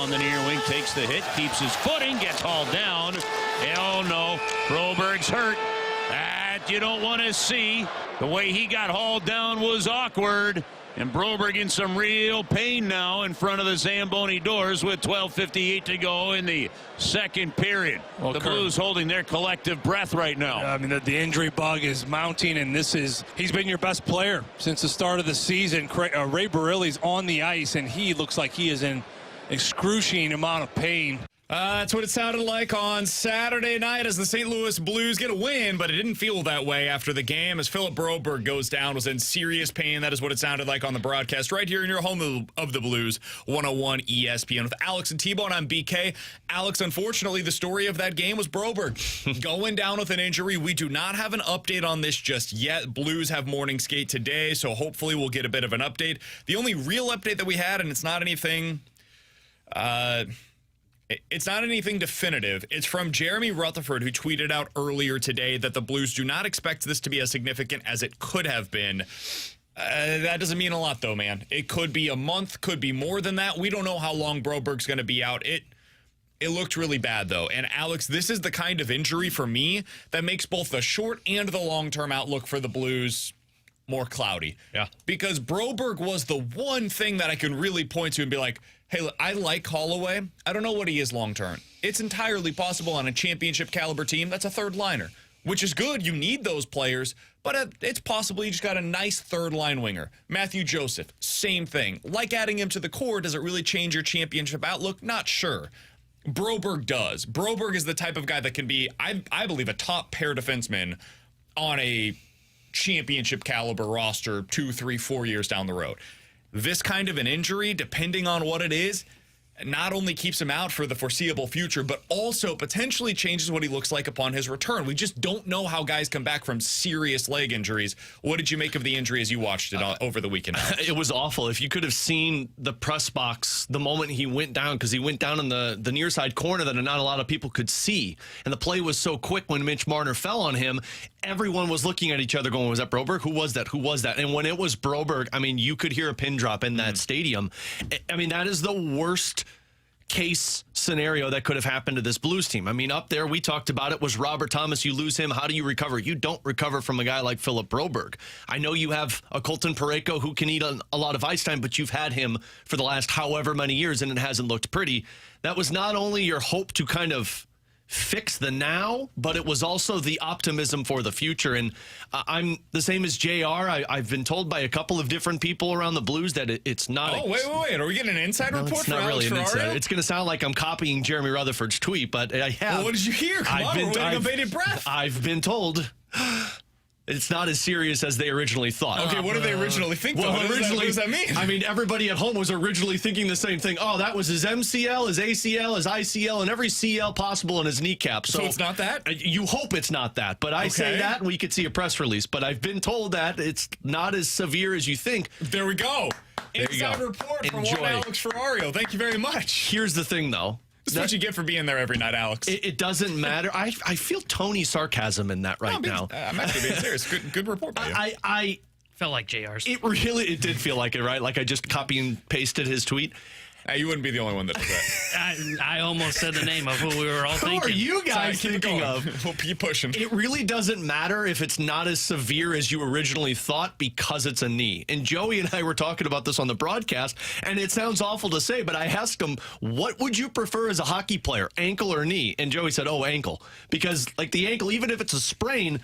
on the near wing, takes the hit, keeps his footing, gets hauled down. Oh no, Broberg's hurt. That you don't want to see. The way he got hauled down was awkward. And Broberg in some real pain now in front of the Zamboni doors with 12:58 to go in the second period. Well, the Blues holding their collective breath right now. I mean, the injury bug is mounting, and he's been your best player since the start of the season. Ray Barilli's on the ice, and he looks like he is in excruciating amount of pain. That's what it sounded like on Saturday night as the St. Louis Blues get a win, but it didn't feel that way after the game as Philip Broberg goes down, was in serious pain. That is what it sounded like on the broadcast right here in your home of the Blues, 101 ESPN. With Alex and T-Bone, I'm BK. Alex, unfortunately, the story of that game was Broberg going down with an injury. We do not have an update on this just yet. Blues have morning skate today, so hopefully we'll get a bit of an update. The only real update that we had, and it's not anything... It's not anything definitive. It's from Jeremy Rutherford, who tweeted out earlier today that the Blues do not expect this to be as significant as it could have been. That doesn't mean a lot, though, man. It could be a month, could be more than that. We don't know how long Broberg's going to be out. It looked really bad, though. And, Alex, this is the kind of injury for me that makes both the short and the long-term outlook for the Blues more cloudy. Yeah. Because Broberg was the one thing that I can really point to and be like, hey, look, I like Holloway. I don't know what he is long-term. It's entirely possible on a championship-caliber team. That's a third-liner, which is good. You need those players, but it's possible you just got a nice third-line winger. Matthew Joseph, same thing. Like adding him to the core, does it really change your championship outlook? Not sure. Broberg does. Broberg is the type of guy that can be, I believe, a top-pair defenseman on a championship-caliber roster 2, 3, 4 years down the road. This kind of an injury, depending on what it is, not only keeps him out for the foreseeable future, but also potentially changes what he looks like upon his return. We just don't know how guys come back from serious leg injuries. What did you make of the injury as you watched it over the weekend? It was awful. If you could have seen the press box the moment he went down, because he went down in the near side corner that not a lot of people could see, and the play was so quick when Mitch Marner fell on him, everyone was looking at each other going, was that Broberg? Who was that? Who was that? And when it was Broberg, I mean, you could hear a pin drop in that stadium. I mean, that is the worst case scenario that could have happened to this Blues team. I mean, up there, we talked about it, was Robert Thomas. You lose him, how do you recover? You don't recover from a guy like Philip Broberg. I know you have a Colton Parayko who can eat a lot of ice time, but you've had him for the last however many years, and it hasn't looked pretty. That was not only your hope to kind of fix the now, but it was also the optimism for the future. And I'm the same as JR. I've been told by a couple of different people around the Blues that it's not. Oh, wait. Are we getting an inside report it's from not really Alex an Ferrario? inside. It's going to sound like I'm copying Jeremy Rutherford's tweet, but I have. Well, what did you hear? Come on, we're waiting on bated breath. I've been told it's not as serious as they originally thought. Okay, what did they originally think? Well, what does that mean? I mean, everybody at home was originally thinking the same thing. Oh, that was his MCL, his ACL, his ICL, and every CL possible in his kneecap. So it's not that? You hope it's not that. But I say that, and we could see a press release. But I've been told that it's not as severe as you think. There we go. Inside report from one Alex Ferrario. Thank you very much. Here's the thing, though. That's what you get for being there every night, Alex. It doesn't matter. I feel Tony sarcasm in that now. I'm actually being serious. Good report by you. I felt like JR's. It did feel like it, right? Like I just copy and pasted his tweet. You wouldn't be the only one that does that. I almost said the name of who we were all thinking. Who are you guys thinking of? We'll keep pushing. It really doesn't matter if it's not as severe as you originally thought because it's a knee. And Joey and I were talking about this on the broadcast, and it sounds awful to say, but I asked him, what would you prefer as a hockey player, ankle or knee? And Joey said, ankle. Because like the ankle, even if it's a sprain,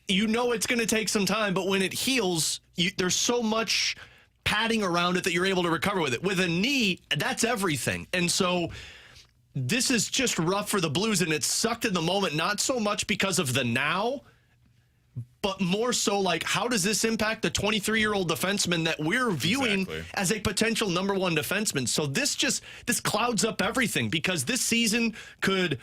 you know it's going to take some time, but when it heals, there's so much padding around it that you're able to recover with it. With a knee, that's everything. And so this is just rough for the Blues, and it sucked in the moment, not so much because of the now, but more so like, how does this impact the 23-year-old defenseman that we're viewing as a potential number one defenseman? So this clouds up everything, because this season could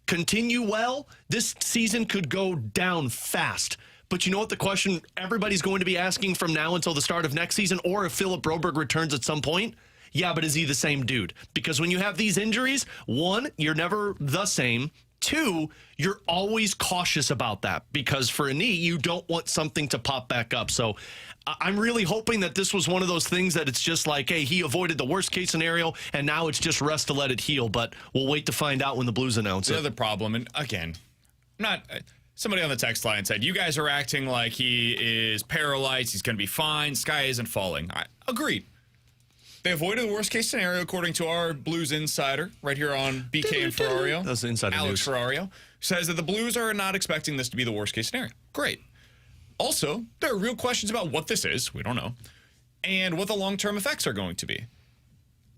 continue well. This season could go down fast. But you know what the question everybody's going to be asking from now until the start of next season, or if Philip Broberg returns at some point? Yeah, but is he the same dude? Because when you have these injuries, one, you're never the same. Two, you're always cautious about that because for a knee, you don't want something to pop back up. So I'm really hoping that this was one of those things that it's just like, hey, he avoided the worst case scenario, and now it's just rest to let it heal. But we'll wait to find out when the Blues announce it. The other problem, and again, somebody on the text line said, you guys are acting like he is paralyzed, he's going to be fine, sky isn't falling. Agreed. They avoided the worst case scenario, according to our Blues insider right here on BK and Ferrario. That's the insider Alex news. Ferrario says that the Blues are not expecting this to be the worst case scenario. Great. Also, there are real questions about what this is. We don't know. And what the long-term effects are going to be.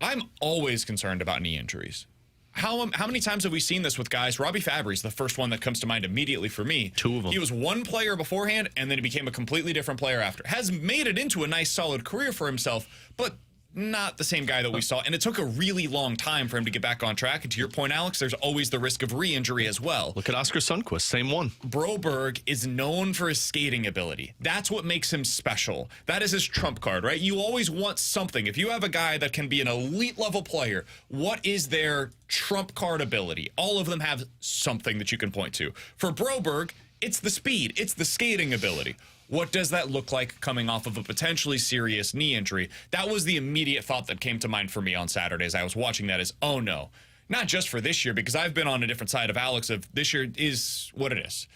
I'm always concerned about knee injuries. How many times have we seen this with guys? Robbie Fabry's the first one that comes to mind immediately for me. Two of them. He was one player beforehand, and then he became a completely different player after. Has made it into a nice, solid career for himself, but not the same guy that we saw. And it took a really long time for him to get back on track. And to your point, Alex, there's always the risk of re-injury as well. Look at Oscar Sundqvist, same one. Broberg is known for his skating ability. That's what makes him special. That is his trump card, right? You always want something. If you have a guy that can be an elite level player, what is their trump card ability? All of them have something that you can point to. For Broberg, it's the speed. It's the skating ability. What does that look like coming off of a potentially serious knee injury? That was the immediate thought that came to mind for me on Saturday as I was watching that is, oh no. Not just for this year, because I've been on a different side of Alex of this year is what it is.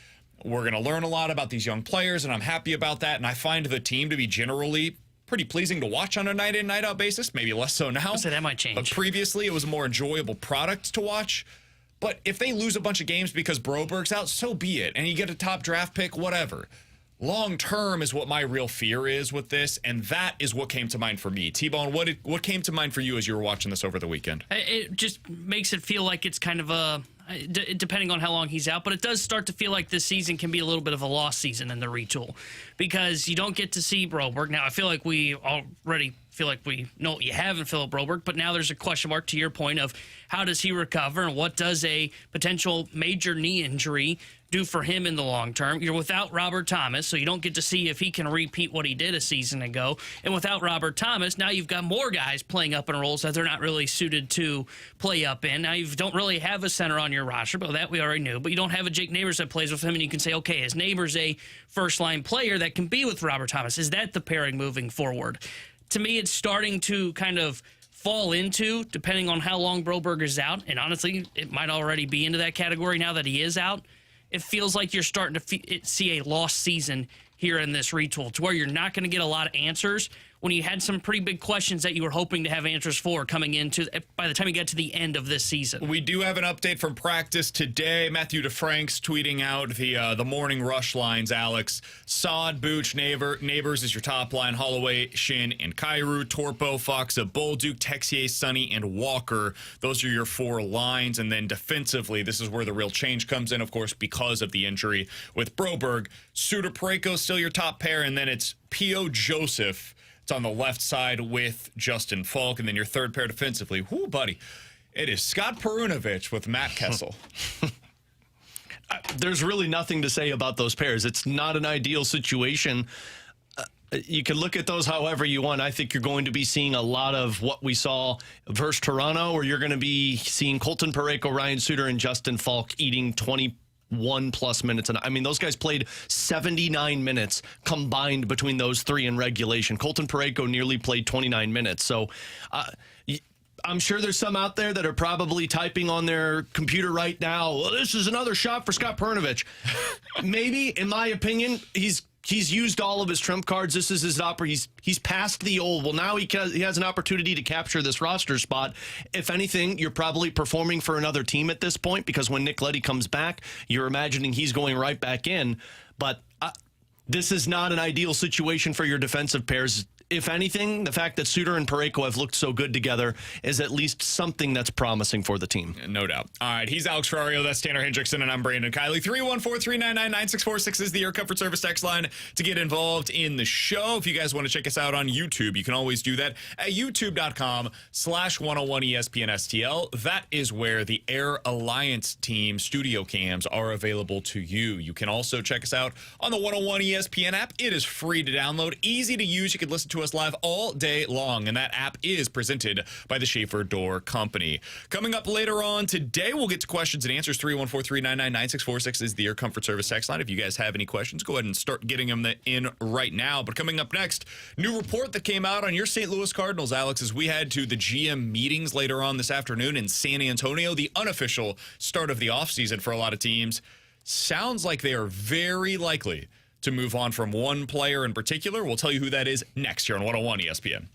We're going to learn a lot about these young players, and I'm happy about that. And I find the team to be generally pretty pleasing to watch on a night-in, night-out basis. Maybe less so now. So that might change. But previously, it was a more enjoyable product to watch. But if they lose a bunch of games because Broberg's out, so be it. And you get a top draft pick, whatever. Long term is what my real fear is with this, and that is what came to mind for me. T-Bone, what came to mind for you as you were watching this over the weekend? It just makes it feel like it's kind of a, depending on how long he's out, but it does start to feel like this season can be a little bit of a lost season in the retool because you don't get to see Broberg. Now, I feel like we already feel like we know what you have in Philip Broberg, but now there's a question mark to your point of how does he recover and what does a potential major knee injury do for him in the long term. You're without Robert Thomas, so you don't get to see if he can repeat what he did a season ago. And without Robert Thomas, now you've got more guys playing up in roles that they're not really suited to play up in. Now you don't really have a center on your roster, but that we already knew. But you don't have a Jake Neighbors that plays with him, and you can say, okay, his Neighbors a first-line player that can be with Robert Thomas. Is that the pairing moving forward? To me, it's starting to kind of fall into, depending on how long Broberg is out, and honestly, it might already be into that category now that he is out. It feels like you're starting to see a lost season here in this retool to where you're not going to get a lot of answers when you had some pretty big questions that you were hoping to have answers for coming into by the time you get to the end of this season. We do have an update from practice today. Matthew DeFrank's tweeting out the morning rush lines, Alex. Saad, Booch, Neighbors is your top line. Holloway, Shin, and Kyrou. Torpo, Foxa, Bolduc, Texier, Sonny, and Walker. Those are your four lines. And then defensively, this is where the real change comes in, of course, because of the injury with Broberg. Suter, Parayko still your top pair, and then it's P.O. Joseph. It's on the left side with Justin Falk, and then your third pair defensively. Whoo, buddy. It is Scott Perunovich with Matt Kessel. There's really nothing to say about those pairs. It's not an ideal situation. You can look at those however you want. I think you're going to be seeing a lot of what we saw versus Toronto, or you're going to be seeing Colton Parayko, Ryan Suter, and Justin Falk eating 21+ minutes. And I mean, those guys played 79 minutes combined between those three in regulation. Colton Parayko nearly played 29 minutes. So I'm sure there's some out there that are probably typing on their computer right now, well, this is another shot for Scott Perunovich. Maybe, in my opinion, he's used all of his trump cards. This is his he's past the old. Well, now he has an opportunity to capture this roster spot. If anything, you're probably performing for another team at this point because when Nick Leddy comes back, you're imagining he's going right back in. But this is not an ideal situation for your defensive pairs. If anything, the fact that Suter and Parayko have looked so good together is at least something that's promising for the team. No doubt. All right, he's Alex Ferrario, that's Tanner Hendrickson, and I'm Brandon Kiley. 314-399-9646 is the Air Comfort Service text line to get involved in the show. If you guys want to check us out on YouTube, you can always do that at youtube.com/101ESPNSTL. That is where the Air Alliance team studio cams are available to you. You can also check us out on the 101 ESPN app. It is free to download, easy to use. You can listen to to us live all day long, and that app is presented by the Schaefer Door Company. Coming up later on today, we'll get to questions and answers. 314-399-9646 is the Air Comfort Service text line. If you guys have any questions, go ahead and start getting them in right now. But coming up next, new report that came out on your St. Louis Cardinals, Alex, as we head to the GM meetings later on this afternoon in San Antonio, the unofficial start of the offseason for a lot of teams. Sounds like they are very likely to move on from one player in particular. We'll tell you who that is next here on 101 ESPN.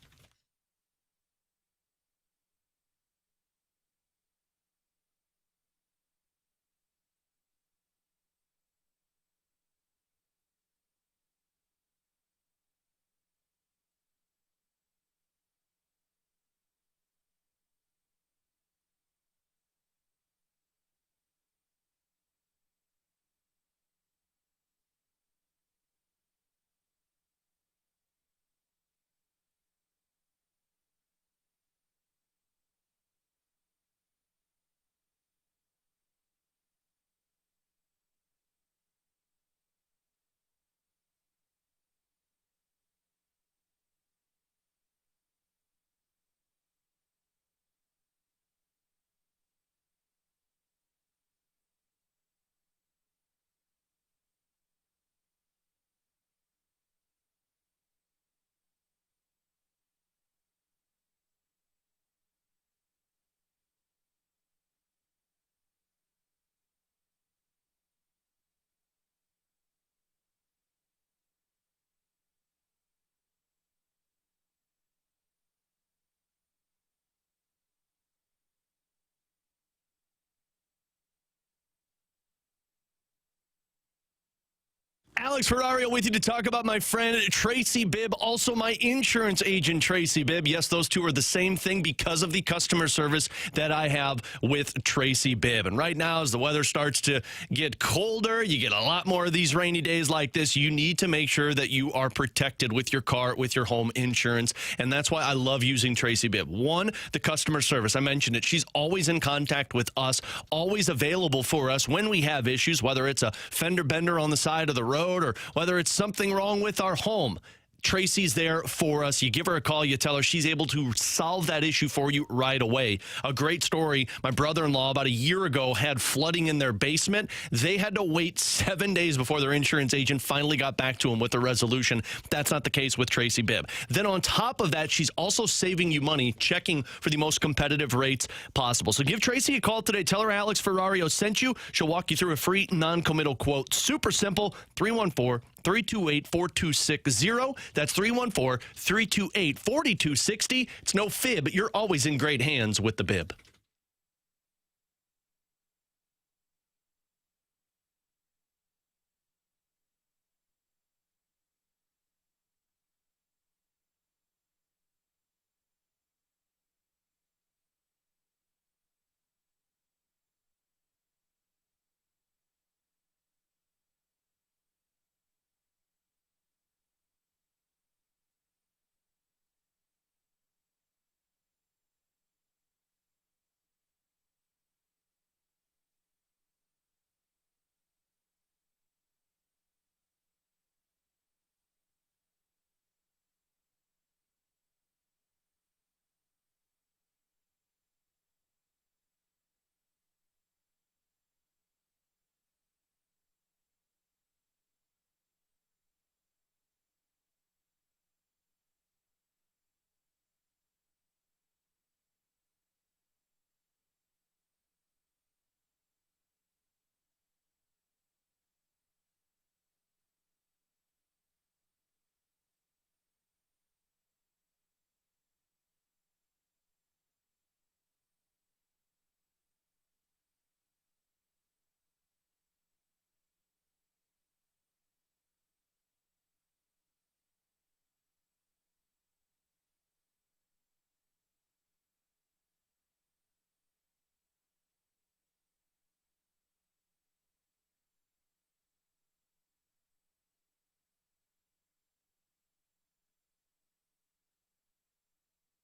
Alex Ferrario with you to talk about my friend Tracy Bibb, also my insurance agent Tracy Bibb. Yes, those two are the same thing because of the customer service that I have with Tracy Bibb. And right now, as the weather starts to get colder, you get a lot more of these rainy days like this, you need to make sure that you are protected with your car, with your home insurance. And that's why I love using Tracy Bibb. One, the customer service. I mentioned it. She's always in contact with us, always available for us when we have issues, whether it's a fender bender on the side of the road, or whether it's something wrong with our home. Tracy's there for us. You give her a call, you tell her, she's able to solve that issue for you right away. A great story. My brother-in-law about a year ago had flooding in their basement. They had to wait 7 days before their insurance agent finally got back to them with a resolution. That's not the case with Tracy Bibb. Then on top of that, she's also saving you money, checking for the most competitive rates possible. So give Tracy a call today. Tell her Alex Ferrario sent you. She'll walk you through a free non-committal quote. Super simple. 314-328-4260. That's 314-328-4260. It's no fib. You're always in great hands with the Bibb.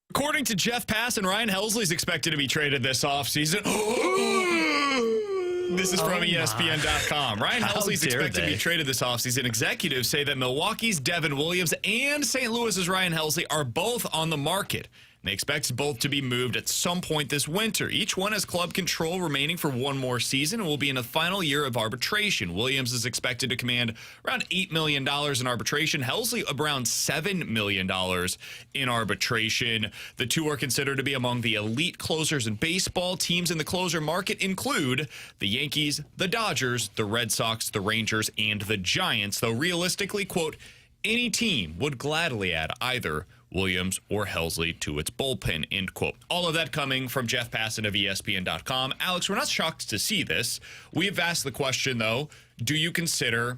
According to Jeff Pass, and Ryan Helsley is expected to be traded this offseason. This is from ESPN.com. Ryan How Helsley's dare expected to they? be traded this offseason. Executives say that Milwaukee's Devin Williams and St. Louis's Ryan Helsley are both on the market. They expect both to be moved at some point this winter. Each one has club control remaining for one more season and will be in the final year of arbitration. Williams is expected to command around $8 million in arbitration. Helsley around $7 million in arbitration. The two are considered to be among the elite closers in baseball. Teams in the closer market include the Yankees, the Dodgers, the Red Sox, the Rangers, and the Giants. Though realistically, quote, any team would gladly add either Williams or Helsley to its bullpen, end quote. All of that coming from Jeff Passan of ESPN.com. Alex, we're not shocked to see this. We have asked the question, though, do you consider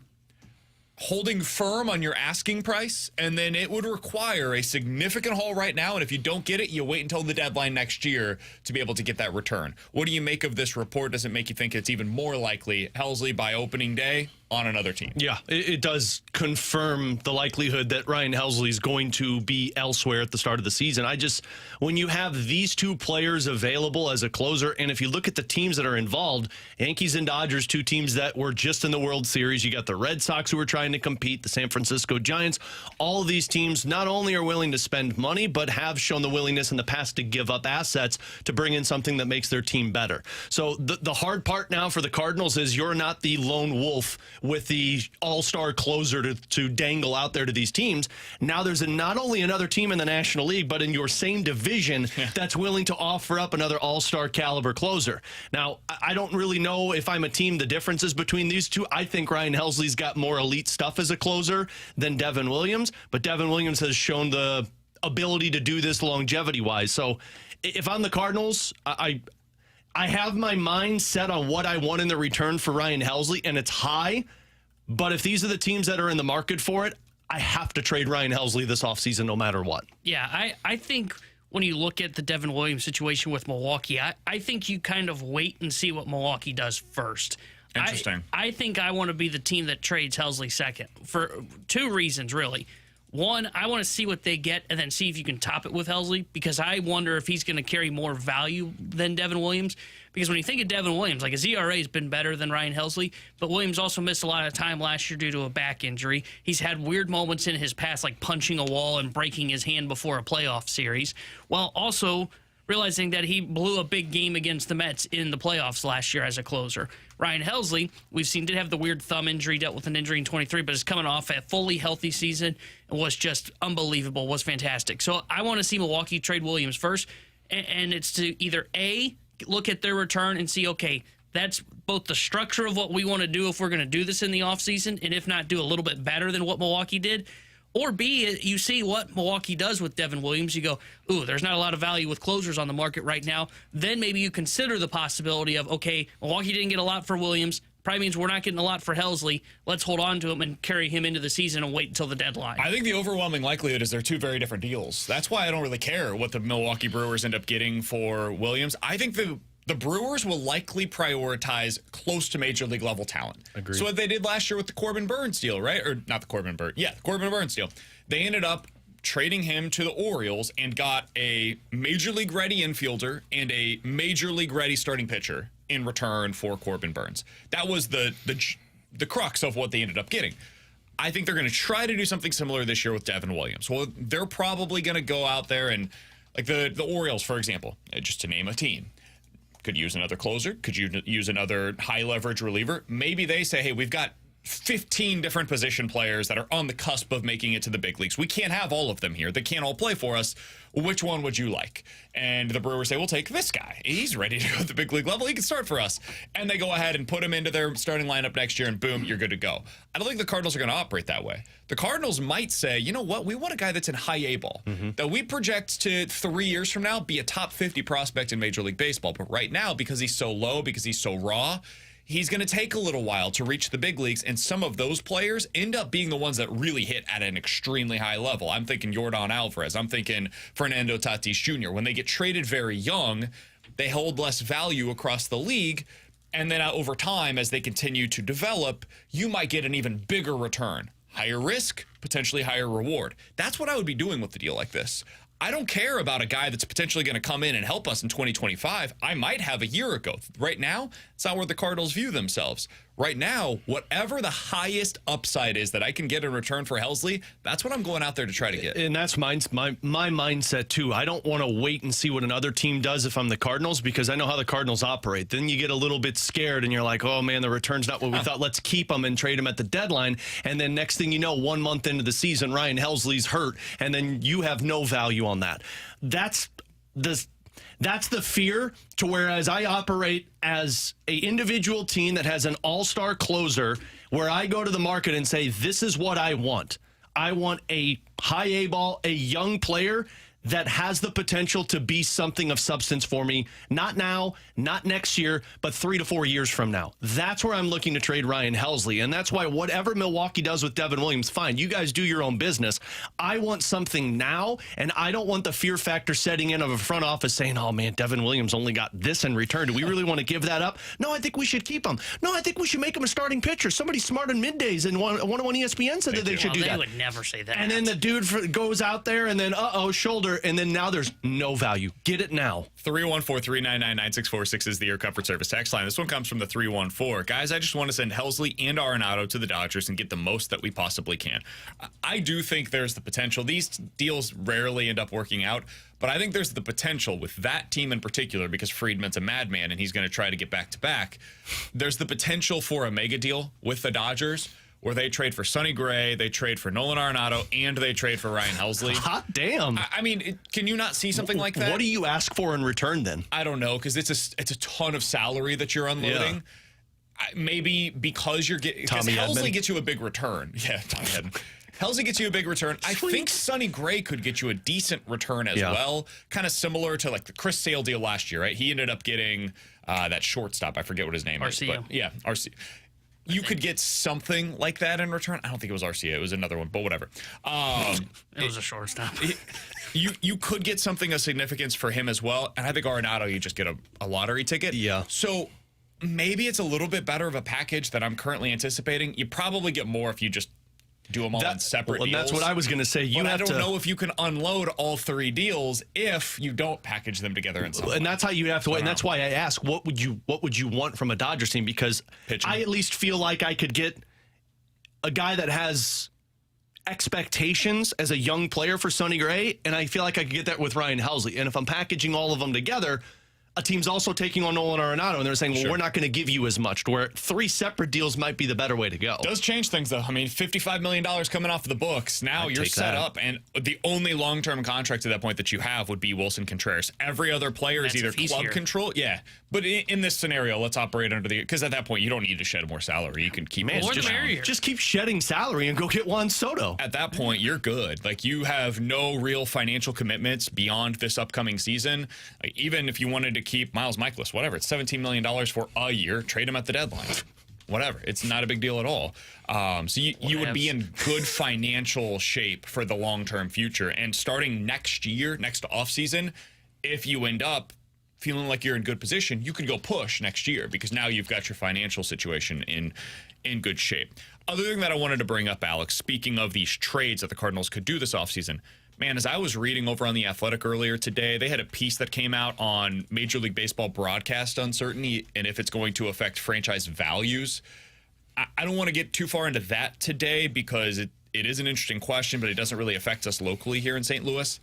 holding firm on your asking price? And then it would require a significant haul right now, and if you don't get it, you wait until the deadline next year to be able to get that return. What do you make of this report? Does it make you think it's even more likely Helsley by opening day on another team? Yeah, it does confirm the likelihood that Ryan Helsley is going to be elsewhere at the start of the season. When you have these two players available as a closer, and if you look at the teams that are involved, Yankees and Dodgers, two teams that were just in the World Series. You got the Red Sox who are trying to compete, the San Francisco Giants. All of these teams not only are willing to spend money, but have shown the willingness in the past to give up assets to bring in something that makes their team better. So the hard part now for the Cardinals is you're not the lone wolf with the all-star closer to dangle out there to these teams. Now there's not only another team in the National League, but in your same division that's willing to offer up another all-star caliber closer. Now, I don't really know if I'm a team the differences between these two. I think Ryan Helsley's got more elite stuff as a closer than Devin Williams, but Devin Williams has shown the ability to do this longevity-wise. So if I'm the Cardinals, I have my mind set on what I want in the return for Ryan Helsley, and it's high. But if these are the teams that are in the market for it, I have to trade Ryan Helsley this offseason no matter what. Yeah, I think when you look at the Devin Williams situation with Milwaukee, I think you kind of wait and see what Milwaukee does first. Interesting. I think I want to be the team that trades Helsley second for two reasons, really. One, I want to see what they get and then see if you can top it with Helsley, because I wonder if he's going to carry more value than Devin Williams. Because when you think of Devin Williams, like his ERA has been better than Ryan Helsley, but Williams also missed a lot of time last year due to a back injury. He's had weird moments in his past, like punching a wall and breaking his hand before a playoff series, while also realizing that he blew a big game against the Mets in the playoffs last year as a closer. Ryan Helsley, we've seen, did have the weird thumb injury, dealt with an injury in 23, but is coming off a fully healthy season and was just unbelievable, was fantastic. So I want to see Milwaukee trade Williams first, and it's to either A, look at their return and see, okay, that's both the structure of what we want to do if we're going to do this in the offseason, and if not, do a little bit better than what Milwaukee did. Or B, you see what Milwaukee does with Devin Williams. You go, ooh, there's not a lot of value with closers on the market right now. Then maybe you consider the possibility of, okay, Milwaukee didn't get a lot for Williams. Probably means we're not getting a lot for Helsley. Let's hold on to him and carry him into the season and wait until the deadline. I think the overwhelming likelihood is they're two very different deals. That's why I don't really care what the Milwaukee Brewers end up getting for Williams. I think the Brewers will likely prioritize close to major league level talent. Agreed. So what they did last year with the Corbin Burns deal, right? Or not the Corbin Burns. Yeah, the Corbin Burns deal. They ended up trading him to the Orioles and got a major league ready infielder and a major league ready starting pitcher in return for Corbin Burns. That was the crux of what they ended up getting. I think they're going to try to do something similar this year with Devin Williams. Well, they're probably going to go out there and, like the Orioles, for example, just to name a team, could use another closer, could you use another high leverage reliever. Maybe they say, hey, we've got 15 different position players that are on the cusp of making it to the big leagues. We can't have all of them here. They can't all play for us. Which one would you like? And the Brewers say, we'll take this guy. He's ready to go at the big league level. He can start for us. And they go ahead and put him into their starting lineup next year, and boom, you're good to go. I don't think the Cardinals are going to operate that way. The Cardinals might say, you know what? We want a guy that's in high A ball, that we project to 3 years from now be a top 50 prospect in Major League Baseball. But right now, because he's so low, because he's so raw, he's going to take a little while to reach the big leagues, and some of those players end up being the ones that really hit at an extremely high level. I'm thinking Yordan Alvarez. I'm thinking Fernando Tatis Jr. When they get traded very young, they hold less value across the league, and then over time, as they continue to develop, you might get an even bigger return. Higher risk, potentially higher reward. That's what I would be doing with a deal like this. I don't care about a guy that's potentially going to come in and help us in 2025. I might have a year ago. Right now, it's not where the Cardinals view themselves. Right now, whatever the highest upside is that I can get in return for Helsley, that's what I'm going out there to try to get. And that's my mindset, too. I don't want to wait and see what another team does if I'm the Cardinals, because I know how the Cardinals operate. Then you get a little bit scared, and you're like, oh, man, the return's not what we thought. Let's keep them and trade them at the deadline. And then next thing you know, 1 month into the season, Ryan Helsley's hurt, and then you have no value on that. That's the fear, to whereas I operate as a individual team that has an all-star closer, where I go to the market and say, this is what I want. I want a high A ball, a young player that has the potential to be something of substance for me. Not now, not next year, but 3 to 4 years from now. That's where I'm looking to trade Ryan Helsley. And that's why whatever Milwaukee does with Devin Williams, fine. You guys do your own business. I want something now, and I don't want the fear factor setting in of a front office saying, oh, man, Devin Williams only got this in return. Do we really want to give that up? No, I think we should keep him. No, I think we should make him a starting pitcher. Somebody smart on middays and one ESPN said that they should do that. They would never say that. And then the dude goes out there and then, shoulder, and then now there's no value. Get it now. 314-399-9646 is the Air Comfort Service text line. This one comes from the 314. Guys, I just want to send Helsley and Arenado to the Dodgers and get the most that we possibly can. I do think there's the potential. These deals rarely end up working out, but I think there's the potential with that team in particular, because Friedman's a madman and he's going to try to get back-to-back. There's the potential for a mega deal with the Dodgers, where they trade for Sonny Gray, they trade for Nolan Arenado, and they trade for Ryan Helsley. Hot damn. I mean, can you not see something like that? What do you ask for in return then? I don't know, because it's a ton of salary that you're unloading. Yeah. Maybe because you're getting... Because Helsley gets you a big return. Yeah, Tommy Edman. Helsley gets you a big return. I think Sonny Gray could get you a decent return as well. Kind of similar to like the Chris Sale deal last year, right? He ended up getting that shortstop. I forget what his name is. But yeah, RC. You could get something like that in return. I don't think it was RCA. It was another one, but whatever. It was a shortstop. You could get something of significance for him as well. And I think Arenado, you just get a lottery ticket. Yeah. So maybe it's a little bit better of a package that I'm currently anticipating. You probably get more if you just do them all in separate deals. That's what I was going to say. I don't know if you can unload all 3 deals if you don't package them together in some way. And that's how you have to wait. And that's why I ask, what would you want from a Dodgers team? Because I at least feel like I could get a guy that has expectations as a young player for Sonny Gray, and I feel like I could get that with Ryan Helsley. And if I'm packaging all of them together, a team's also taking on Nolan Arenado, and they're saying, well, we're not going to give you as much, to where 3 separate deals might be the better way to go. Does change things, though. I mean, $55 million coming off the books. Now you're set up, and the only long-term contract at that point that you have would be Wilson Contreras. Every other player is either club control. Yeah, but in this scenario, let's operate under the... Because at that point, you don't need to shed more salary. You can keep... Just keep shedding salary and go get Juan Soto. At that point, you're good. Like, you have no real financial commitments beyond this upcoming season. Like, even if you wanted to keep Miles Michaelis, whatever, it's $17 million for a year, trade him at the deadline. Whatever. It's not a big deal at all. So you would be in good financial shape for the long-term future. And starting next year, next offseason, if you end up feeling like you're in good position, you can go push next year, because now you've got your financial situation in good shape. Other thing that I wanted to bring up, Alex, speaking of these trades that the Cardinals could do this offseason, man, as I was reading over on The Athletic earlier today, they had a piece that came out on Major League Baseball broadcast uncertainty and if it's going to affect franchise values. I don't want to get too far into that today, because it is an interesting question, but it doesn't really affect us locally here in St. Louis.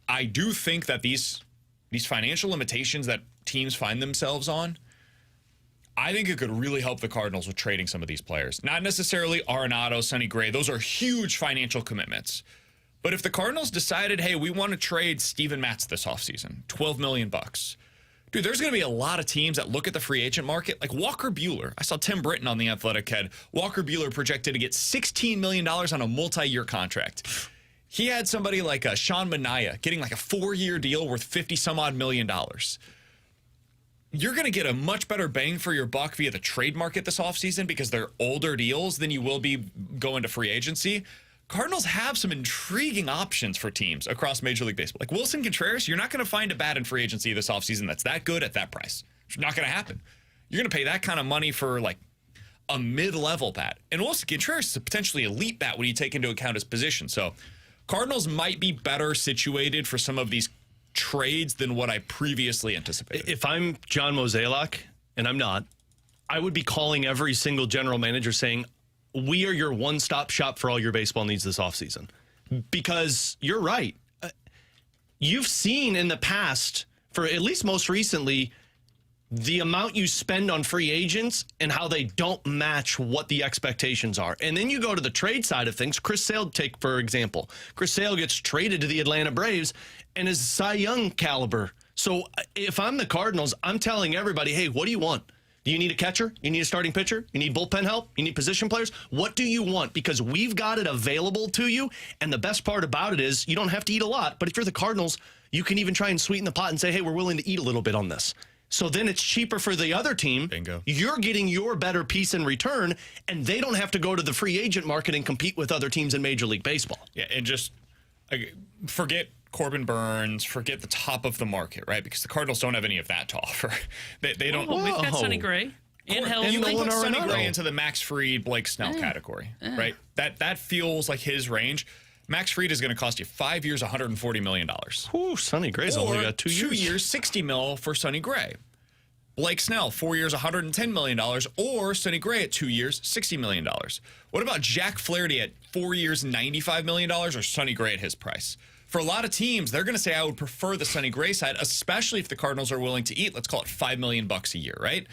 I do think that these financial limitations that teams find themselves on, I think it could really help the Cardinals with trading some of these players. Not necessarily Arenado, Sonny Gray. Those are huge financial commitments. But if the Cardinals decided, hey, we want to trade Steven Matz this offseason, $12 million, dude, there's going to be a lot of teams that look at the free agent market, like Walker Buehler. I saw Tim Britton on The Athletic had Walker Buehler projected to get $16 million on a multi-year contract. He had somebody like Sean Manaea getting like a 4-year deal worth $50-some-odd million. You're going to get a much better bang for your buck via the trade market this offseason, because they're older deals than you will be going to free agency. Cardinals have some intriguing options for teams across Major League Baseball. Like Wilson Contreras, you're not going to find a bat in free agency this offseason that's that good at that price. It's not going to happen. You're going to pay that kind of money for like a mid-level bat. And Wilson Contreras is a potentially elite bat when you take into account his position. So Cardinals might be better situated for some of these trades than what I previously anticipated. If I'm John Mozeliak, and I'm not, I would be calling every single general manager saying, we are your one-stop shop for all your baseball needs this offseason. Because you're right. You've seen in the past, for at least most recently, the amount you spend on free agents and how they don't match what the expectations are. And then you go to the trade side of things. Chris Sale, take for example. Chris Sale gets traded to the Atlanta Braves and is Cy Young caliber. So if I'm the Cardinals, I'm telling everybody, hey, what do you want? Do you need a catcher? You need a starting pitcher? You need bullpen help? You need position players? What do you want? Because we've got it available to you. And the best part about it is you don't have to eat a lot. But if you're the Cardinals, you can even try and sweeten the pot and say, hey, we're willing to eat a little bit on this. So then it's cheaper for the other team. Bingo. You're getting your better piece in return, and they don't have to go to the free agent market and compete with other teams in Major League Baseball. Yeah, and just forget Corbin Burns, forget the top of the market, right? Because the Cardinals don't have any of that to offer. They don't. Well, we've got Sonny Gray and Helsley. You can put Sonny Arenado. Gray into the Max Fried, Blake Snell category, right? That feels like his range. Max Fried is going to cost you 5 years, $140 million. Whew, Sonny Gray's only got 2 years. 2 years, $60 million for Sonny Gray. Blake Snell, 4 years, $110 million, or Sonny Gray at 2 years, $60 million. What about Jack Flaherty at 4 years, $95 million, or Sonny Gray at his price? For a lot of teams, they're going to say, I would prefer the Sonny Gray side, especially if the Cardinals are willing to eat, let's call it $5 million a year, right?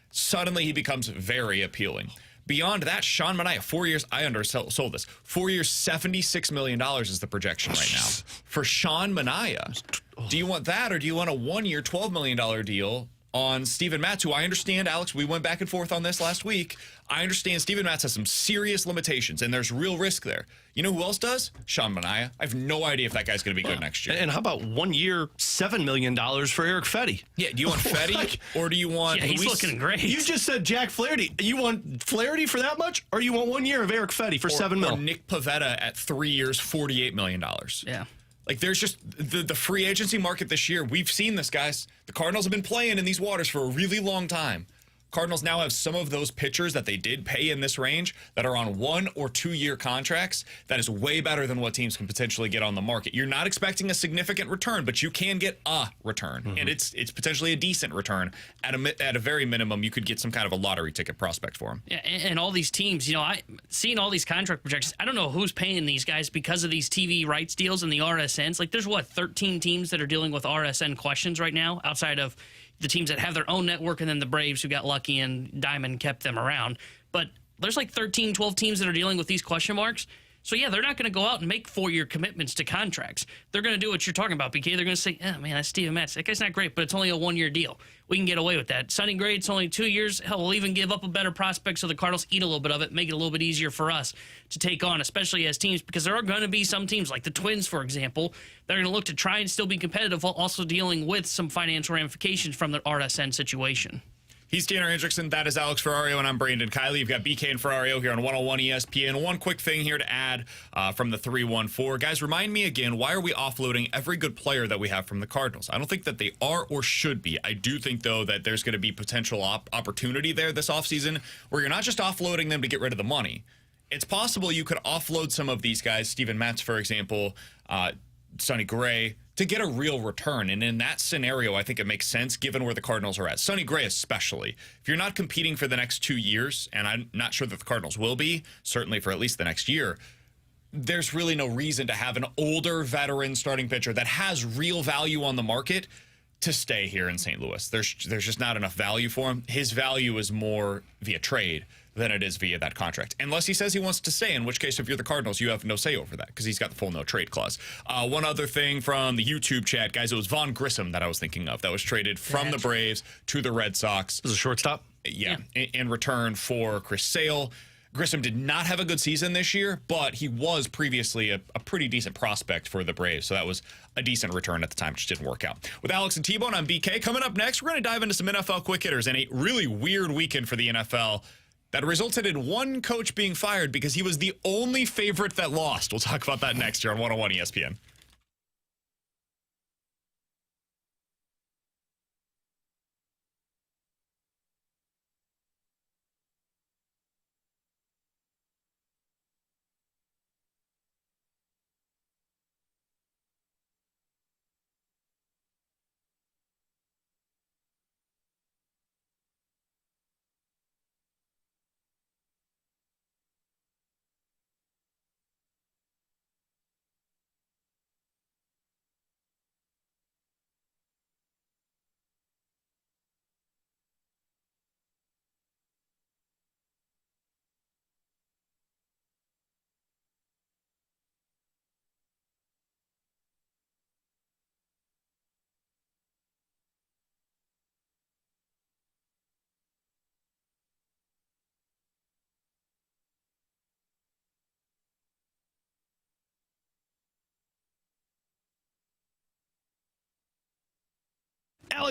Suddenly he becomes very appealing. Beyond that, Sean Manaea, 4 years, I undersold this. 4 years, $76 million is the projection right now. For Sean Manaea, do you want that, or do you want a 1 year, $12 million deal on Steven Matz, who I understand, Alex, we went back and forth on this last week. I understand Steven Matz has some serious limitations, and there's real risk there. You know who else does? Sean Manaea. I have no idea if that guy's going to be good next year. And how about 1 year, $7 million for Eric Fetty? Yeah, do you want Fetty, or do you want... Yeah, he's looking great. You just said Jack Flaherty. You want Flaherty for that much, or you want 1 year of Eric Fetty for $7 Or million? Nick Pivetta at 3 years, $48 million. Yeah. Like, there's just the free agency market this year. We've seen this, guys. The Cardinals have been playing in these waters for a really long time. Cardinals now have some of those pitchers that they did pay in this range that are on 1 or 2 year contracts. That is way better than what teams can potentially get on the market. You're not expecting a significant return, but you can get a return, and it's potentially a decent return. At a very minimum, you could get some kind of a lottery ticket prospect for them. Yeah, and all these teams, you know, seeing all these contract projections, I don't know who's paying these guys because of these TV rights deals and the RSNs. Like, there's 13 teams that are dealing with RSN questions right now, outside of the teams that have their own network, and then the Braves who got lucky and Diamond kept them around. But there's like 13, 12 teams that are dealing with these question marks. So, yeah, they're not going to go out and make 4 year commitments to contracts. They're going to do what you're talking about, BK. They're going to say, oh, man, that's Steven Matz. That guy's not great, but it's only a 1 year deal. We can get away with that. Sonny Gray, it's only 2 years. Hell, we'll even give up a better prospect so the Cardinals eat a little bit of it, make it a little bit easier for us to take on, especially as teams, because there are going to be some teams, like the Twins, for example, that are going to look to try and still be competitive while also dealing with some financial ramifications from the RSN situation. He's Tanner Hendrickson. That is Alex Ferrario, and I'm Brandon Kiley. You've got BK and Ferrario here on 101 ESPN. One quick thing here to add from the 314. Guys, remind me again, why are we offloading every good player that we have from the Cardinals? I don't think that they are or should be. I do think, though, that there's going to be potential opportunity there this offseason where you're not just offloading them to get rid of the money. It's possible you could offload some of these guys, Steven Matz, for example, Sonny Gray, to get a real return. And in that scenario, I think it makes sense given where the Cardinals are at. Sonny Gray especially. If you're not competing for the next 2 years, and I'm not sure that the Cardinals will be, certainly for at least the next year, there's really no reason to have an older veteran starting pitcher that has real value on the market to stay here in St. Louis. There's just not enough value for him. His value is more via trade than it is via that contract. Unless he says he wants to stay, in which case, if you're the Cardinals, you have no say over that because he's got the full no-trade clause. One other thing from the YouTube chat, guys, it was Vaughn Grissom that I was thinking of that was traded from the Braves to the Red Sox. This is a shortstop? Yeah, in return for Chris Sale. Grissom did not have a good season this year, but he was previously a pretty decent prospect for the Braves, so that was a decent return at the time, which didn't work out. With Alex and T-Bone, I'm BK. Coming up next, we're going to dive into some NFL quick hitters and a really weird weekend for the NFL that resulted in one coach being fired because he was the only favorite that lost. We'll talk about that next here on 101 ESPN.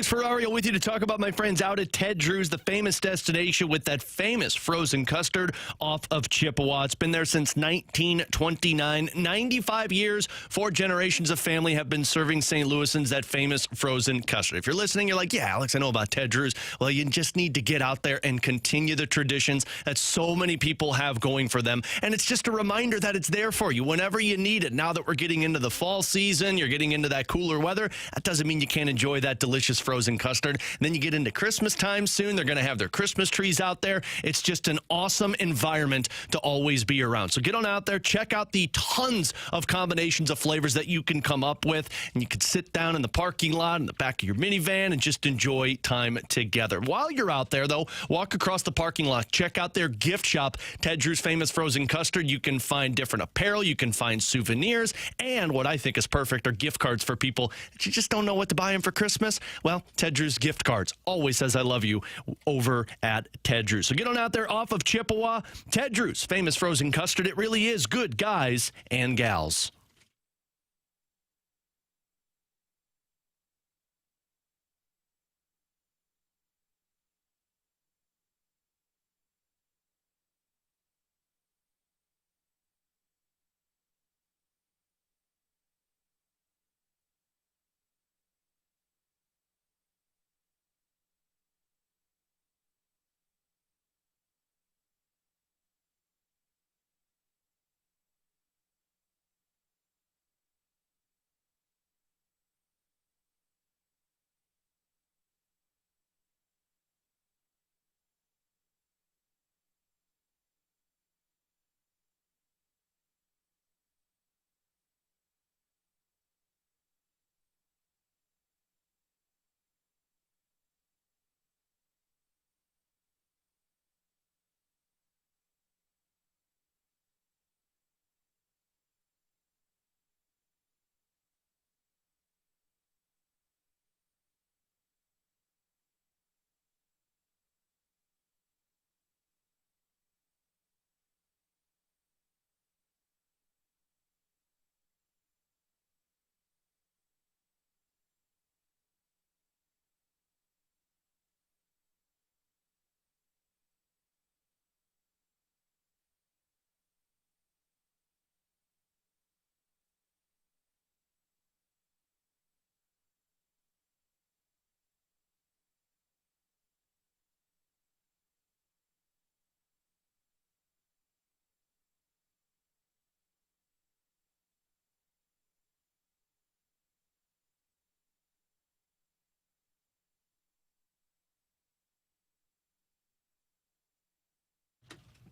Alex Ferrario with you to talk about my friends out at Ted Drew's, the famous destination with that famous frozen custard off of Chippewa. It's been there since 1929. 95 years, 4 generations of family have been serving St. Louisans that famous frozen custard. If you're listening, you're like, yeah, Alex, I know about Ted Drew's. Well, you just need to get out there and continue the traditions that so many people have going for them. And it's just a reminder that it's there for you whenever you need it. Now that we're getting into the fall season, you're getting into that cooler weather, that doesn't mean you can't enjoy that delicious frozen custard. And then you get into Christmas time soon. They're going to have their Christmas trees out there. It's just an awesome environment to always be around. So get on out there. Check out the tons of combinations of flavors that you can come up with. And you can sit down in the parking lot in the back of your minivan and just enjoy time together. While you're out there, though, walk across the parking lot. Check out their gift shop, Ted Drew's Famous Frozen Custard. You can find different apparel. You can find souvenirs. And what I think is perfect are gift cards for people that you just don't know what to buy them for Christmas. Well, Ted Drew's gift cards always says I love you over at Ted Drew's. So get on out there off of Chippewa. Ted Drew's Famous Frozen Custard. It really is good, guys and gals.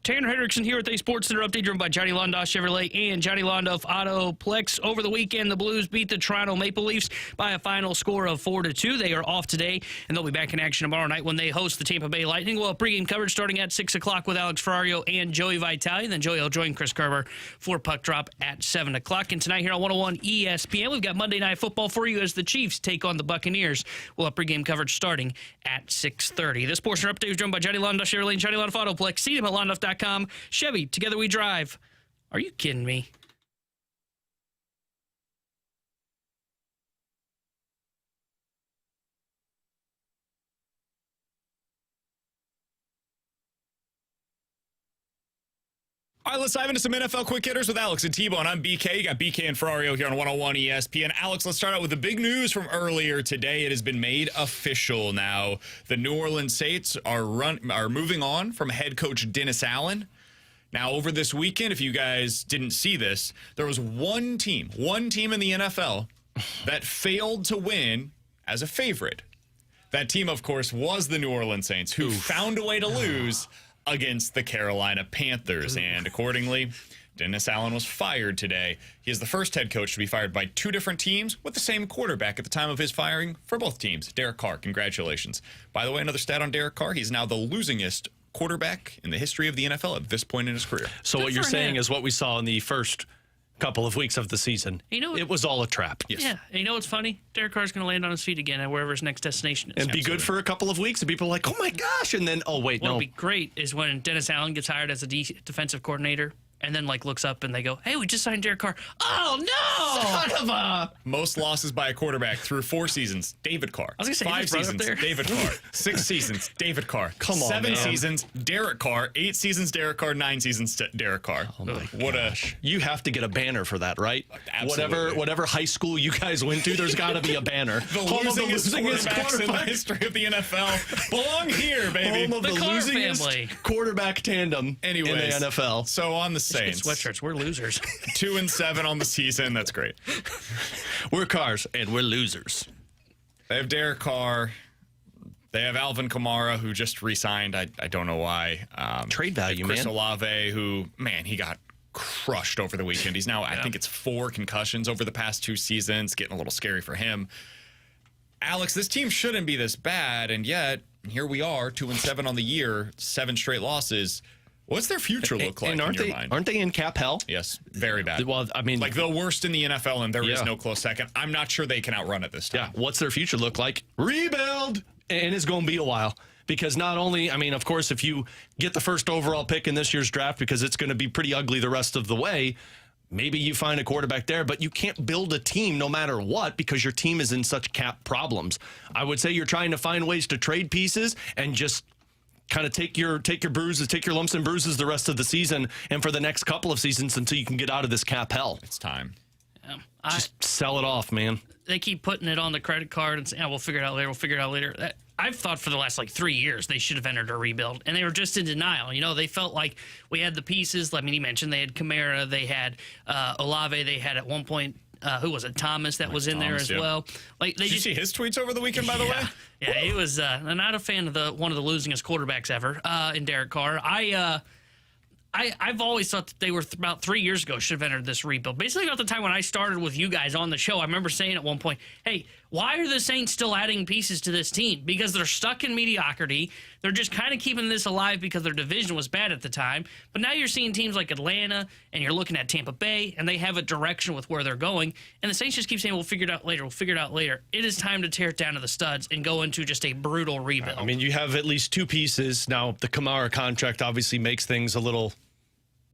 Tanner Hendrickson here with a Sports Center update driven by Johnny Londoff Chevrolet and Johnny Londoff Autoplex. Over the weekend, the Blues beat the Toronto Maple Leafs by a final score of 4-2. They are off today, and they'll be back in action tomorrow night when they host the Tampa Bay Lightning. We'll have pregame coverage starting at 6 o'clock with Alex Ferrario and Joey Vitale. Then Joey will join Chris Carver for Puck Drop at 7 o'clock. And tonight here on 101 ESPN, we've got Monday Night Football for you as the Chiefs take on the Buccaneers. We'll have pregame coverage starting at 6:30. This portion update was driven by Johnny Londoff Chevrolet and Johnny Londoff Autoplex. See them at londoff.com. Chevy, together we drive. Are you kidding me? All right, let's dive into some NFL quick hitters with Alex and T-Bone. I'm BK. You got BK and Ferrario here on 101 ESPN. Alex, let's start out with the big news from earlier today. It has been made official now. The New Orleans Saints are moving on from head coach Dennis Allen. Now, over this weekend, if you guys didn't see this, there was one team in the NFL that failed to win as a favorite. That team, of course, was the New Orleans Saints, who found a way to lose against the Carolina Panthers. And accordingly, Dennis Allen was fired today. He is the first head coach to be fired by 2 different teams with the same quarterback at the time of his firing for both teams. Derek Carr, congratulations. By the way, another stat on Derek Carr, he's now the losingest quarterback in the history of the NFL at this point in his career. So what you're saying is what we saw in the first couple of weeks of the season. It was all a trap. Yes. Yeah. And you know what's funny? Derek Carr's going to land on his feet again at wherever his next destination is. And be good for a couple of weeks, and people are like, oh my gosh, and then, oh wait, What'll be great is when Dennis Allen gets hired as a defensive coordinator, and then like looks up and they go, "Hey, we just signed Derek Carr." Oh no! Son of a... Most losses by a quarterback through 4 seasons, David Carr. I was gonna say, 5 his brother seasons, up there. David Carr. 6 seasons, David Carr. Come on, 7 man. seasons, Derek Carr. 8 seasons, Derek Carr. 9 seasons, Derek Carr. Oh my What gosh. You have to get a banner for that, right? Absolutely. Whatever high school you guys went to, there's got to be a banner. The losingest quarterbacks in the history of the NFL belong here, baby. Home of the Carr losingest family. quarterback tandem Anyways, in the NFL. So on the Get Saints, sweatshirts. We're losers. 2-7 on the season. That's great. We're Cars, and we're losers. They have Derek Carr. They have Alvin Kamara, who just re-signed. I don't know why. Trade value, Chris man. Olave, who, man, he got crushed over the weekend. He's now, I think it's 4 concussions over the past 2 seasons. Getting a little scary for him. Alex, this team shouldn't be this bad, and yet here we are, 2-7 on the year, 7 straight losses. What's their future look like And in your mind? aren't they in cap hell? Yes, very bad. Well, I mean, Like the worst in the NFL, and there is Yeah. no close second. I'm not sure they can outrun it this time. yeah, what's their future look like? Rebuild! And it's going to be a while. Because not only, I mean, of course, if you get the first overall pick in this year's draft, because it's going to be pretty ugly the rest of the way, maybe you find a quarterback there, but you can't build a team no matter what because your team is in such cap problems. I would say you're trying to find ways to trade pieces and just kind of take your bruises, take your lumps and bruises the rest of the season and for the next couple of seasons until you can get out of this cap hell. It's time. Just sell it off, man. They keep putting it on the credit card and saying, "Oh, we'll figure it out later. We'll figure it out later." I've thought for the last 3 years they should have entered a rebuild, and they were just in denial. You know, they felt like we had the pieces. I mean, he mentioned they had Kamara, they had Olave, they had at one point who was it? Thomas that was in there Thomas, as yeah. well. Like they Did you just see his tweets over the weekend, by the way? yeah, he was not a fan of one of the losingest quarterbacks ever in Derek Carr. I've always thought that they were about 3 years ago should have entered this rebuild. Basically, about the time when I started with you guys on the show, I remember saying at one point, "Hey, why are the Saints still adding pieces to this team? Because they're stuck in mediocrity. They're just kind of keeping this alive because their division was bad at the time. But now you're seeing teams like Atlanta, and you're looking at Tampa Bay, and they have a direction with where they're going. And the Saints just keep saying, we'll figure it out later. We'll figure it out later. It is time to tear it down to the studs and go into just a brutal rebuild." I mean, you have at least 2 pieces. Now, the Kamara contract obviously makes things a little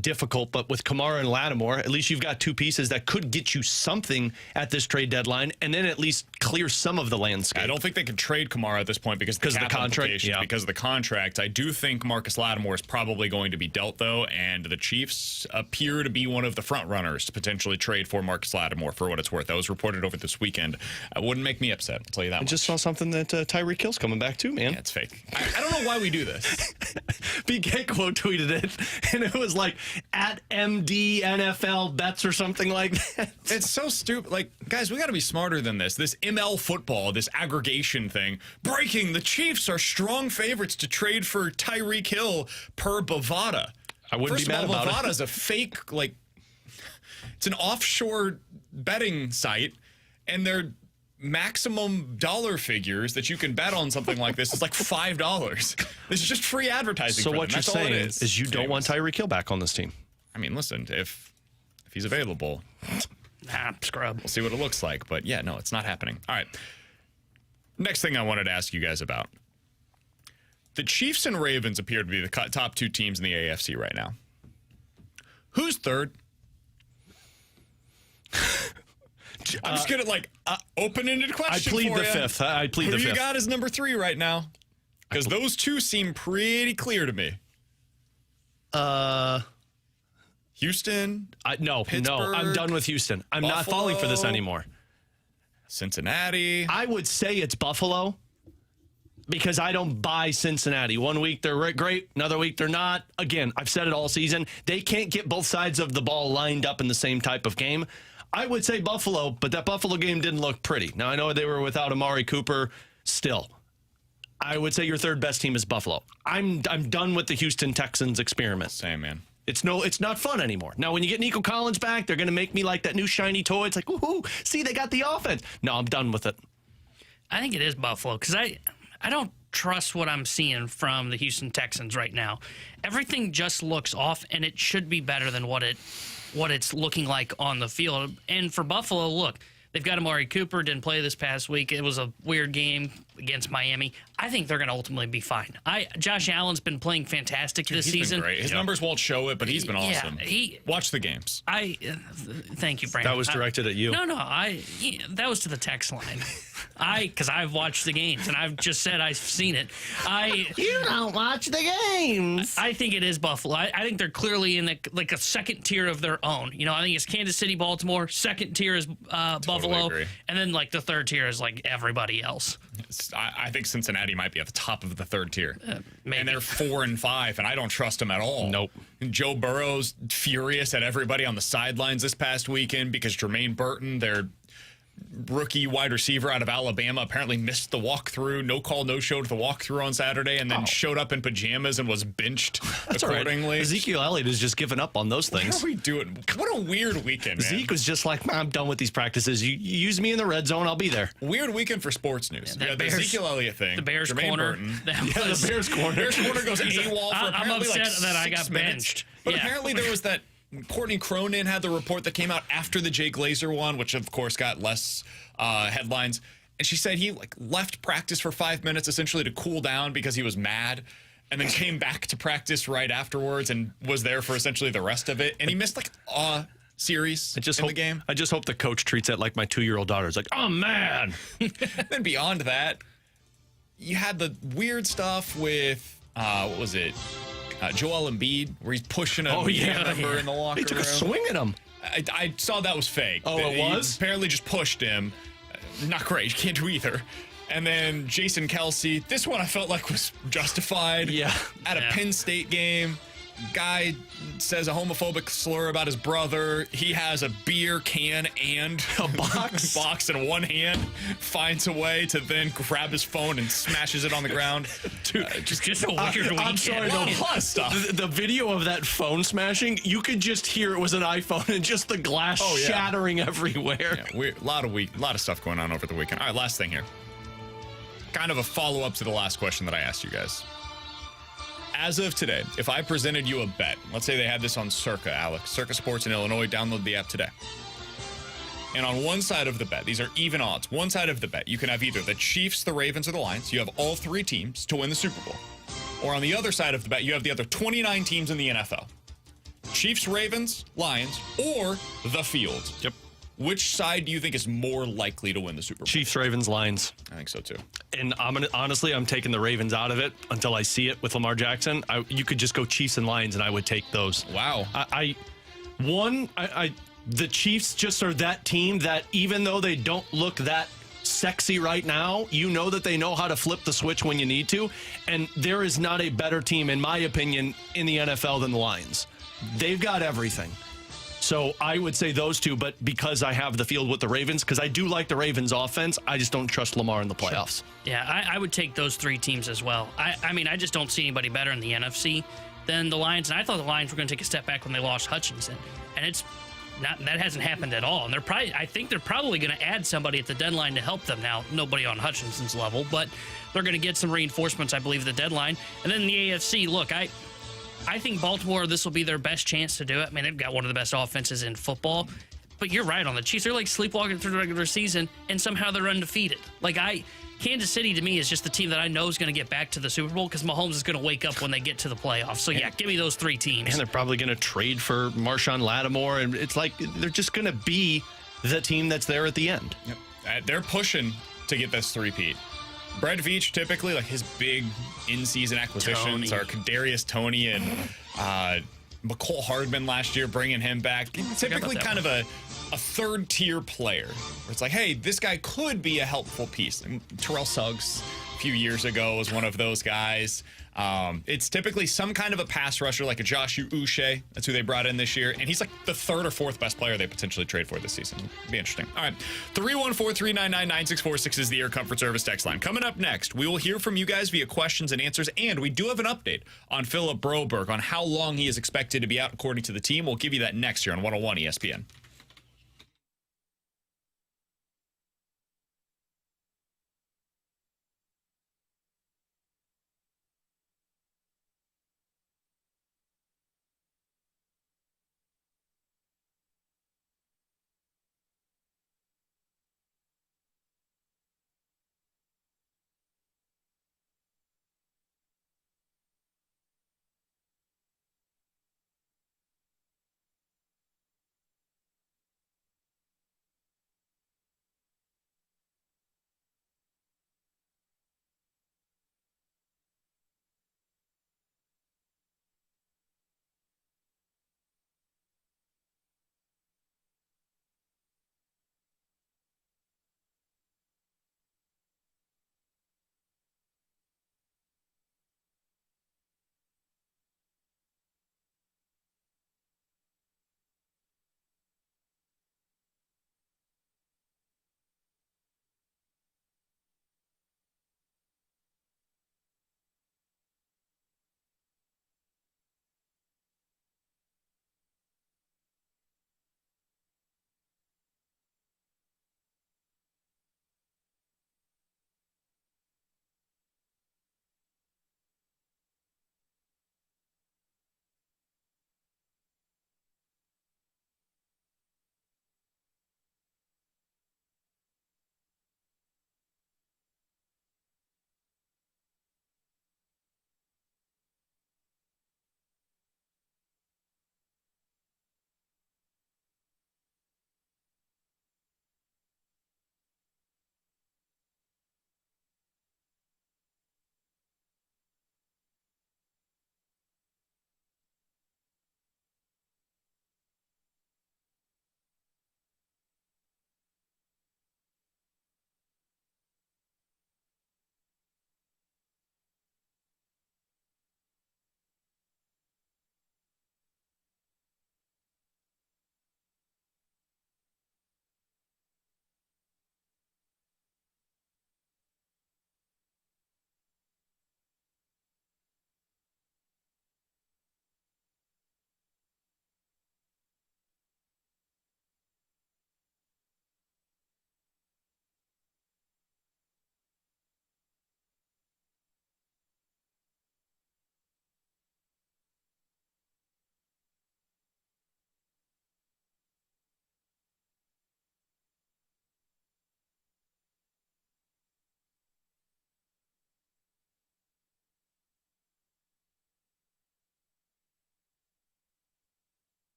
difficult, but with Kamara and Lattimore, at least you've got 2 pieces that could get you something at this trade deadline and then at least clear some of the landscape. I don't think they could trade Kamara at this point because of the Because of the cap contract, implications, yeah. because of the contract. I do think Marcus Lattimore is probably going to be dealt, though, and the Chiefs appear to be one of the front runners to potentially trade for Marcus Lattimore for what it's worth. That was reported over this weekend. It wouldn't make me upset, I'll tell you that I much. just saw something that Tyreek Hill's coming back too, man. Yeah, it's fake. I don't know why we do this. BK quote tweeted it, and it was like, at MD NFL bets or something like that. It's so stupid. Like, guys, we got to be smarter than this. This ML football, this aggregation thing. Breaking, the Chiefs are strong favorites to trade for Tyreek Hill per Bovada. I wouldn't First be mad of all, about it. Bovada's a fake, like, it's an offshore betting site, and their maximum dollar figures that you can bet on something like this is like $5. This is just free advertising. So for what them. you're That's all it saying is you don't want Tyreek Hill back on this team. I mean, listen, if he's available, Scrub. we'll see what it looks like. But yeah, no, it's not happening. All right. Next thing I wanted to ask you guys about. The Chiefs and Ravens appear to be the top 2 teams in the AFC right now. Who's third? I'm just going to, open-ended I question plead for the ya. 5th. I plead Who the 5th. you got as number 3 right now? Because those 2 seem pretty clear to me. Houston, No, Pittsburgh, I'm done with Houston. I'm not falling for this Buffalo. anymore. Cincinnati. I would say it's Buffalo because I don't buy Cincinnati. 1 week they're great, another week they're not. Again, I've said it all season. They can't get both sides of the ball lined up in the same type of game. I would say Buffalo, but that Buffalo game didn't look pretty. Now, I know they were without Amari Cooper still. I would say your third best team is Buffalo. I'm done with the Houston Texans experiment. Same, man. It's not fun anymore. Now, when you get Nico Collins back, they're going to make me like that new shiny toy. It's like, woohoo, see, they got the offense. No, I'm done with it. I think it is Buffalo because I don't trust what I'm seeing from the Houston Texans right now. Everything just looks off, and it should be better than what it's looking like on the field. And for Buffalo, look, They've got Amari Cooper, didn't play this past week. It was a weird game against Miami. I think they're going to ultimately be fine. Josh Allen's been playing fantastic this He's season. been great. His numbers won't show it, but he's been awesome. Watch the games. Thank you, Brandon. That was directed at you. No, that was to the text line. Because I've watched the games, and I've just said I've seen it. You don't watch the games. I think it is Buffalo. I think they're clearly in a second tier of their own. I think it's Kansas City, Baltimore. Second tier is Buffalo, agree. and then the third tier is everybody else. I think Cincinnati might be at the top of the third tier. Maybe. And they're 4-5, and I don't trust them at all. Nope. Joe Burrow's furious at everybody on the sidelines this past weekend because Jermaine Burton, their rookie wide receiver out of Alabama, apparently missed the walkthrough, no call, no show to the walkthrough on Saturday, and then showed up in pajamas and was benched accordingly. Right. Ezekiel Elliott has just given up on those things. What are we doing? What a weird weekend, man. Zeke was just like, I'm done with these practices. You use me in the red zone, I'll be there. Weird weekend for sports news. Yeah, The Ezekiel Elliott thing. The Bears Jermaine corner. Burton. The Bears corner. Bears corner goes AWOL for I'm apparently upset that I 6 got minutes. benched. But Yeah. apparently there was that Courtney Cronin had the report that came out after the Jay Glazer one, which of course got less headlines. And she said he left practice for 5 minutes essentially to cool down because he was mad, and then came back to practice right afterwards and was there for essentially the rest of it. And he missed a series in the game. I just hope the coach treats it like my 2-year-old daughter. It's like, oh man. Then beyond that, you had the weird stuff with what was it? Joel Embiid, where he's pushing a media member in the locker room. He took a swing at him. I saw that was fake. Oh, it was? He apparently just pushed him. Not great. You can't do either. And then Jason Kelsey. This one I felt like was justified. Yeah. At a Penn State game, guy says a homophobic slur about his brother. He has a beer can and A box in one hand, finds a way to then grab his phone and smashes it on the ground. Dude, Just a weird weekend. I'm sorry, though. The video of that phone smashing, you could just hear it was an iPhone and just the glass shattering everywhere. Yeah, a lot of stuff going on over the weekend. All right, last thing here. Kind of a follow-up to the last question that I asked you guys. As of today, if I presented you a bet, let's say they had this on Circa, Alex, Circa Sports in Illinois, download the app today. And on one side of the bet, these are even odds. One side of the bet, you can have either the Chiefs, the Ravens, or the Lions. You have all 3 teams to win the Super Bowl. Or on the other side of the bet, you have the other 29 teams in the NFL. Chiefs, Ravens, Lions, or the field. Yep. Which side do you think is more likely to win the Super Bowl? Chiefs, Ravens, Lions. I think so too. And honestly, I'm taking the Ravens out of it until I see it with Lamar Jackson. You could just go Chiefs and Lions, and I would take those. Wow. The Chiefs just are that team that even though they don't look that sexy right now, you know that they know how to flip the switch when you need to. And there is not a better team, in my opinion, in the NFL than the Lions. They've got everything. So I would say those two, but because I have the field with the Ravens, because I do like the Ravens offense, I just don't trust Lamar in the playoffs. Yeah, I would take those 3 teams as well. I mean, I just don't see anybody better in the NFC than the Lions, and I thought the Lions were going to take a step back when they lost Hutchinson, and it's not. That hasn't happened at all. And I think they're probably going to add somebody at the deadline to help them. Now, nobody on Hutchinson's level, but they're going to get some reinforcements, I believe, at the deadline. And then in the AFC, look, I think Baltimore, this will be their best chance to do it. I mean, they've got one of the best offenses in football. But you're right on the Chiefs. They're like sleepwalking through the regular season, and somehow they're undefeated. Kansas City, to me, is just the team that I know is going to get back to the Super Bowl because Mahomes is going to wake up when they get to the playoffs. So, yeah, give me those 3 teams. And they're probably going to trade for Marshawn Lattimore, and it's like they're just going to be the team that's there at the end. Yep. They're pushing to get this three-peat. Brett Veach, typically, his big in-season acquisitions are Kadarius Toney and McCole Hardman last year, bringing him back. Typically kind of a third-tier player where it's like, hey, this guy could be a helpful piece. And Terrell Suggs a few years ago was one of those guys. It's typically some kind of a pass rusher like a Josh Uche. That's who they brought in this year. And he's like the 3rd or 4th best player they potentially trade for this season. It'd be interesting. All right. 314-399-9646 is the Air Comfort Service text line. Coming up next, we will hear from you guys via questions and answers. And we do have an update on Philip Broberg on how long he is expected to be out according to the team. We'll give you that next year on 101 ESPN.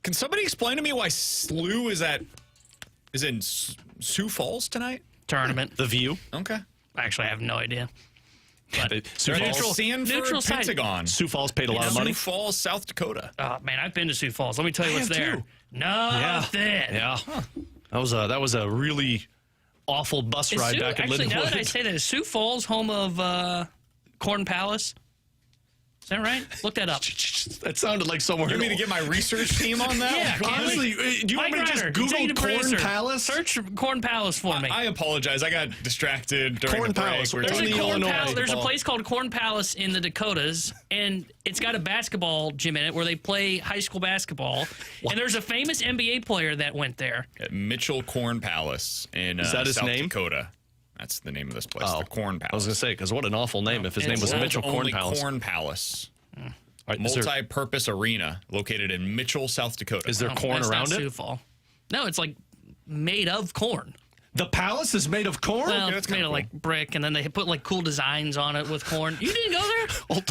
Can somebody explain to me why SLU is in Sioux Falls tonight? Tournament. The View. Okay. Actually, I have no idea. Sioux Falls. Sanford, site. Pentagon. Sioux Falls paid a lot of money. Sioux Falls, South Dakota. Oh, man, I've been to Sioux Falls. Let me tell you what's have there. too. Nothing. Yeah. That was a really awful bus ride back in Actually, Lindenwood. now that I say that, is Sioux Falls home of Corn Palace? Is that right? Look that up. That sounded like somewhere. You want me to get my research team on that? Yeah, Honestly, do you want me to just Google Corn Palace? Search Corn Palace for me. I apologize. I got distracted during Corn the break. Palace. We were There's talking a, about There's a basketball. place called Corn Palace in the Dakotas, and it's got a basketball gym in it where they play high school basketball. And there's a famous NBA player that went there. At Mitchell Corn Palace in Is that his South name? Dakota. That's the name of this place, the Corn Palace. I was going to say, because what an awful name if his name was World's Mitchell Corn only Palace. Corn Palace. All right, is there- Multi-purpose arena located in Mitchell, South Dakota. Is there corn That's around not it? Sioux Falls. No, it's like made of corn. The palace is made of corn? Well, that's it's made kinda of like brick, and then they put like cool designs on it with corn. You didn't go there?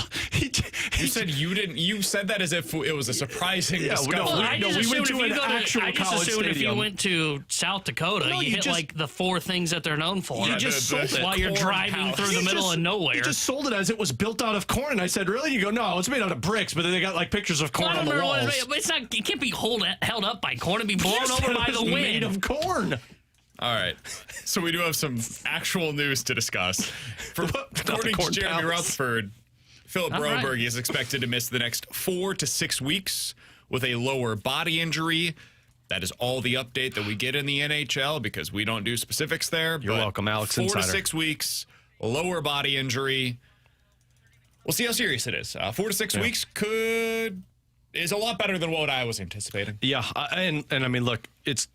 You said you didn't. You said that as if it was a surprising discovery. no, Well, I just we went assumed to if you an go actual I just college assumed if you stadium. went to South Dakota, No, you you hit just- like the 4 things that they're known for. You just sold it. while you're Corn driving Palace. through the middle of nowhere. You just sold it as it was built out of corn. And I said, really? You go, no, it's made out of bricks, but then they got like pictures of corn Well, I on don't the remember walls. what but it's not. It can't be held up by corn and be blown You said over it by was the wind. made of corn. All right. So we do have some actual news to discuss. According to Corn Jeremy Palace. Rutherford, Philip All right. Broberg is expected to miss the next 4 to 6 weeks with a lower body injury. That is all the update that we get in the NHL because we don't do specifics there. You're welcome, Alex 4 Insider. to 6 weeks, lower body injury. We'll see how serious it is. 4 to 6 weeks is a lot better than what I was anticipating. Yeah, and I mean, look, it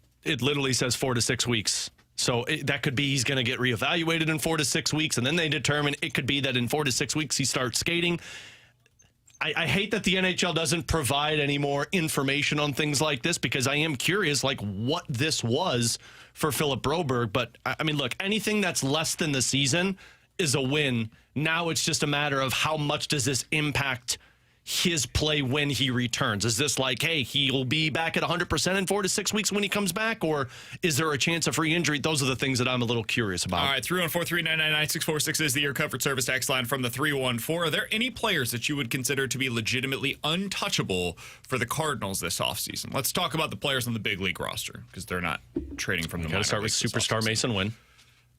literally says 4 to 6 weeks. So that could be he's going to get reevaluated in 4 to 6 weeks, and then they determine it could be that in 4 to 6 weeks he starts skating. I hate that the NHL doesn't provide any more information on things like this because I am curious, like, what this was for Philip Broberg. But, I mean, look, anything that's less than the season is a win. Now it's just a matter of how much does this impact his play when he returns? Is this like, hey, he'll be back at 100% in 4 to 6 weeks when he comes back? Or is there a chance of re-injury? Those are the things that I'm a little curious about. All right, 314-399-9646 is the Air Comfort Service text line from the 314. Are there any players that you would consider to be legitimately untouchable for the Cardinals this offseason? Let's talk about the players on the big league roster because they're not trading from the minor Got to start with leagues this superstar offseason. Mason Wynn.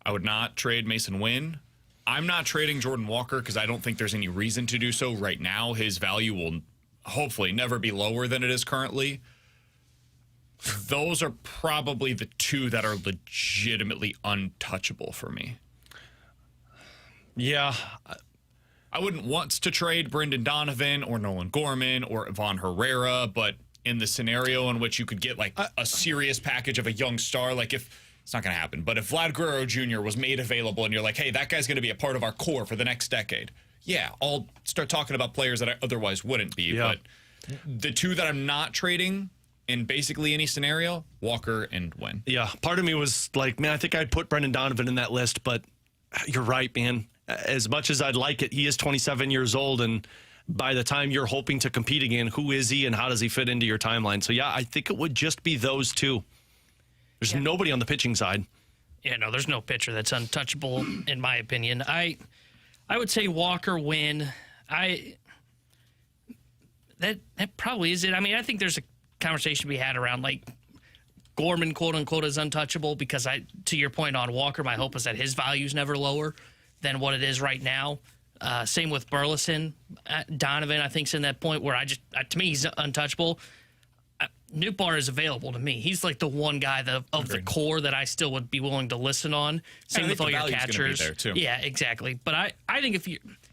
I would not trade Mason Wynn. I'm not trading Jordan Walker because I don't think there's any reason to do so right now. His value will hopefully never be lower than it is currently. Those are probably the two that are legitimately untouchable for me. Yeah. I wouldn't want to trade Brendan Donovan or Nolan Gorman or Ivan Herrera, but in the scenario in which you could get like a serious package of a young star, like if it's not going to happen, but if Vlad Guerrero Jr. was made available and you're like, hey, that guy's going to be a part of our core for the next decade, yeah, I'll start talking about players that I otherwise wouldn't be. Yeah. But the two that I'm not trading in basically any scenario, Walker and Wynn. Yeah. Part of me was like, man, I think I'd put Brendan Donovan in that list, but you're right, man. As much as I'd like it, he is 27 years old, and by the time you're hoping to compete again, who is he and how does he fit into your timeline? So, yeah, I think it would just be those two. There's nobody on the pitching side. Yeah, no, there's no pitcher that's untouchable, in my opinion. I would say Walker, Wynn. That probably is it. I mean, I think there's a conversation to be had around like Gorman, quote unquote, is untouchable because to your point on Walker, my hope is that his value is never lower than what it is right now. Same with Burleson. Donovan, I think, is in that point where to me, he's untouchable. Nootbaar is available to me. He's like the one guy of the core that I still would be willing to listen on. Same I with think all the your value's gonna be catchers. there, too. Yeah, exactly. But I think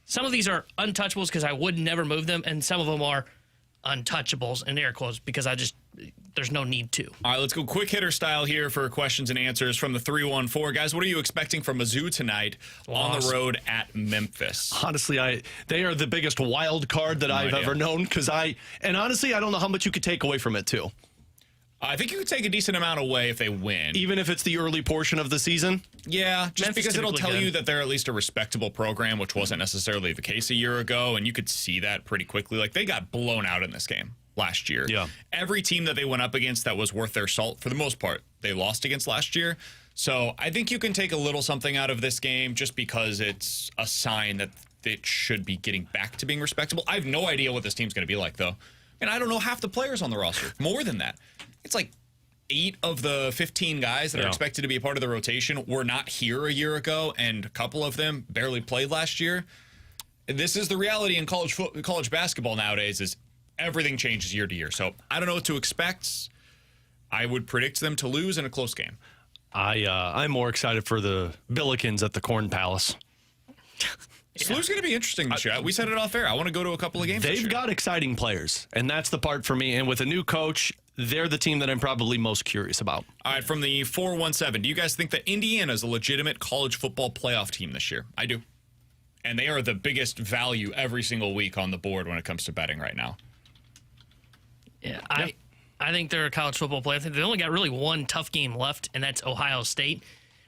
some of these are untouchables because I would never move them, and some of them are untouchables in air quotes because there's no need to. All right, let's go quick hitter style here for questions and answers from the 314. Guys, what are you expecting from Mizzou tonight on the road at Memphis? Honestly, they are the biggest wild card that I've ever known and honestly, I don't know how much you could take away from it too. I think you could take a decent amount away if they win. Even if it's the early portion of the season? Yeah, just Memphis because it'll typically tell good. you that they're at least a respectable program, which wasn't necessarily the case a year ago, and you could see that pretty quickly. Like, they got blown out in this game. last year. Yeah. Every team that they went up against that was worth their salt, for the most part, they lost against last year. So I think you can take a little something out of this game just because it's a sign that it should be getting back to being respectable. I have no idea what this team's going to be like, though. And I don't know half the players on the roster. More than that. It's like 8 of the 15 guys that are expected to be a part of the rotation were not here a year ago, and a couple of them barely played last year. This is the reality in college basketball nowadays, is everything changes year to year. So I don't know what to expect. I would predict them to lose in a close game. I'm more excited for the Billikens at the Corn Palace. SLU's going to be interesting this year. We said it off air. I want to go to a couple of games. They've got exciting players, and that's the part for me. And with a new coach, they're the team that I'm probably most curious about. All right, from the 417, do you guys think that Indiana is a legitimate college football playoff team this year? I do. And they are the biggest value every single week on the board when it comes to betting right now. Yeah, I think they're a college football player. I think they only got really one tough game left, and that's Ohio State.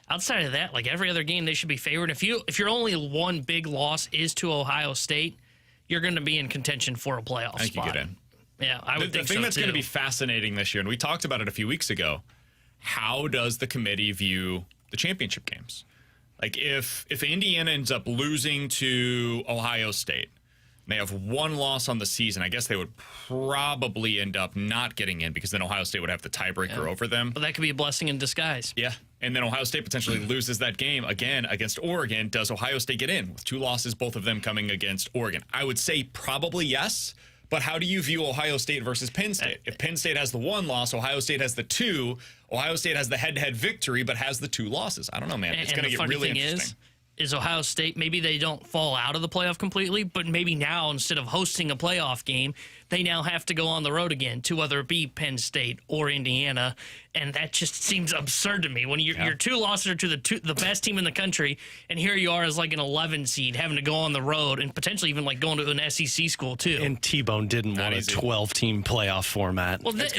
Outside of that, like every other game, they should be favored. If your only one big loss is to Ohio State, you're going to be in contention for a playoff I think spot. you get in. Yeah, I would think so, The thing that's going to too. be fascinating this year, and we talked about it a few weeks ago, how does the committee view the championship games? Like if Indiana ends up losing to Ohio State, and they have one loss on the season, I guess they would probably end up not getting in because then Ohio State would have the tiebreaker over them. But that could be a blessing in disguise. Yeah. And then Ohio State potentially loses that game again against Oregon. Does Ohio State get in with 2 losses, both of them coming against Oregon? I would say probably yes. But how do you view Ohio State versus Penn State? If Penn State has the 1 loss, Ohio State has the 2. Ohio State has the head-to-head victory, but has the 2 losses. I don't know, man. It's going to get really interesting. Is Ohio State, maybe they don't fall out of the playoff completely, but maybe now instead of hosting a playoff game, they now have to go on the road again to whether it be Penn State or Indiana, and that just seems absurd to me. When your 2 losses are to the best team in the country, and here you are as like an 11 seed having to go on the road and potentially even like going to an SEC school too. And T-Bone didn't want a 12-team playoff format. Well, this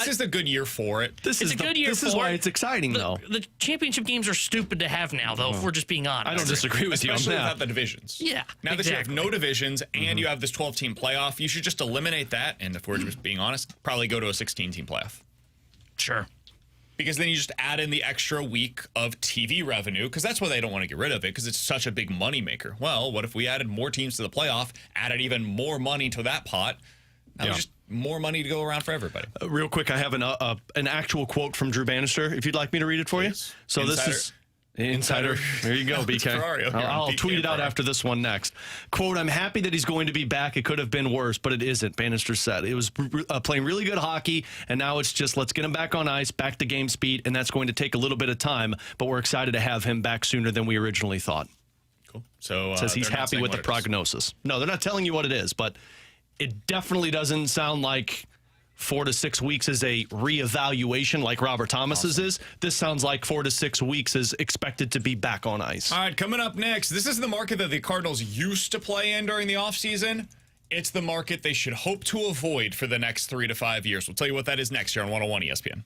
is the good year for it. This is why it's exciting, though. The championship games are stupid to have now, though, if we're just being honest. I don't disagree with you on Especially that. without the divisions. Yeah, Now that you have no divisions and you have this 12-team playoff, you should just eliminate that. And if we're just being honest, probably go to a 16-team playoff. Sure. Because then you just add in the extra week of TV revenue, because that's why they don't want to get rid of it, because it's such a big moneymaker. Well, what if we added more teams to the playoff, added even more money to that pot? Now there's just more money to go around for everybody. Real quick, I have an actual quote from Drew Bannister, if you'd like me to read it for you. So Insider. This is... Insider. There you go, BK. Ferrario. I'll tweet it out after this one next. Quote, I'm happy that he's going to be back. It could have been worse, but it isn't, Bannister said. It was playing really good hockey, and now it's just let's get him back on ice, back to game speed, and that's going to take a little bit of time, but we're excited to have him back sooner than we originally thought. Cool. So Says he's they're not happy saying with the what it is. prognosis. No, they're not telling you what it is, but it definitely doesn't sound like 4 to 6 weeks is a reevaluation like Robert Thomas's is. This sounds like 4 to 6 weeks is expected to be back on ice. All right, coming up next, this is the market that the Cardinals used to play in during the offseason. It's the market they should hope to avoid for the next 3 to 5 years. We'll tell you what that is next here on 101 ESPN.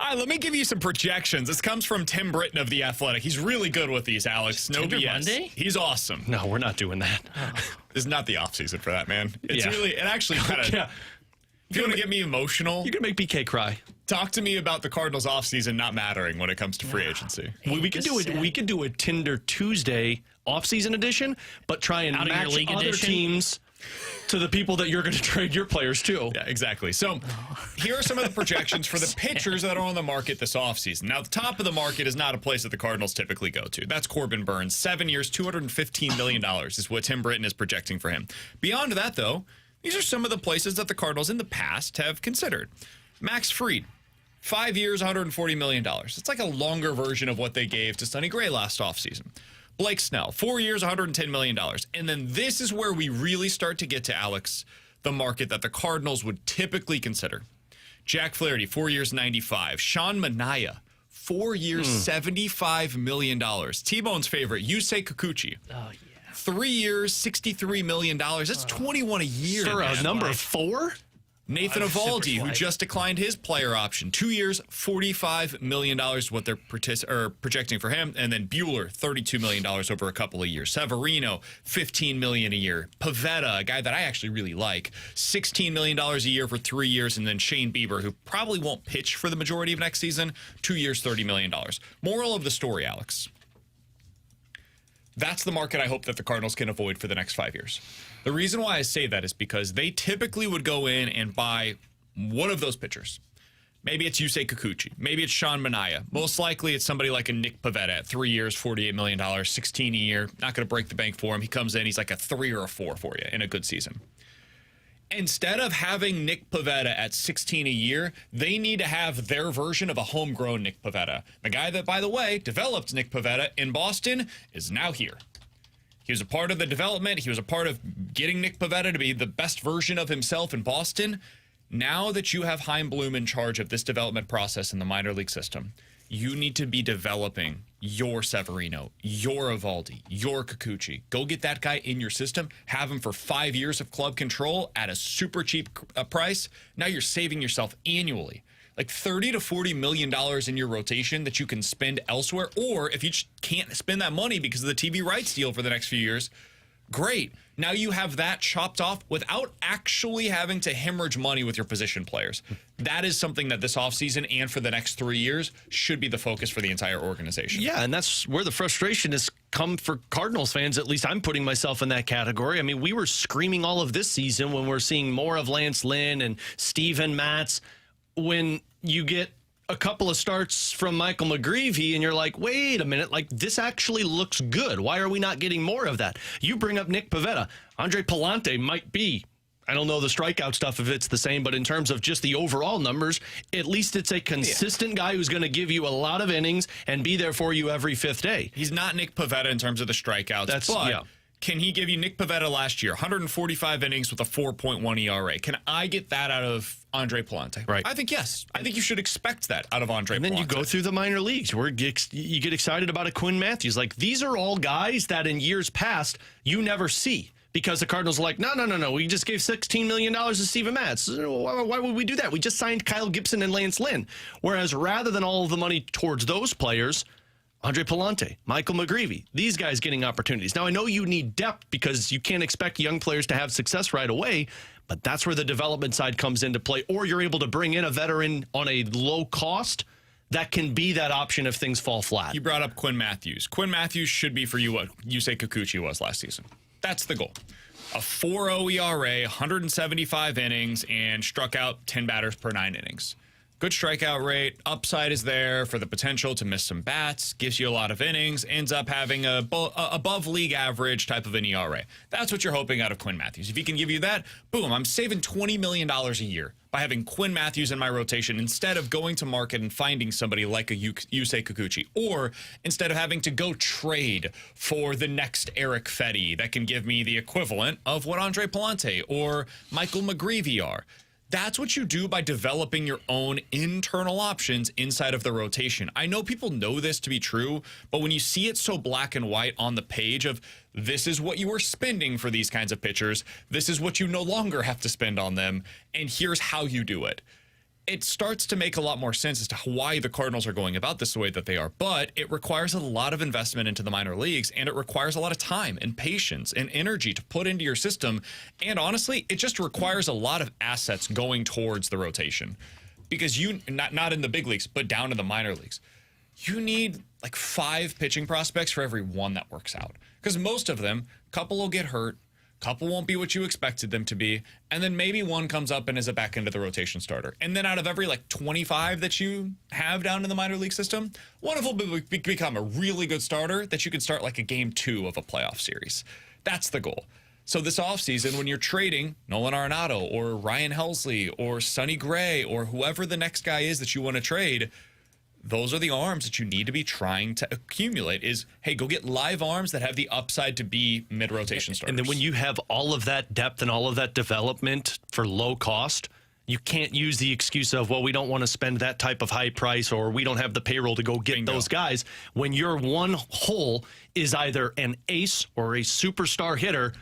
Let me give you some projections. This comes from Tim Britton of The Athletic. He's really good with these, Alex. No Tinder BS. Monday? He's awesome. No, we're not doing that. This is not the offseason for that, man. It's Yeah. really, it actually kind of, Yeah. if you want to get me emotional, You're going to make BK cry. talk to me about the Cardinals offseason not mattering when it comes to free agency. We could do it. We could do a Tinder Tuesday offseason edition, but try and Out of your match league other edition? teams to the people that you're going to trade your players to. Yeah, exactly. So here are some of the projections for the pitchers that are on the market this offseason. Now, the top of the market is not a place that the Cardinals typically go to. That's Corbin Burns. 7 years, $215 million is what Tim Britton is projecting for him. Beyond that, though, these are some of the places that the Cardinals in the past have considered. Max Fried, 5 years, $140 million. It's like a longer version of what they gave to Sonny Gray last offseason. Blake Snell, 4 years, $110 million. And then this is where we really start to get to, Alex, the market that the Cardinals would typically consider. Jack Flaherty, 4 years, $95. Sean Manaea, 4 years, $75 million. T-Bone's favorite, Yusei Kikuchi. Oh, yeah. 3 years, $63 million. That's 21 a year. For a man. number 4? Nathan Super Eovaldi, who slight. just declined his player option. 2 years, $45 million is what they're projecting for him. And then Bueller, $32 million over a couple of years. Severino, $15 million a year. Pivetta, a guy that I actually really like, $16 million a year for 3 years. And then Shane Bieber, who probably won't pitch for the majority of next season, 2 years, $30 million. Moral of the story, Alex. That's the market I hope that the Cardinals can avoid for the next 5 years. The reason why I say that is because they typically would go in and buy one of those pitchers. Maybe it's Yusei Kikuchi. Maybe it's Sean Manaea. Most likely it's somebody like a Nick Pivetta at 3 years, $48 million, $16 a year. Not going to break the bank for him. He comes in, he's like a 3 or a 4 for you in a good season. Instead of having Nick Pivetta at $16 a year, they need to have their version of a homegrown Nick Pivetta. The guy that, by the way, developed Nick Pivetta in Boston is now here. He was a part of the development. He was a part of getting Nick Pivetta to be the best version of himself in Boston. Now that you have Chaim Bloom in charge of this development process in the minor league system, you need to be developing your Severino, your Eovaldi, your Kikuchi. Go get that guy in your system. Have him for 5 years of club control at a super cheap price. Now you're saving yourself annually like $30 to $40 million in your rotation that you can spend elsewhere. Or if you just can't spend that money because of the TV rights deal for the next few years, great. Now you have that chopped off without actually having to hemorrhage money with your position players. That is something that this offseason and for the next 3 years should be the focus for the entire organization. Yeah, and that's where the frustration has come for Cardinals fans. At least I'm putting myself in that category. I mean, we were screaming all of this season when we're seeing more of Lance Lynn and Steven Matz. When you get a couple of starts from Michael McGreevy and you're like, wait a minute, like this actually looks good. Why are we not getting more of that? You bring up Nick Pivetta. Andre Palante might be, I don't know the strikeout stuff if it's the same, but in terms of just the overall numbers, at least it's a consistent guy who's going to give you a lot of innings and be there for you every fifth day. He's not Nick Pivetta in terms of the strikeouts, but can he give you Nick Pivetta last year, 145 innings with a 4.1 ERA? Can I get that out of Andre Palante? Right. I think yes. I think you should expect that out of Andre Palante. And then you go through the minor leagues where you get excited about a Quinn Matthews. Like, these are all guys that in years past you never see because the Cardinals are like, no. We just gave $16 million to Steven Matz. Why would we do that? We just signed Kyle Gibson and Lance Lynn. Whereas rather than all of the money towards those players, Andre Palante, Michael McGreevy, these guys getting opportunities. Now, I know you need depth because you can't expect young players to have success right away, but that's where the development side comes into play. Or you're able to bring in a veteran on a low cost that can be that option if things fall flat. You brought up Quinn Matthews. Quinn Matthews should be for you what Yusei Kikuchi was last season. That's the goal. A 4.0 ERA, 175 innings, and struck out 10 batters per 9 innings. Good strikeout rate, upside is there for the potential to miss some bats, gives you a lot of innings, ends up having a above league average type of an ERA. That's what you're hoping out of Quinn Matthews. If he can give you that, boom, I'm saving $20 million a year by having Quinn Matthews in my rotation instead of going to market and finding somebody like a Yusei Kikuchi, or instead of having to go trade for the next Eric Fetty that can give me the equivalent of what Andre Palante or Michael McGreevy are. That's what you do by developing your own internal options inside of the rotation. I know people know this to be true, but when you see it so black and white on the page of this is what you are spending for these kinds of pitchers, this is what you no longer have to spend on them, and here's how you do it. it starts to make a lot more sense as to why the Cardinals are going about this the way that they are. But it requires a lot of investment into the minor leagues, and it requires a lot of time and patience and energy to put into your system. And honestly, it just requires a lot of assets going towards the rotation, because not in the big leagues, but down in the minor leagues, you need like 5 pitching prospects for every one that works out, because most of them, a couple will get hurt, couple won't be what you expected them to be, and then maybe one comes up and is a back end of the rotation starter. And then out of every like 25 that you have down in the minor league system, one of them will become a really good starter that you can start like a game 2 of a playoff series. That's the goal. So this offseason, when you're trading Nolan Arenado or Ryan Helsley or Sonny Gray or whoever the next guy is that you want to trade, those are the arms that you need to be trying to accumulate. Is, hey, go get live arms that have the upside to be mid-rotation starters. And then when you have all of that depth and all of that development for low cost, you can't use the excuse of, well, we don't want to spend that type of high price, or we don't have the payroll to go get those guys. When your one hole is either an ace or a superstar hitter,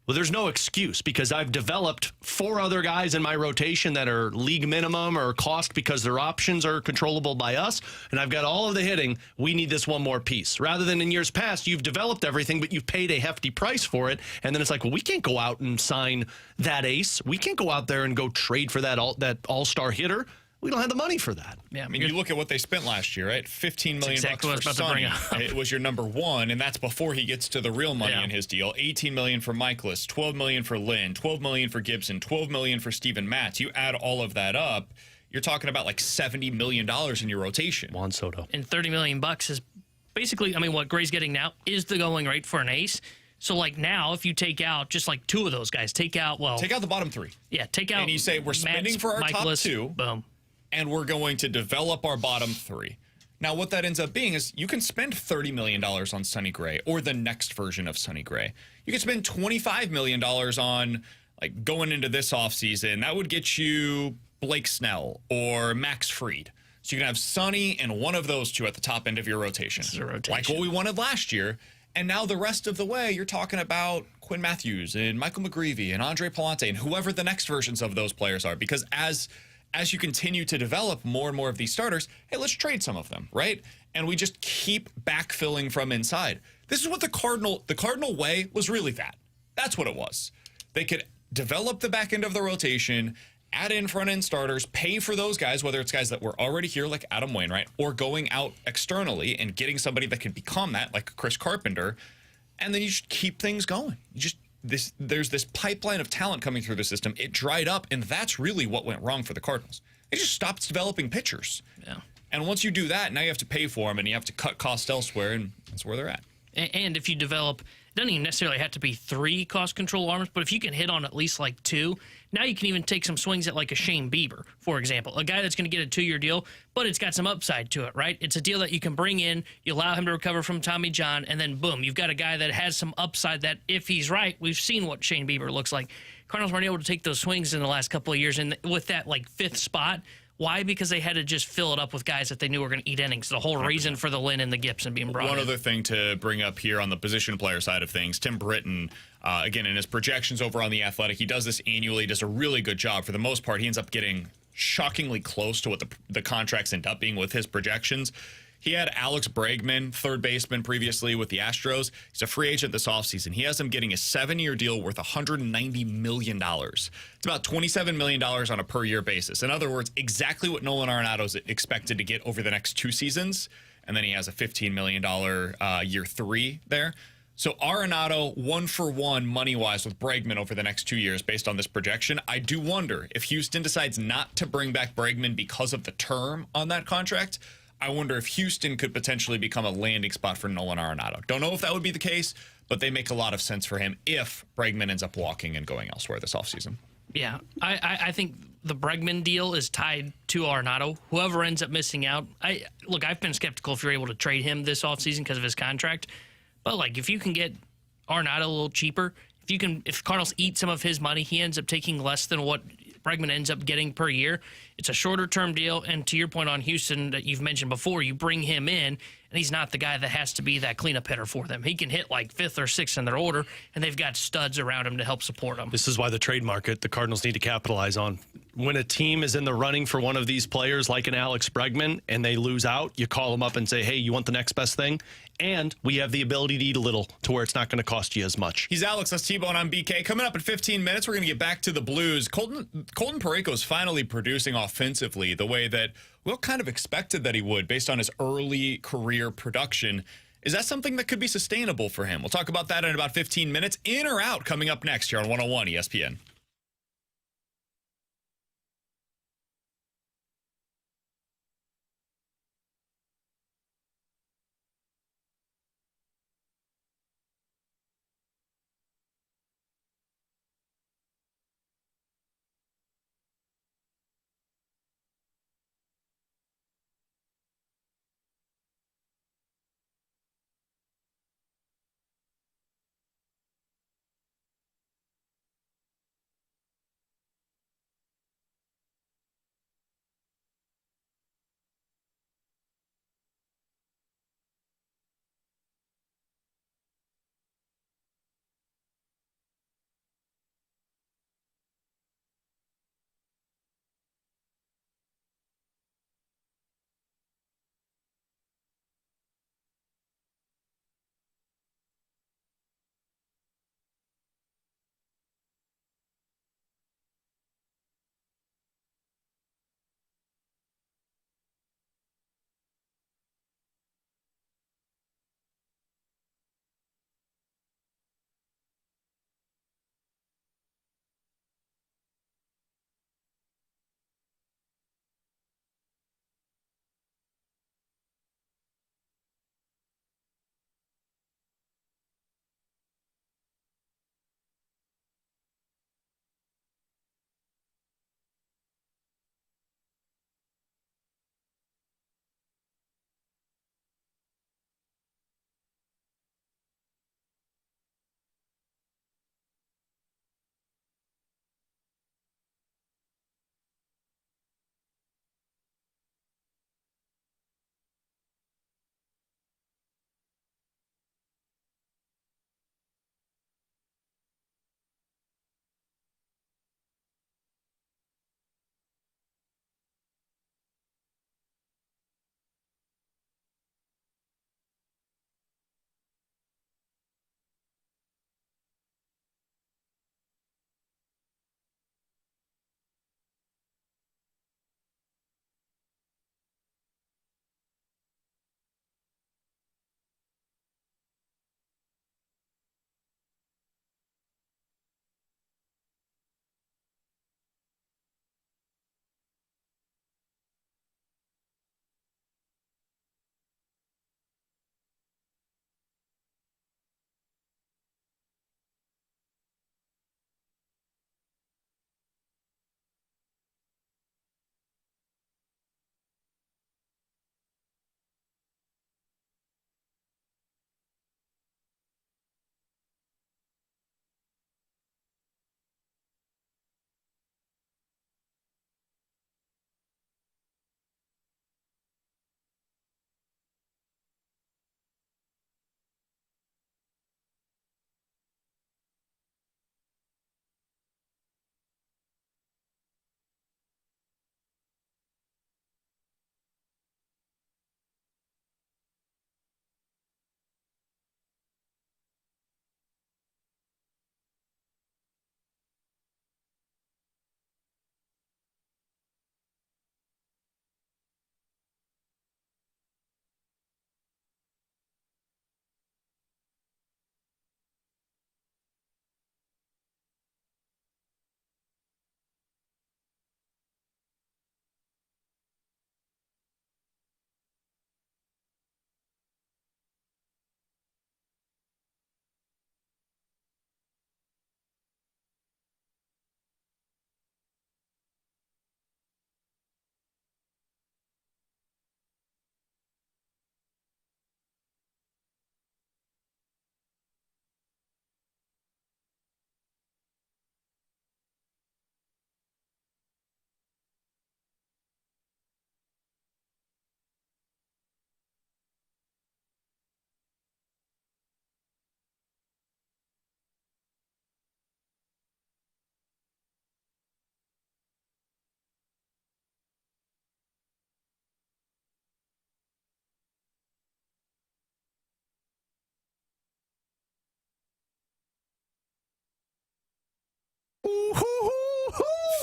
well, there's no excuse, because I've developed 4 other guys in my rotation that are league minimum or cost because their options are controllable by us, and I've got all of the hitting. We need this one more piece. Rather than in years past, you've developed everything, but you've paid a hefty price for it, and then it's like, well, we can't go out and sign that ace. We can't go out there and go trade for that all-star hitter. We don't have the money for that. Yeah, I mean, you look at what they spent last year, right? $15 million exactly for Sonny. It was your number 1, and that's before he gets to the real money in his deal. $18 million for Michaelis, $12 million for Lynn, $12 million for Gibson, $12 million for Steven Matz. You add all of that up, you're talking about like $70 million in your rotation. Juan Soto. And $30 million is basically, I mean, what Gray's getting now is the going rate for an ace. So, like, now, if you take out just like 2 of those guys, take out the bottom 3. Yeah, take out. And you say, we're spending Matz, for our Michaelis, top 2. Boom. And we're going to develop our bottom 3. Now, what that ends up being is you can spend $30 million on Sonny Gray or the next version of Sonny Gray. You can spend $25 million on, like, going into this offseason. That would get you Blake Snell or Max Fried. So you can have Sonny and one of those 2 at the top end of your rotation. This is a rotation. Like what we wanted last year. And now the rest of the way, you're talking about Quinn Matthews and Michael McGreevy and Andre Palante and whoever the next versions of those players are. Because as you continue to develop more and more of these starters, hey, let's trade some of them, right? And we just keep backfilling from inside. This is what the Cardinal way was really that. That's what it was. They could develop the back end of the rotation, add in front end starters, pay for those guys, whether it's guys that were already here like Adam Wainwright, or going out externally and getting somebody that could become that, like Chris Carpenter, and then you just keep things going. There's this pipeline of talent coming through the system. It dried up, and that's really what went wrong for the Cardinals. They just stopped developing pitchers. Yeah. And once you do that, now you have to pay for them, and you have to cut costs elsewhere, and that's where they're at. And if you develop, it doesn't even necessarily have to be 3 cost control arms, but if you can hit on at least like 2, now you can even take some swings at like a Shane Bieber, for example, a guy that's going to get a 2-year deal, but it's got some upside to it, right? It's a deal that you can bring in, you allow him to recover from Tommy John, and then boom, you've got a guy that has some upside that if he's right, we've seen what Shane Bieber looks like. Cardinals weren't able to take those swings in the last couple of years, and with that like 5th spot. Why? Because they had to just fill it up with guys that they knew were going to eat innings. The whole reason for the Lynn and the Gibson being brought in. One other thing to bring up here on the position player side of things, Tim Britton, again, in his projections over on The Athletic, he does this annually, does a really good job. For the most part, he ends up getting shockingly close to what the contracts end up being with his projections. He had Alex Bregman, third baseman, previously with the Astros. He's a free agent this offseason. He has him getting a 7-year deal worth $190 million. It's about $27 million on a per-year basis. In other words, exactly what Nolan Arenado is expected to get over the next 2 seasons. And then he has a $15 million year 3 there. So Arenado, 1-for-1 money-wise with Bregman over the next 2 years based on this projection. I do wonder if Houston decides not to bring back Bregman because of the term on that contract. I wonder if Houston could potentially become a landing spot for Nolan Arenado. Don't know if that would be the case, but they make a lot of sense for him if Bregman ends up walking and going elsewhere this offseason. Yeah, I think the Bregman deal is tied to Arenado. Whoever ends up missing out, I've been skeptical if you're able to trade him this offseason because of his contract. But like, if you can get Arenado a little cheaper, if Cardinals eat some of his money, he ends up taking less than what Bregman ends up getting per year. It's a shorter term deal, and to your point on Houston that you've mentioned before, you bring him in, and he's not the guy that has to be that cleanup hitter for them. He can hit like 5th or 6th in their order, and they've got studs around him to help support him. This is why the trade market, the Cardinals need to capitalize on. When a team is in the running for one of these players, like an Alex Bregman, and they lose out, you call them up and say, hey, you want the next best thing? And we have the ability to eat a little to where it's not going to cost you as much. He's Alex, that's T-Bone, I'm BK. Coming up in 15 minutes, we're going to get back to the Blues. Colton Parayko is finally producing offensively the way that we all kind of expected that he would based on his early career production. Is that something that could be sustainable for him? We'll talk about that in about 15 minutes. In or out coming up next here on 101 ESPN.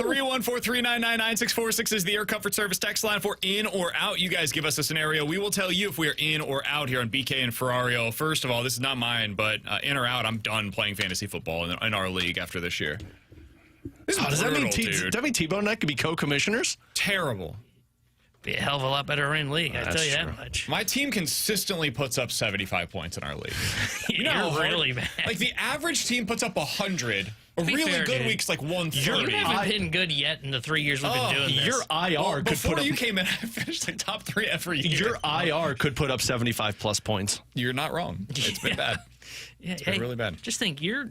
314-399-9646 is the Air Comfort Service text line for in or out. You guys give us a scenario. We will tell you if we are in or out here on BK and Ferrario. First of all, this is not mine, but in or out, I'm done playing fantasy football in our league after this year. This is Does that mean dude. Tebow and I could be co-commissioners? Terrible. Be a hell of a lot better in league, I tell you that much. My team consistently puts up 75 points in our league. You know how You're hard- really bad. Like the average team puts up 100. A be really fair, good dude. week's like You 130. haven't been good yet in the 3 years we've been doing this. Your IR Well, could before put up. you came in, I finished like top 3 every year. Your IR could put up 75 plus points. You're not wrong. It's been bad. Yeah, been really bad. Just think, you're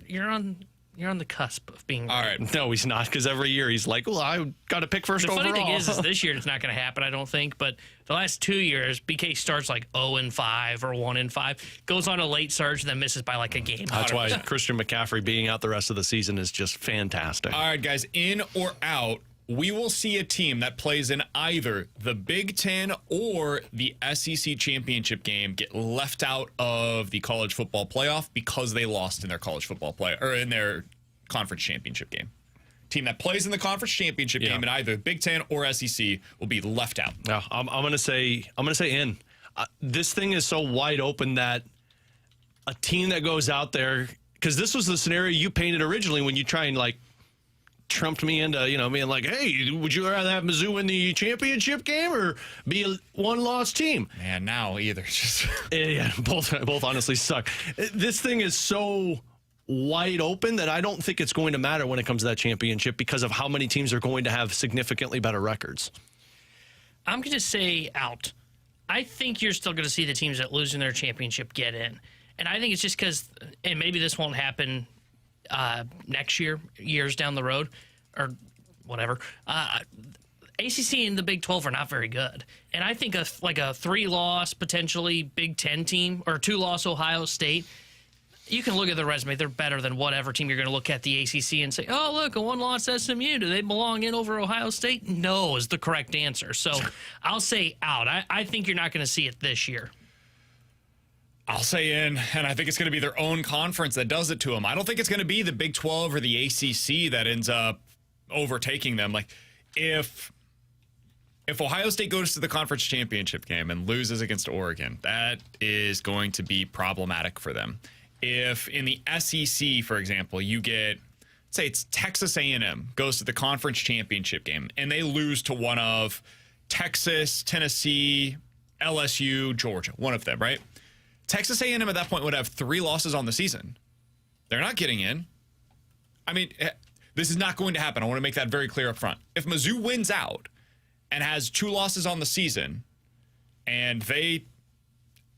on the cusp of being All right. No, he's not, because every year he's like, well, I got to pick first The overall. funny thing is this year it's not going to happen, I don't think. But the last 2 years, BK starts like 0-5 or 1-5, goes on a late surge, and then misses by like a game. That's why Christian McCaffrey being out the rest of the season is just fantastic. All right, guys, in or out, we will see a team that plays in either the Big Ten or the SEC championship game get left out of the college football playoff because they lost in their college football play or in their conference championship game. Team that plays in the conference championship game in either Big Ten or SEC will be left out. No, I'm gonna say in. This thing is so wide open that a team that goes out there, because this was the scenario you painted originally when you try and like trumped me into being like, hey, would you rather have Mizzou win the championship game or be a one-loss team? Man, now either just Yeah, both honestly suck. This thing is so wide open that I don't think it's going to matter when it comes to that championship because of how many teams are going to have significantly better records. I'm going to say out. I think you're still going to see the teams that lose in their championship get in. And I think it's just because, and maybe this won't happen next year, years down the road, or whatever. ACC and the Big 12 are not very good. And I think a 3-loss, potentially Big 10 team, or 2-loss Ohio State, you can look at the resume. They're better than whatever team you're going to look at the ACC and say, oh, look, a 1-loss SMU. Do they belong in over Ohio State? No is the correct answer. So I'll say out. I think you're not going to see it this year. I'll say in, and I think it's going to be their own conference that does it to them. I don't think it's going to be the Big 12 or the ACC that ends up overtaking them. Like, if Ohio State goes to the conference championship game and loses against Oregon, that is going to be problematic for them. If in the SEC, for example, you get, say it's Texas A&M goes to the conference championship game and they lose to one of Texas, Tennessee, LSU, Georgia, one of them, right? Texas A&M at that point would have 3 losses on the season. They're not getting in. I mean, this is not going to happen. I want to make that very clear up front. If Mizzou wins out and has 2 losses on the season and they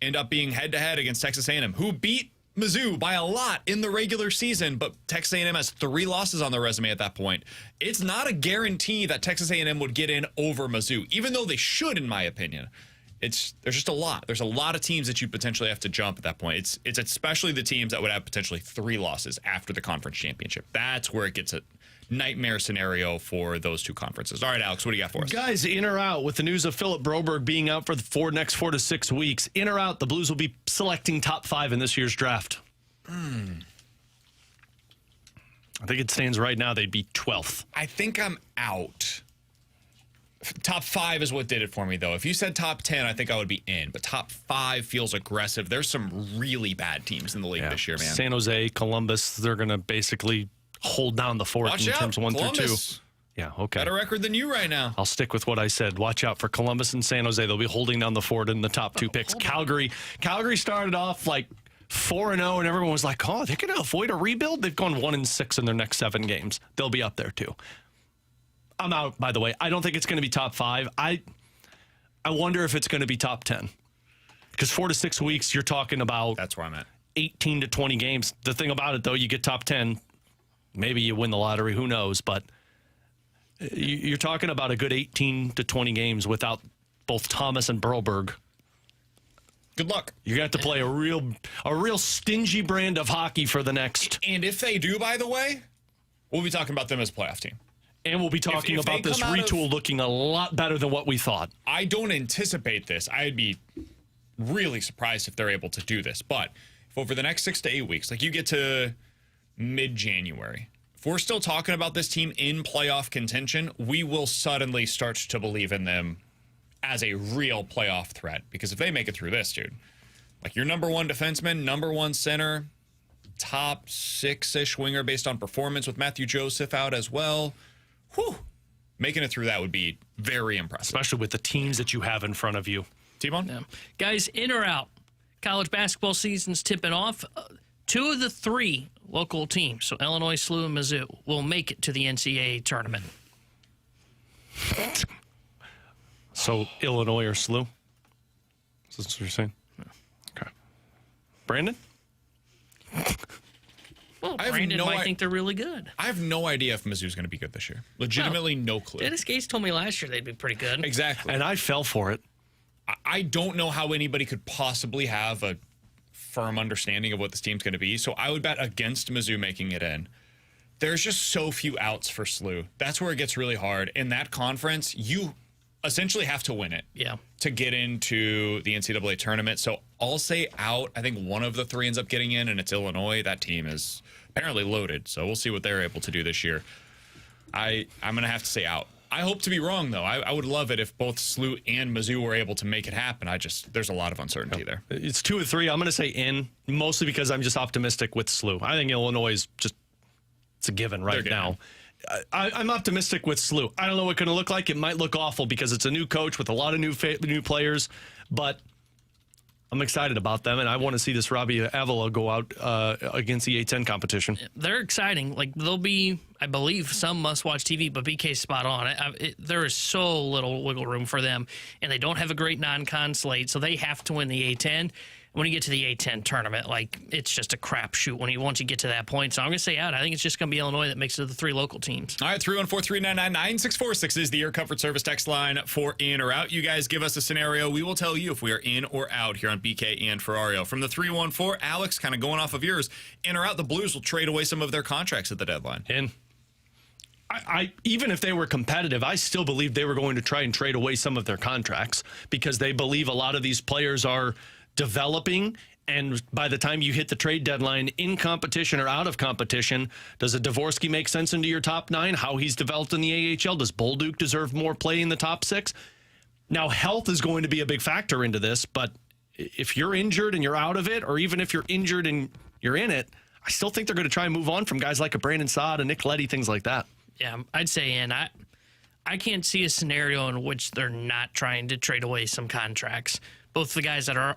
end up being head-to-head against Texas A&M, who beat Mizzou by a lot in the regular season, but Texas A&M has 3 losses on their resume at that point, it's not a guarantee that Texas A&M would get in over Mizzou, even though they should, in my opinion. There's just a lot. There's a lot of teams that you potentially have to jump at that point. It's especially the teams that would have potentially 3 losses after the conference championship. That's where it gets a nightmare scenario for those 2 conferences. All right, Alex, what do you got for us? Guys, in or out with the news of Philip Broberg being out for the next 4 to 6 weeks. In or out, the Blues will be selecting top 5 in this year's draft. I think it stands right now they'd be 12th. I think I'm out. Top 5 is what did it for me, though. If you said top 10, I think I would be in. But top 5 feels aggressive. There's some really bad teams in the league this year, man. San Jose, Columbus, they're going to basically hold down the fort Watch in out, terms of 1 Columbus. through 2. Yeah, okay. Better record than you right now. I'll stick with what I said. Watch out for Columbus and San Jose. They'll be holding down the fort in the top 2 picks. Calgary started off like 4-0, and everyone was like, oh, they're going to avoid a rebuild. They've gone 1-6 in their next 7 games. They'll be up there, too. I'm out, by the way. I don't think it's going to be top 5. I wonder if it's going to be top 10. Because 4 to 6 weeks, you're talking about That's where I'm at. 18 to 20 games. The thing about it, though, you get top 10, maybe you win the lottery, who knows, but you're talking about a good 18 to 20 games without both Thomas and Broberg. Good luck. You're going to have to play a real stingy brand of hockey for the next. And if they do, by the way, we'll be talking about them as a playoff team. And we'll be talking if about they this come out retool looking a lot better than what we thought. I don't anticipate this. I'd be really surprised if they're able to do this. But if over the next 6 to 8 weeks, like you get to mid-January, if we're still talking about this team in playoff contention, we will suddenly start to believe in them as a real playoff threat. Because if they make it through this, dude, like your number one defenseman, number one center, top 6-ish winger based on performance with Matthew Joseph out as well, whew, making it through that would be very impressive. Especially with the teams that you have in front of you. T-Bone? Yeah. Guys, in or out? College basketball season's tipping off. 2 of the 3 local teams, so Illinois, SLU, and Mizzou, will make it to the NCAA tournament. So Illinois or SLU? Is this what you're saying? Okay. Brandon? Well, I have Brandon no might i- think they're really good. I have no idea if Mizzou's going to be good this year. Legitimately no clue. Dennis Gates told me last year they'd be pretty good. Exactly. And I fell for it. I don't know how anybody could possibly have a firm understanding of what this team's going to be, so I would bet against Mizzou making it in. There's just so few outs for SLU. That's where it gets really hard. In that conference, you essentially have to win it Yeah. to get into the NCAA tournament. So I'll say out. I think one of the 3 ends up getting in, and it's Illinois. That team is apparently loaded, so we'll see what they're able to do this year. I'm going to have to say out. I hope to be wrong, though. I would love it if both SLU and Mizzou were able to make it happen. There's a lot of uncertainty there. It's 2 or 3. I'm going to say in, mostly because I'm just optimistic with SLU. I think Illinois is just, it's a given right now. I'm optimistic with SLU. I don't know what it's going to look like. It might look awful because it's a new coach with a lot of new players, but I'm excited about them, and I want to see this Robbie Avila go out against the A10 competition. They're exciting. Like, there'll be, I believe, some must-watch TV, but BK's spot on. There is so little wiggle room for them, and they don't have a great non-con slate, so they have to win the A10. When you get to the A10 tournament, like, it's just a crapshoot once you get to that point. So I'm going to say out. I think it's just going to be Illinois that makes it to the 3 local teams. All right, 314-399-9646 is the Air Comfort Service text line for in or out. You guys give us a scenario. We will tell you if we are in or out here on BK and Ferrario. From the 314, Alex, kind of going off of yours, in or out, the Blues will trade away some of their contracts at the deadline. In. I even if they were competitive, I still believe they were going to try and trade away some of their contracts because they believe a lot of these players are developing, and by the time you hit the trade deadline in competition or out of competition, does a Dvorsky make sense into your top 9? How he's developed in the AHL? Does Bolduc deserve more play in the top 6? Now, health is going to be a big factor into this, but if you're injured and you're out of it, or even if you're injured and you're in it, I still think they're going to try and move on from guys like a Brandon Saad, a Nick Leddy, things like that. Yeah, I'd say in. I can't see a scenario in which they're not trying to trade away some contracts. Both the guys that are,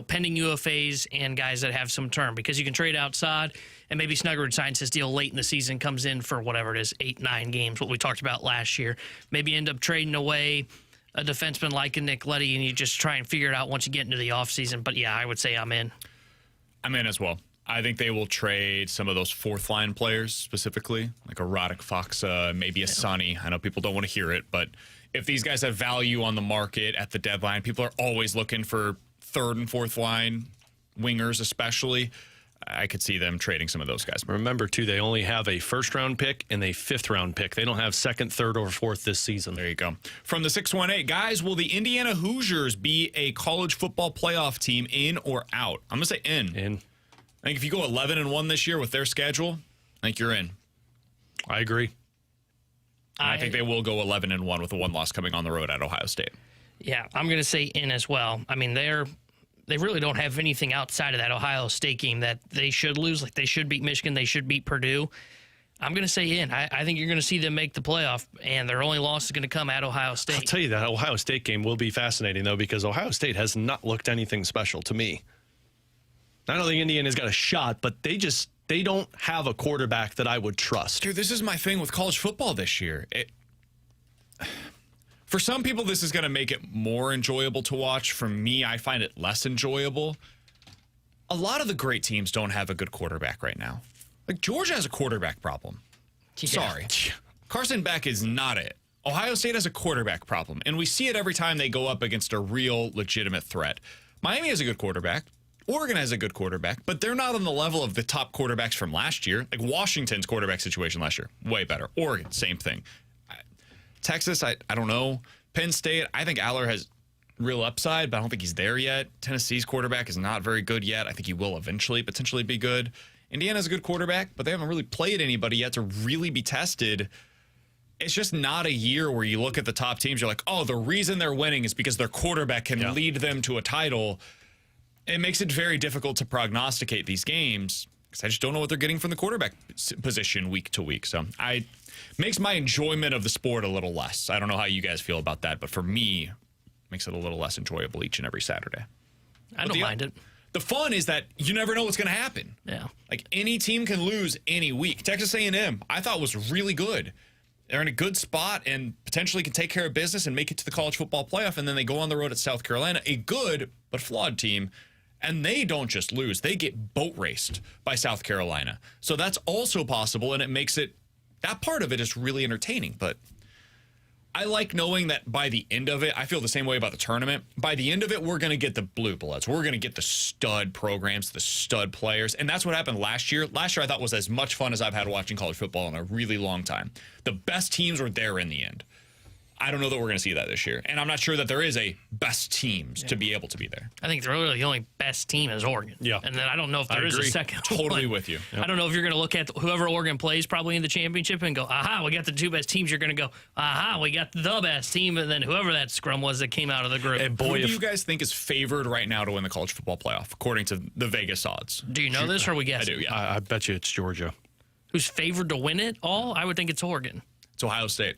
pending UFAs and guys that have some term, because you can trade outside and maybe Snuggerud signs his deal late in the season, comes in for whatever it is, 8-9 games, what we talked about last year. Maybe end up trading away a defenseman like a Nick Leddy, and you just try and figure it out once you get into the offseason. But yeah, I would say I'm in. I'm in as well. I think they will trade some of those 4th-line players specifically, like a Roddick Foxa, maybe a Sonny. I know people don't want to hear it, but if these guys have value on the market at the deadline, people are always looking for 3rd and 4th line wingers especially. I could see them trading some of those guys. Remember, too, they only have a 1st-round pick and a 5th-round pick. They don't have 2nd, 3rd, or 4th this season. There you go. From the 618, guys, will the Indiana Hoosiers be a college football playoff team, in or out? I'm going to say in. In. I think if you go 11-1 this year with their schedule, I think you're in. I agree. And I think they will go 11-1 with a 1 loss coming on the road at Ohio State. Yeah, I'm going to say in as well. I mean, they really don't have anything outside of that Ohio State game that they should lose. Like, they should beat Michigan. They should beat Purdue. I'm going to say in. I think you're going to see them make the playoff, and their only loss is going to come at Ohio State. I'll tell you that Ohio State game will be fascinating, though, because Ohio State has not looked anything special to me. I don't think Indiana's got a shot, but they don't have a quarterback that I would trust. Dude, this is my thing with college football this year. For some people, this is going to make it more enjoyable to watch. For me, I find it less enjoyable. A lot of the great teams don't have a good quarterback right now. Like, Georgia has a quarterback problem. Yeah. Sorry. Carson Beck is not it. Ohio State has a quarterback problem, and we see it every time they go up against a real, legitimate threat. Miami has a good quarterback. Oregon has a good quarterback, but they're not on the level of the top quarterbacks from last year. Like Washington's quarterback situation last year, way better. Oregon, same thing. Texas, I don't know. Penn State, I think Aller has real upside, but I don't think he's there yet. Tennessee's quarterback is not very good yet. I think he will eventually potentially be good. Indiana's a good quarterback, but they haven't really played anybody yet to really be tested. It's just not a year where you look at the top teams, you're like, oh, the reason they're winning is because their quarterback can lead them to a title. It makes it very difficult to prognosticate these games because I just don't know what they're getting from the quarterback position week to week. So makes my enjoyment of the sport a little less. I don't know how you guys feel about that, but for me, makes it a little less enjoyable each and every Saturday. I don't mind it. The fun is that you never know what's going to happen. Yeah. Like any team can lose any week. Texas A&M, I thought was really good. They're in a good spot and potentially can take care of business and make it to the college football playoff. And then they go on the road at South Carolina, a good but flawed team. And they don't just lose. They get boat raced by South Carolina. So that's also possible. And it makes it, that part of it is really entertaining. But I like knowing that by the end of it, I feel the same way about the tournament. By the end of it, we're going to get the blue bloods. We're going to get the stud programs, the stud players. And that's what happened last year. Last year, I thought was as much fun as I've had watching college football in a really long time. The best teams were there in the end. I don't know that we're going to see that this year. And I'm not sure that there is a best teams to be able to be there. I think really the only best team is Oregon. Yeah. And then I don't know if there is a second Totally one. with you. I don't know if you're going to look at whoever Oregon plays probably in the championship and go, aha, we got the two best teams. You're going to go, aha, we got the best team. And then whoever that scrum was that came out of the group. And boy, Who do you guys think is favored right now to win the college football playoff, according to the Vegas odds? Do you know this or are we I guessing? do, yeah. I bet you it's Georgia. Who's favored to win it all? I would think it's Oregon. It's Ohio State.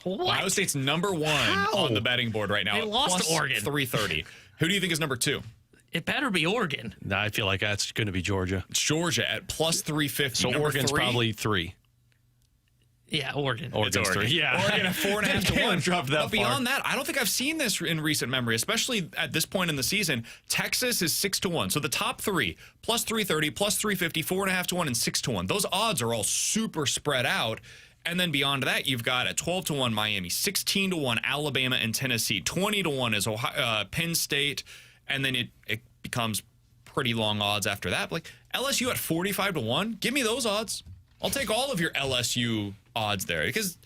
What? Ohio State's number one on the betting board right now. They lost plus to Oregon. 330. Who do you think is number two? It better be Oregon. I feel like that's going to be Georgia. It's Georgia at plus 350. So Number Oregon's three? probably 3. Yeah, Oregon. Oregon's Oregon. 3. Yeah. Oregon at 4.5 to 1. Dropped that But beyond that, I don't think I've seen this in recent memory, especially at this point in the season. Texas is 6 to 1. So the top three, plus 330, plus 350, 4.5 to 1, and 6 to 1. Those odds are all super spread out. And then beyond that, you've got at 12 to 1 Miami, 16 to 1 Alabama and Tennessee, 20 to 1 is Penn State, and then it becomes pretty long odds after that. Like LSU at 45 to 1, give me those odds. I'll take all of your LSU odds there because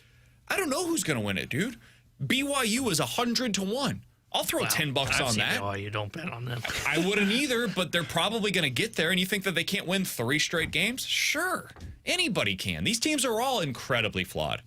I don't know who's going to win it, dude. BYU is 100 to 1. I'll throw $10 on that. Oh, you don't bet on them. I wouldn't either, but they're probably going to get there. And you think that they can't win 3 straight games? Sure. Anybody can. These teams are all incredibly flawed.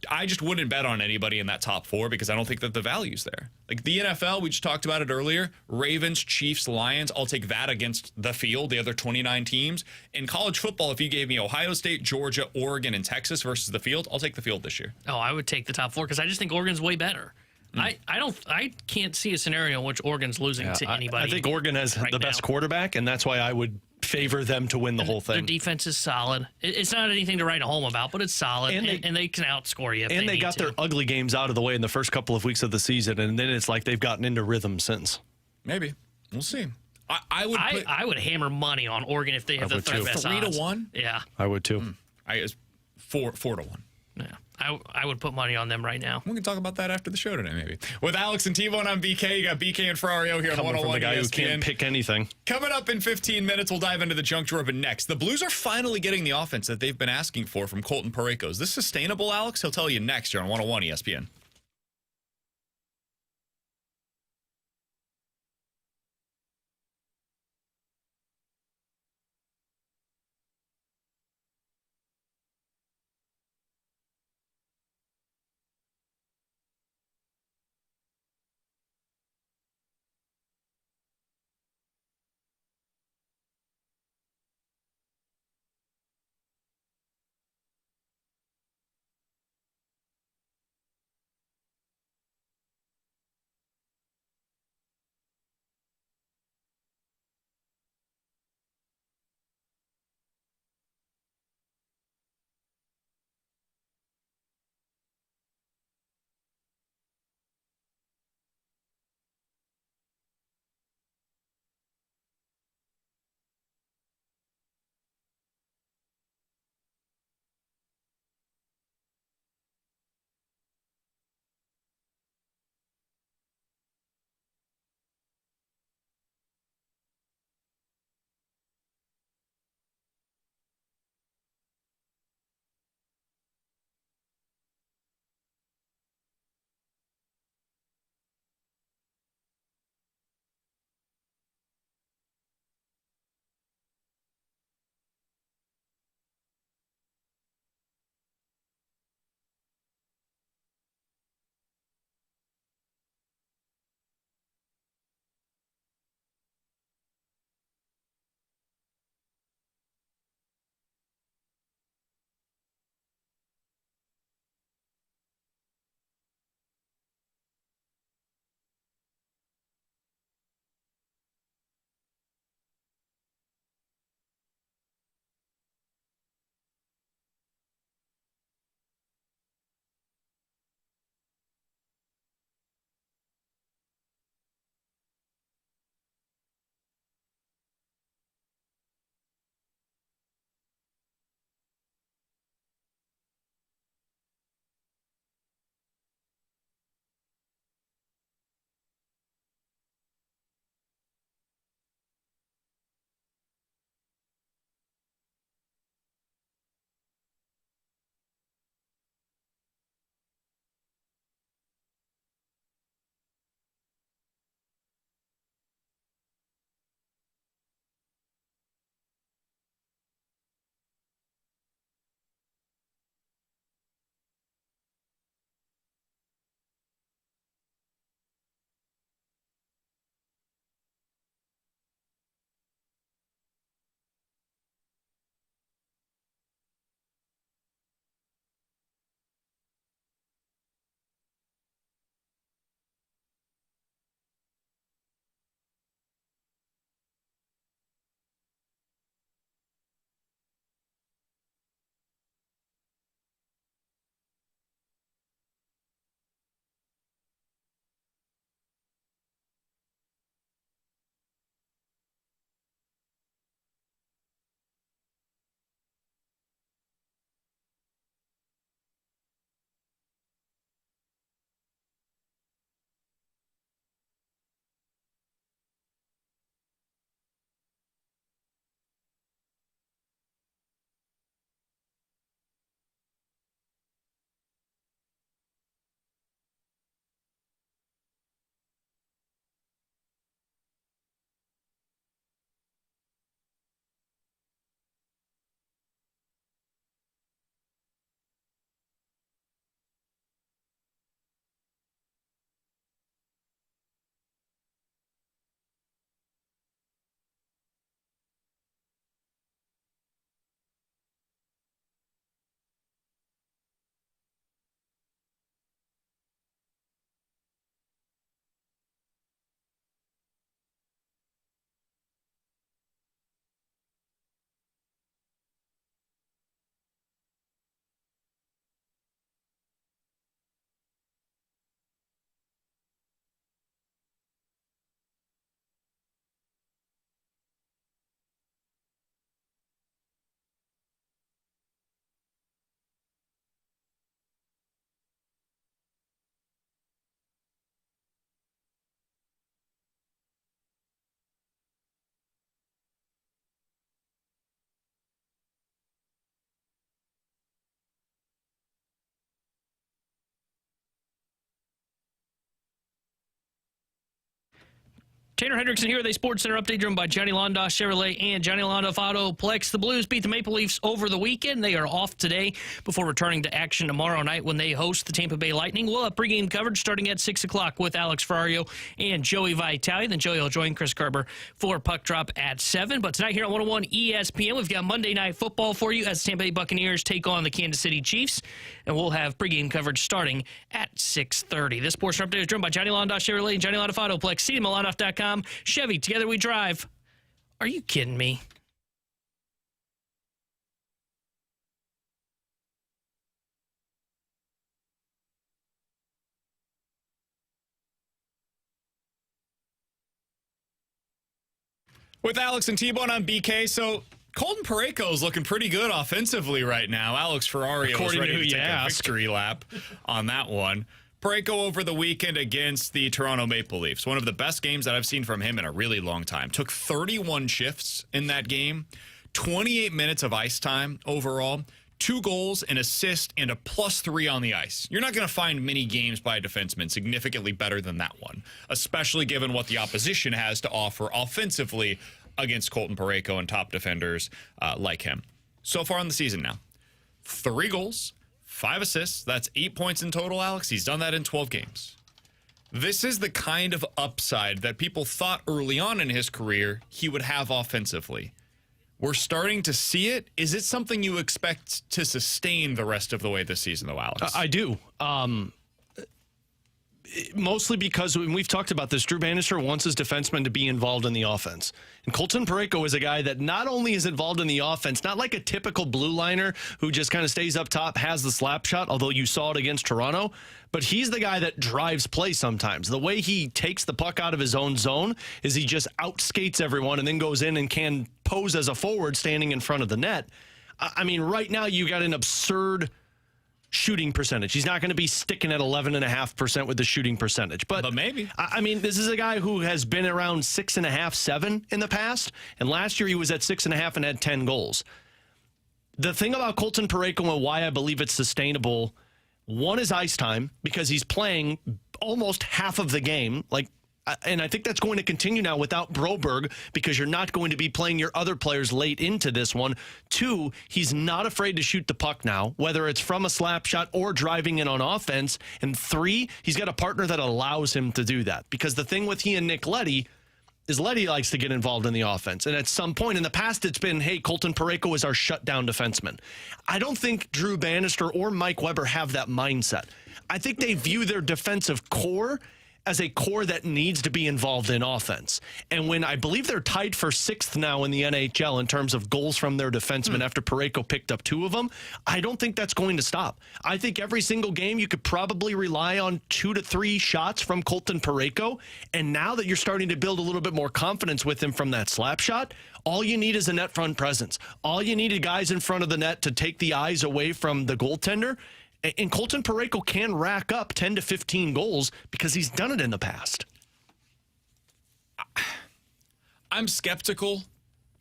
I just wouldn't bet on anybody in that top 4 because I don't think that the value's there. Like the NFL, we just talked about it earlier. Ravens, Chiefs, Lions. I'll take that against the field, the other 29 teams. In college football, if you gave me Ohio State, Georgia, Oregon, and Texas versus the field, I'll take the field this year. Oh, I would take the top 4 because I just think Oregon's way better. I can't see a scenario in which Oregon's losing to anybody. I think Oregon has right the best now. quarterback, and that's why I would favor them to win the whole Their thing. defense is solid. It's not anything to write home about, but it's solid, and they can outscore you. If And they got their ugly games out of the way in the first couple of weeks of the season, and then it's like they've gotten into rhythm since. Maybe. We'll see. I would hammer money on Oregon if they have the would third too. best 3 odds. to 1? Yeah, I would too. It's 4 to 1. yeah. I would put money on them right now. We can talk about that after the show today, maybe. With Alex and T-Bone, I'm BK. You got BK and Ferrario here on Coming from 101 the guy who ESPN. can't pick anything. Coming up in 15 minutes, we'll dive into the junk drawer. But next, the Blues are finally getting the offense that they've been asking for from Colton Parayko. Is this sustainable, Alex? He'll tell you next here on 101 ESPN. Tanner Hendrickson here with a Sports Center update driven by Johnny Londoff Chevrolet and Johnny Londoff Autoplex. The Blues beat the Maple Leafs over the weekend. They are off today before returning to action tomorrow night when they host the Tampa Bay Lightning. We'll have pregame coverage starting at 6 o'clock with Alex Ferrario and Joey Vitale. Then Joey will join Chris Kerber for Puck Drop at 7. But tonight here on 101 ESPN, we've got Monday Night Football for you as the Tampa Bay Buccaneers take on the Kansas City Chiefs. And we'll have pregame coverage starting at 6:30. This Sports Center update is driven by Johnny Londoff Chevrolet and Johnny Londoff Autoplex. See them at Londoff.com. Chevy, together we drive. Are you kidding me? With Alex and T-Bone on BK, so Colton Parayko is looking pretty good offensively right now. Alex Ferrario is ready to take a victory lap on that one. Parayko over the weekend against the Toronto Maple Leafs. One of the best games that I've seen from him in a really long time. Took 31 shifts in that game, 28 minutes of ice time overall, 2 goals, an assist, and a +3 on the ice. You're not going to find many games by a defenseman significantly better than that one, especially given what the opposition has to offer offensively against Colton Parayko and top defenders like him. So far in the season now, 3 goals, 5 assists. That's 8 points in total, Alex. He's done that in 12 games. This is the kind of upside that people thought early on in his career he would have offensively. We're starting to see it. Is it something you expect to sustain the rest of the way this season, though, Alex? I do. Mostly because when we've talked about this, Drew Bannister wants his defensemen to be involved in the offense. And Colton Parayko is a guy that not only is involved in the offense, not like a typical blue liner who just kind of stays up top, has the slap shot, although you saw it against Toronto, but he's the guy that drives play sometimes. The way he takes the puck out of his own zone is he just outskates everyone and then goes in and can pose as a forward standing in front of the net. I mean, right now you got an absurd shooting percentage. He's not going to be sticking at 11.5% with the shooting percentage. But maybe. I mean, this is a guy who has been around 6.5, 7 in the past. And last year he was at 6.5 and had 10 goals. The thing about Colton Parayko and why I believe it's sustainable, one is ice time, because he's playing almost half of the game. And I think that's going to continue now without Broberg, because you're not going to be playing your other players late into this one. 2, he's not afraid to shoot the puck now, whether it's from a slap shot or driving in on offense. And 3, he's got a partner that allows him to do that. Because the thing with he and Nick Leddy is Leddy likes to get involved in the offense. And at some point in the past, it's been, hey, Colton Parayko is our shutdown defenseman. I don't think Drew Bannister or Mike Weber have that mindset. I think they view their defensive core as a core that needs to be involved in offense. And when I believe they're tied for 6th now in the NHL in terms of goals from their defensemen after Parayko picked up 2 of them, I don't think that's going to stop. I think every single game you could probably rely on 2 to 3 shots from Colton Parayko. And now that you're starting to build a little bit more confidence with him from that slap shot, all you need is a net front presence. All you need is guys in front of the net to take the eyes away from the goaltender. And Colton Parayko can rack up 10 to 15 goals because he's done it in the past. I'm skeptical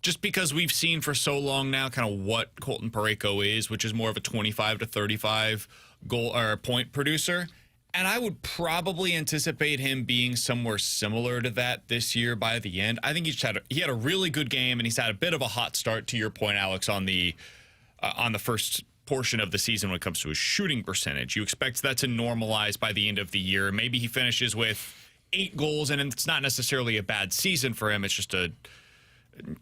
just because we've seen for so long now kind of what Colton Parayko is, which is more of a 25 to 35 goal or point producer. And I would probably anticipate him being somewhere similar to that this year by the end. I think he had a really good game, and he's had a bit of a hot start, to your point, Alex, on the first portion of the season when it comes to his shooting percentage. You expect that to normalize by the end of the year. Maybe he finishes with 8 goals, and it's not necessarily a bad season for him. It's just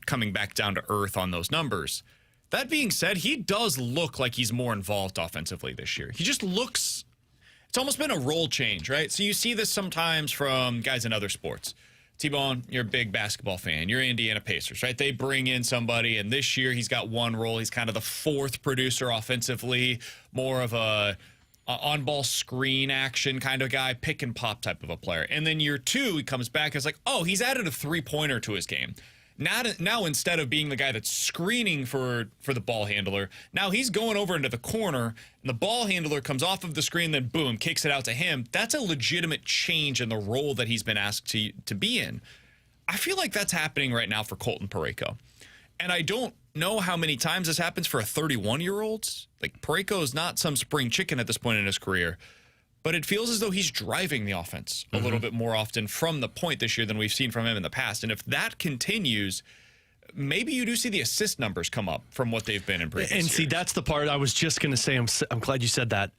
coming back down to earth on those numbers. That being said, he does look like he's more involved offensively this year. He just looks, it's almost been a role change, right? So you see this sometimes from guys in other sports. T-Bone, you're a big basketball fan. You're Indiana Pacers, right? They bring in somebody, and this year he's got one role. He's kind of the 4th producer offensively, more of a on-ball screen action kind of guy, pick and pop type of a player. And then year 2, he comes back and it's like, oh, he's added a 3-pointer to his game. Now instead of being the guy that's screening for the ball handler, now he's going over into the corner, and the ball handler comes off of the screen, then boom, kicks it out to him. That's a legitimate change in the role that he's been asked to be in. I feel like that's happening right now for Colton Parayko. And I don't know how many times this happens for a 31-year-old. Like, Parayko is not some spring chicken at this point in his career. but it feels as though he's driving the offense a little bit more often from the point this year than we've seen from him in the past. And if that continues, maybe you do see the assist numbers come up from what they've been in previous years. And see, that's the part I was just going to say. I'm glad you said that.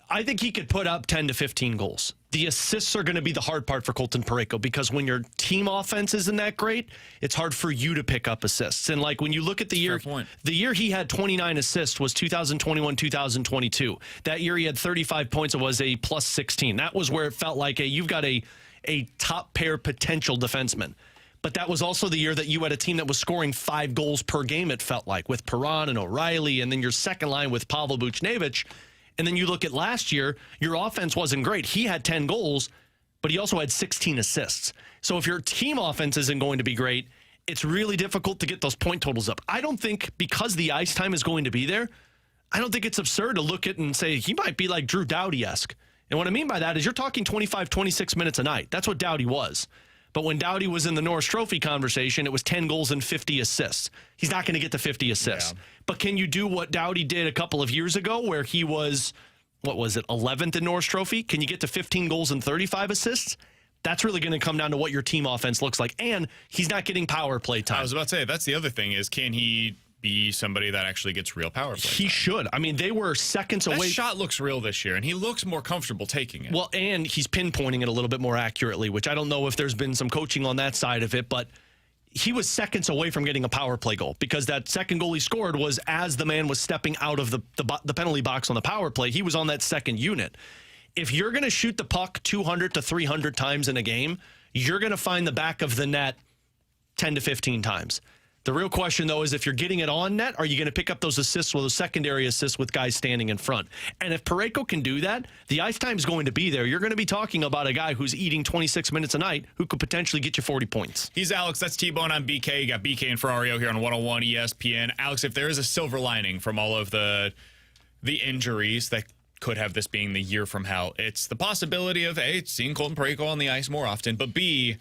I think he could put up 10 to 15 goals. The assists are going to be the hard part for Colton Parayko because when your team offense isn't that great, it's hard for you to pick up assists. And like when you look at the year he had 29 assists was 2021-2022. That year he had 35 points. It was a plus 16. That was where it felt like you've got a top pair potential defenseman. But that was also the year that you had a team that was scoring 5 goals per game, it felt like, with Perron and O'Reilly, and then your second line with Pavel Buchnevich. And then you look at last year, your offense wasn't great. He had 10 goals, but he also had 16 assists. So if your team offense isn't going to be great, it's really difficult to get those point totals up. I don't think, because the ice time is going to be there, I don't think it's absurd to look at and say he might be like Drew Doughty-esque. And what I mean by that is you're talking 25, 26 minutes a night. That's what Doughty was. But when Doughty was in the Norris Trophy conversation, it was 10 goals and 50 assists. He's not going to get to 50 assists. Yeah. But can you do what Doughty did a couple of years ago where he was, 11th in Norris Trophy? Can you get to 15 goals and 35 assists? That's really going to come down to what your team offense looks like. And he's not getting power play time. I was about to say, that's the other thing is, can he be somebody that actually gets real power play time? He should. I mean, they were seconds away. That shot looks real this year, and he looks more comfortable taking it. Well, and he's pinpointing it a little bit more accurately, which I don't know if there's been some coaching on that side of it, but he was seconds away from getting a power play goal because that second goal he scored was as the man was stepping out of the penalty box on the power play. He was on that second unit. If you're going to shoot the puck 200 to 300 times in a game, you're going to find the back of the net 10 to 15 times. The real question, though, is if you're getting it on net, are you going to pick up those assists or those secondary assists with guys standing in front? And if Parayko can do that, the ice time is going to be there. You're going to be talking about a guy who's eating 26 minutes a night who could potentially get you 40 points. He's Alex. That's T-Bone. I'm BK. You got BK and Ferrario here on 101 ESPN. Alex, if there is a silver lining from all of the injuries that could have this being the year from hell, it's the possibility of, A, seeing Colton Parayko on the ice more often, but B,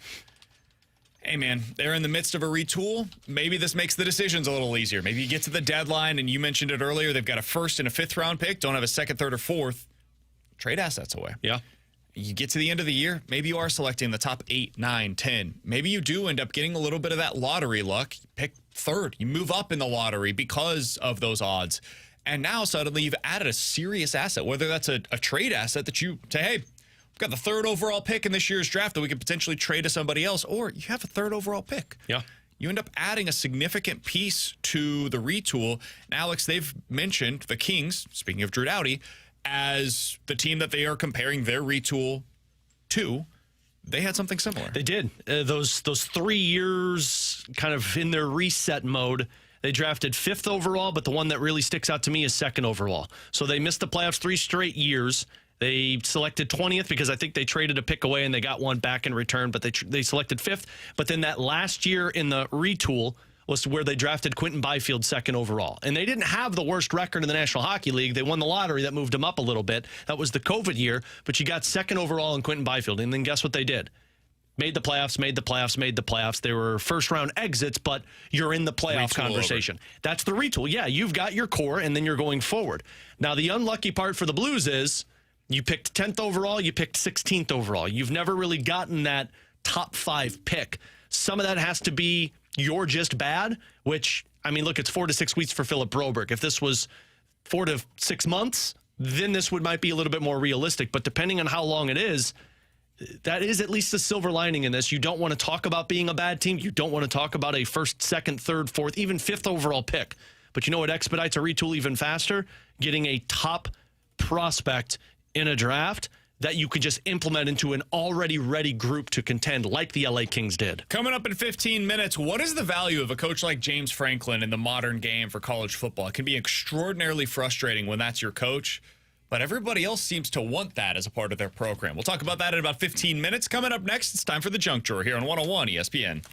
hey, man, they're in the midst of a retool. Maybe this makes the decisions a little easier. Maybe you get to the deadline, and you mentioned it earlier, they've got a first and a fifth round pick, don't have a second, third, or fourth. Trade assets away. Yeah. You get to the end of the year, maybe you are selecting the top 8, 9, 10. Maybe you do end up getting a little bit of that lottery luck. You pick third. You move up in the lottery because of those odds. And now suddenly you've added a serious asset, whether that's a trade asset that you say, hey, got the third overall pick in this year's draft that we could potentially trade to somebody else, or you have a third overall pick. Yeah. You end up adding a significant piece to the retool. And Alex, they've mentioned the Kings, speaking of Drew Doughty, as the team that they are comparing their retool to. They had something similar. They did. Those 3 years kind of in their reset mode. They drafted 5th overall, but the one that really sticks out to me is 2nd overall. So they missed the playoffs 3 straight years. They selected 20th because I think they traded a pick away and they got one back in return, but they selected 5th. But then that last year in the retool was where they drafted Quinton Byfield 2nd overall. And they didn't have the worst record in the National Hockey League. They won the lottery. That moved them up a little bit. That was the COVID year, but you got 2nd overall in Quinton Byfield. And then guess what they did? Made the playoffs. They were first-round exits, but you're in the playoff conversation. That's the retool. Yeah, you've got your core, and then you're going forward. Now, the unlucky part for the Blues is you picked 10th overall, you picked 16th overall. You've never really gotten that top 5 pick. Some of that has to be you're just bad, which, I mean, look, it's 4 to 6 weeks for Philip Broberg. If this was 4 to 6 months, then this might be a little bit more realistic. But depending on how long it is, that is at least a silver lining in this. You don't want to talk about being a bad team. You don't want to talk about a 1st, 2nd, 3rd, 4th, even 5th overall pick. But you know what expedites a retool even faster? Getting a top prospect in a draft that you could just implement into an already ready group to contend like the LA Kings did. Coming up in 15 minutes, what is the value of a coach like James Franklin in the modern game for college football? It can be extraordinarily frustrating when that's your coach, but everybody else seems to want that as a part of their program. We'll talk about that in about 15 minutes. Coming up next, it's time for the Junk Drawer here on 101 ESPN.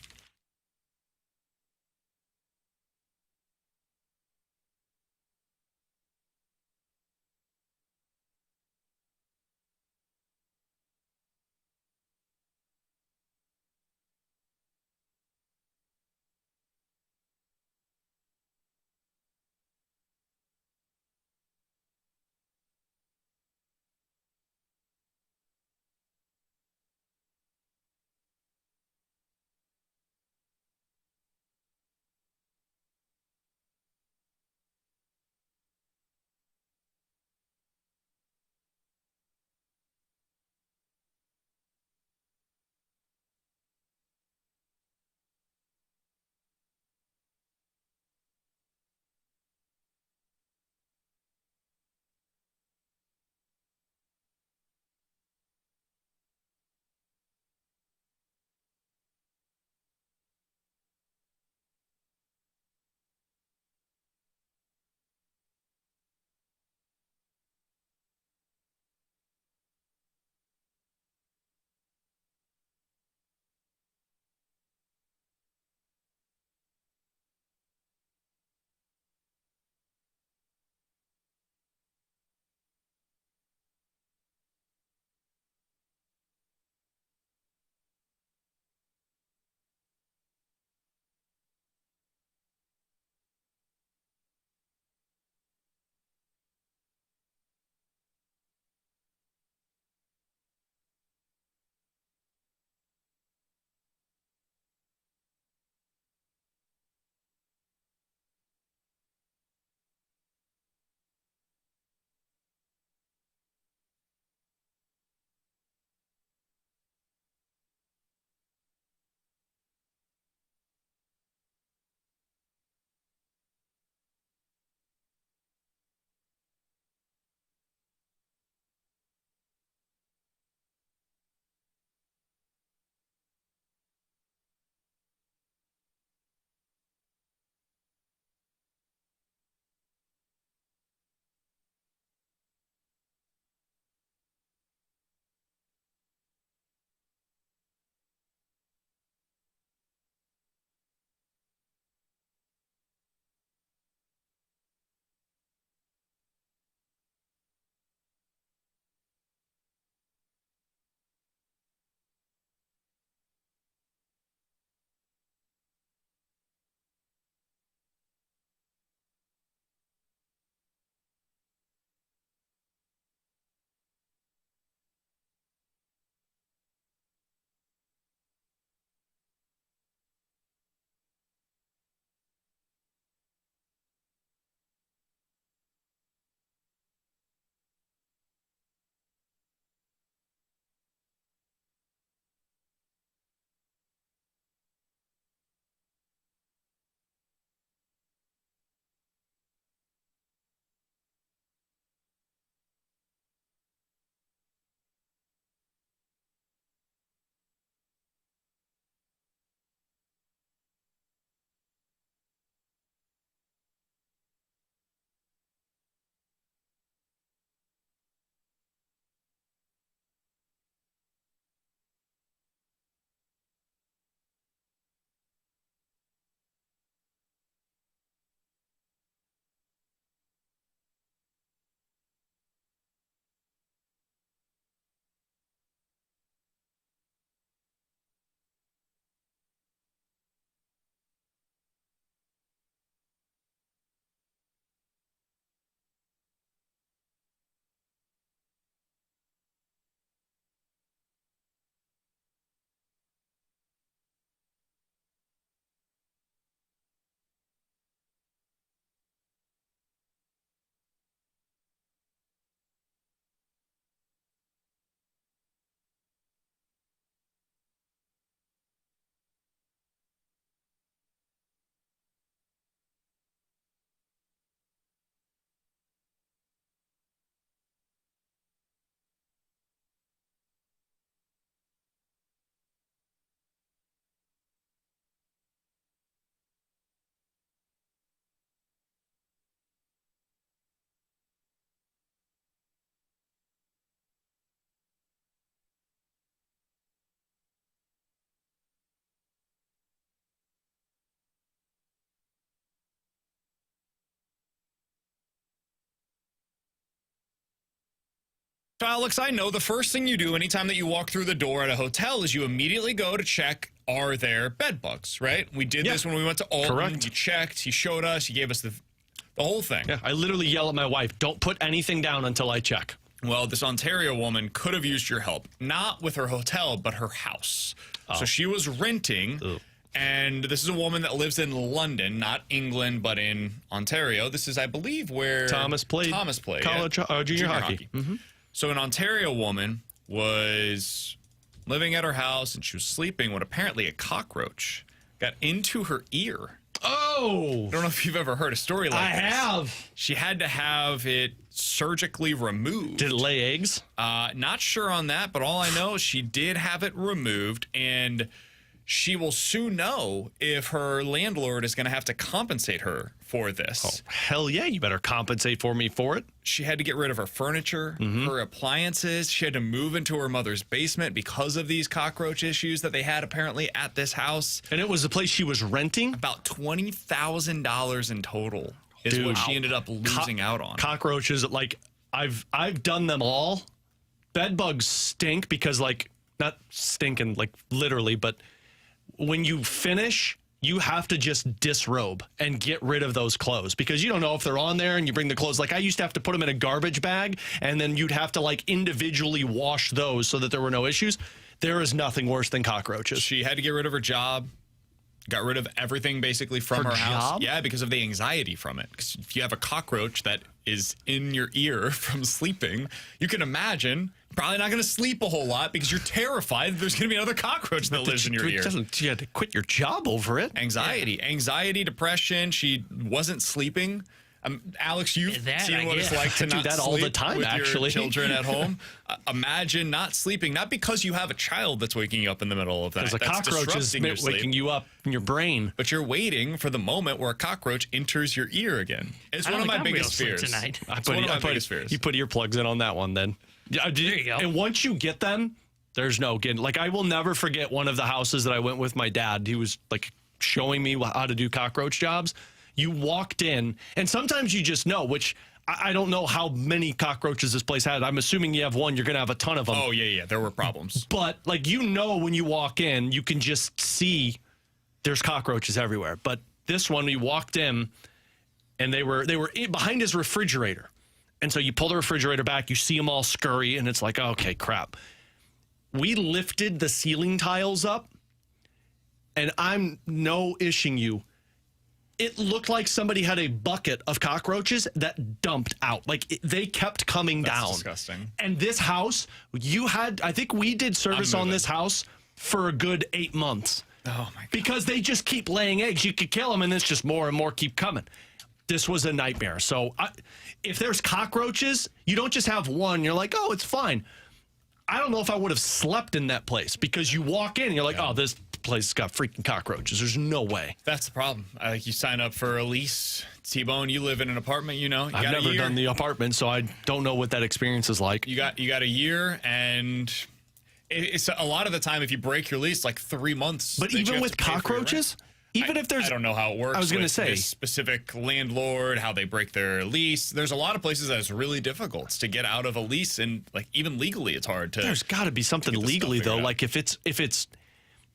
Alex, I know the first thing you do anytime that you walk through the door at a hotel is you immediately go to check, are there bed bugs, right? We did this when we went to Alton. Correct. You checked, he showed us, he gave us the whole thing. Yeah, I literally yell at my wife, don't put anything down until I check. Well, this Ontario woman could have used your help, not with her hotel, but her house. So she was renting, and this is a woman that lives in London, not England, but in Ontario. This is, I believe, where Thomas played college, junior hockey. Mm-hmm. So an Ontario woman was living at her house, and she was sleeping when apparently a cockroach got into her ear. Oh! I don't know if you've ever heard a story like this. I have. She had to have it surgically removed. Did it lay eggs? Not sure on that, but all I know is she did have it removed, and she will soon know if her landlord is going to have to compensate her for this. Oh, hell yeah, you better compensate for me for it. She had to get rid of her furniture, her appliances. She had to move into her mother's basement because of these cockroach issues that they had apparently at this house. And it was the place she was renting? About $20,000 in total is what she ended up losing out on. Cockroaches, like, I've done them all. Bed bugs stink because, like, not stinking, like, literally, but when you finish, you have to just disrobe and get rid of those clothes because you don't know if they're on there, and you bring the clothes. Like, I used to have to put them in a garbage bag, and then you'd have to, like, individually wash those so that there were no issues. There is nothing worse than cockroaches. She had to get rid of her job, got rid of everything basically from her house. Yeah, because of the anxiety from it. 'Cause if you have a cockroach that is in your ear from sleeping, you can imagine probably not going to sleep a whole lot because you're terrified that there's going to be another cockroach that lives in your ear. You had to quit your job over it. Anxiety, depression. She wasn't sleeping. Alex, you've seen what it's like to do not that sleep all the time, with actually. your children at home. Imagine not sleeping, not because you have a child that's waking you up in the middle of that. Because a cockroach is waking you up in your brain. But you're waiting for the moment where a cockroach enters your ear again. It's one of my biggest fears. Tonight. It's one of my biggest fears. You put earplugs in on that one then. Yeah, there you go. And once you get them, there's no getting. Like, I will never forget one of the houses that I went with my dad. He was like showing me how to do cockroach jobs. You walked in, and sometimes you just know, which I don't know how many cockroaches this place had. I'm assuming you have one, you're going to have a ton of them. Oh, yeah, there were problems. But, like, you know, when you walk in, you can just see there's cockroaches everywhere. But this one, we walked in, and they were behind his refrigerator. And so you pull the refrigerator back, you see them all scurry, and it's like, okay, crap. We lifted the ceiling tiles up, and I'm no ishing you. It looked like somebody had a bucket of cockroaches that dumped out. Like, they kept coming down. That's disgusting. And this house, I think we did service on this house for a good 8 months. Oh, my God. Because they just keep laying eggs. You could kill them, and it's just more and more keep coming. This was a nightmare. So if there's cockroaches, you don't just have one. You're like, oh, it's fine. I don't know if I would have slept in that place because you walk in and you're like, oh, this place has got freaking cockroaches. There's no way. That's the problem. You sign up for a lease. T-Bone, you live in an apartment, you know. I've never done the apartment, so I don't know what that experience is like. You got a year, and it's a lot of the time if you break your lease, like 3 months. But even with cockroaches, even if there's... I don't know how it works. I was going to say. This specific landlord, how they break their lease. There's a lot of places that it's really difficult to get out of a lease, and like even legally it's hard to... There's got to be something legally, though. Like if it's...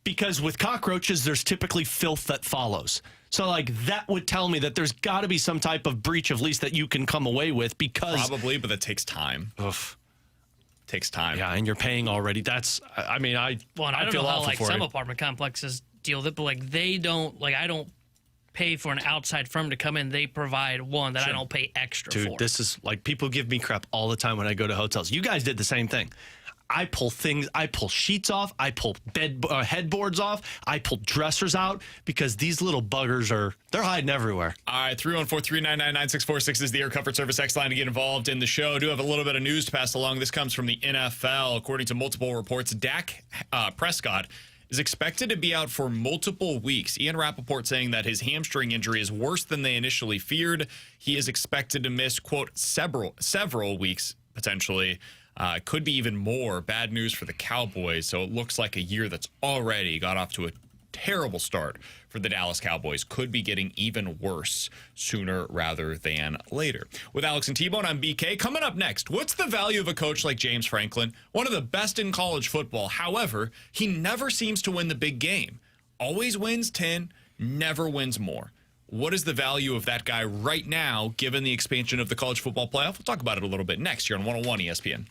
Because with cockroaches, there's typically filth that follows. So, like, that would tell me that there's got to be some type of breach of lease that you can come away with because... Probably, but that takes time. Oof. Takes time. Yeah, and you're paying already. That's... I mean, I don't feel know how, awful like, for some it. apartment complexes deal with it, but, like, they don't... Like, I don't pay for an outside firm to come in. They provide one that I don't pay extra for. Dude, this is... Like, people give me crap all the time when I go to hotels. You guys did the same thing. I pull sheets off, I pull headboards off, I pull dressers out because these little buggers they're hiding everywhere. All right, 314-399-9646 is the Air Comfort Service X line to get involved in the show. I do have a little bit of news to pass along. This comes from the NFL. According to multiple reports, Dak Prescott is expected to be out for multiple weeks. Ian Rappaport saying that his hamstring injury is worse than they initially feared. He is expected to miss, quote, several weeks, potentially. Could be even more. Bad news for the Cowboys. So it looks like a year that's already got off to a terrible start for the Dallas Cowboys could be getting even worse sooner rather than later. With Alex and T-Bone, I'm BK. Coming up next, what's the value of a coach like James Franklin? One of the best in college football. However, he never seems to win the big game. Always wins 10, never wins more. What is the value of that guy right now, given the expansion of the college football playoff? We'll talk about it a little bit next here on 101 ESPN.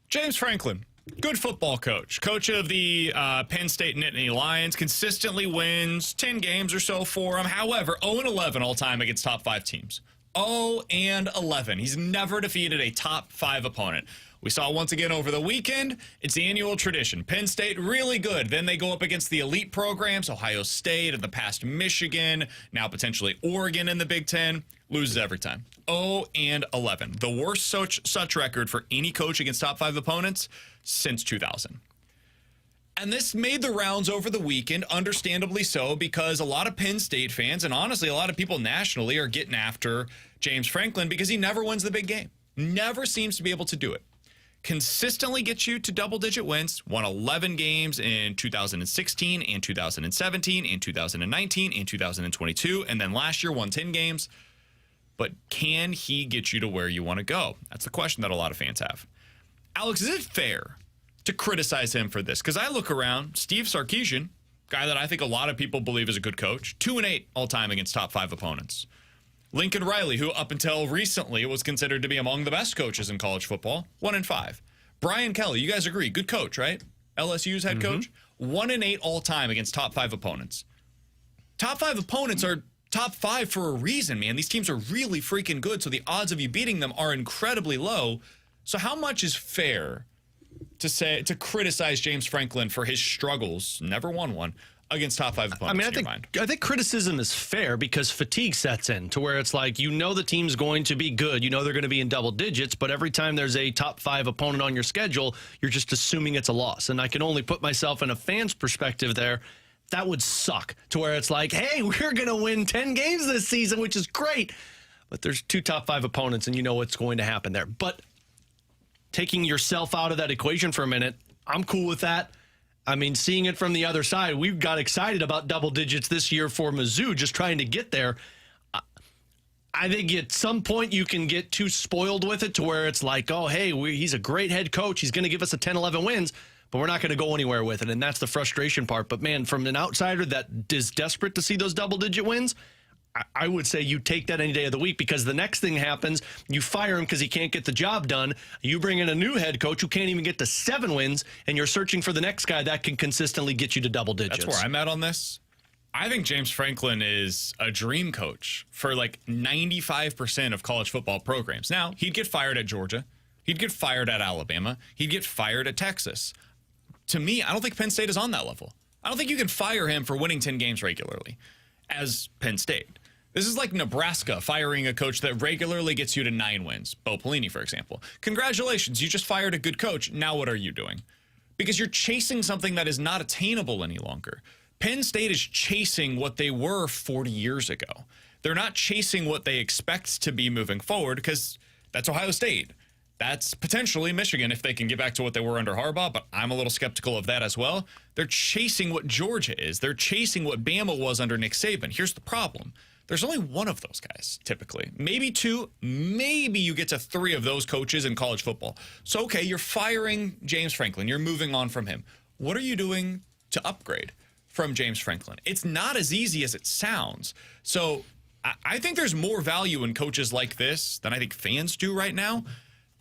James Franklin, good football coach. Coach of the Penn State Nittany Lions, consistently wins 10 games or so for him. However, 0-11 all-time against top 5 teams. 0-11. He's never defeated a top 5 opponent. We saw once again over the weekend, it's the annual tradition. Penn State, really good. Then they go up against the elite programs, Ohio State, in the past Michigan, now potentially Oregon in the Big Ten. Loses every time. 0-11. The worst such record for any coach against top 5 opponents since 2000. And this made the rounds over the weekend, understandably so, because a lot of Penn State fans, and honestly a lot of people nationally, are getting after James Franklin because he never wins the big game. Never seems to be able to do it. Consistently gets you to double-digit wins, won 11 games in 2016 and 2017 and 2019 and 2022, and then last year won 10 games. But can he get you to where you want to go? That's the question that a lot of fans have. Alex, is it fair to criticize him for this? Because I look around, Steve Sarkisian, guy that I think a lot of people believe is a good coach, 2-8 all-time against top 5 opponents. Lincoln Riley, who up until recently was considered to be among the best coaches in college football, 1-5. Brian Kelly, you guys agree, good coach, right? LSU's head coach, 1-8 all-time against top 5 opponents. Top 5 opponents are top 5 for a reason, man. These teams are really freaking good, so the odds of you beating them are incredibly low. So how much is fair to criticize James Franklin for his struggles, never won one, against top 5 opponents. I think criticism is fair because fatigue sets in to where it's like, the team's going to be good. They're going to be in double digits, but every time there's a top 5 opponent on your schedule, you're just assuming it's a loss. And I can only put myself in a fan's perspective there. That would suck to where it's like, hey, we're going to win 10 games this season, which is great. But there's 2 top 5 opponents and you know what's going to happen there. But taking yourself out of that equation for a minute, I'm cool with that. I mean, seeing it from the other side, we've got excited about double digits this year for Mizzou, just trying to get there. I think at some point you can get too spoiled with it to where it's like, oh, hey, he's a great head coach. He's going to give us a 10, 11 wins, but we're not going to go anywhere with it. And that's the frustration part. But, man, from an outsider that is desperate to see those double-digit wins, I would say you take that any day of the week because the next thing happens, you fire him because he can't get the job done. You bring in a new head coach who can't even get to 7 wins, and you're searching for the next guy that can consistently get you to double digits. That's where I'm at on this. I think James Franklin is a dream coach for like 95% of college football programs. Now, he'd get fired at Georgia. He'd get fired at Alabama. He'd get fired at Texas. To me, I don't think Penn State is on that level. I don't think you can fire him for winning 10 games regularly as Penn State. This is like Nebraska firing a coach that regularly gets you to 9 wins. Bo Pelini, for example. Congratulations, you just fired a good coach. Now what are you doing? Because you're chasing something that is not attainable any longer. Penn State is chasing what they were 40 years ago. They're not chasing what they expect to be moving forward because that's Ohio State. That's potentially Michigan if they can get back to what they were under Harbaugh, but I'm a little skeptical of that as well. They're chasing what Georgia is. They're chasing what Bama was under Nick Saban. Here's the problem. There's only one of those guys, typically. Maybe 2, maybe you get to 3 of those coaches in college football. So, okay, you're firing James Franklin. You're moving on from him. What are you doing to upgrade from James Franklin? It's not as easy as it sounds. So I think there's more value in coaches like this than I think fans do right now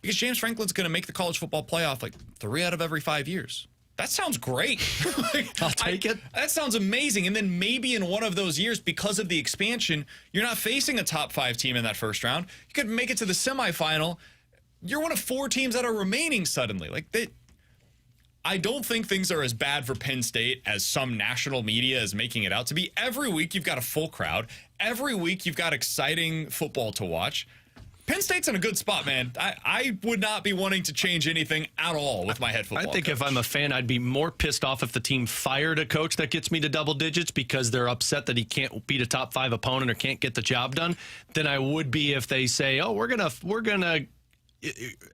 because James Franklin's going to make the college football playoff like 3 out of every 5 years. That sounds great. I'll take it. That sounds amazing. And then maybe in one of those years, because of the expansion, you're not facing a top 5 team in that first round. You could make it to the semifinal. You're one of 4 teams that are remaining suddenly. I don't think things are as bad for Penn State as some national media is making it out to be. Every week you've got a full crowd. Every week you've got exciting football to watch. Penn State's in a good spot, man. I would not be wanting to change anything at all with my head football I think coach. if I'm a fan, I'd be more pissed off if the team fired a coach that gets me to double digits because they're upset that he can't beat a top 5 opponent or can't get the job done than I would be if they say, oh, we're gonna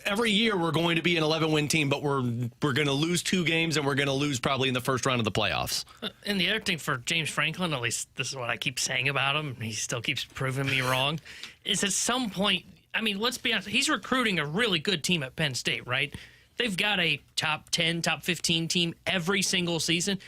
every year we're going to be an 11-win team, but we're going to lose 2 games and we're going to lose probably in the first round of the playoffs. And the other thing for James Franklin, at least this is what I keep saying about him, he still keeps proving me wrong, is at some point, I mean, let's be honest, he's recruiting a really good team at Penn State, right? They've got a top 10, top 15 team every single season.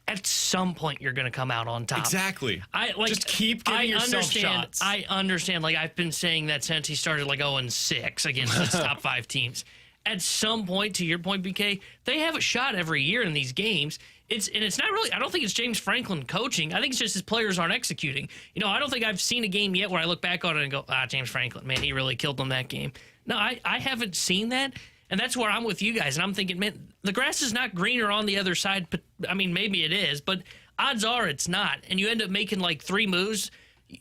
At some point, you're going to come out on top. Exactly. Just keep giving yourself shots. I understand. I've been saying that since he started 0-6 against these top 5 teams. At some point, to your point, BK, they have a shot every year in these games. It's not really, I don't think it's James Franklin coaching. I think it's just his players aren't executing. I don't think I've seen a game yet where I look back on it and go, James Franklin, man, he really killed them that game. No, I haven't seen that. And that's where I'm with you guys. And I'm thinking, man, the grass is not greener on the other side. But I mean, maybe it is, but odds are it's not. And you end up making 3 moves,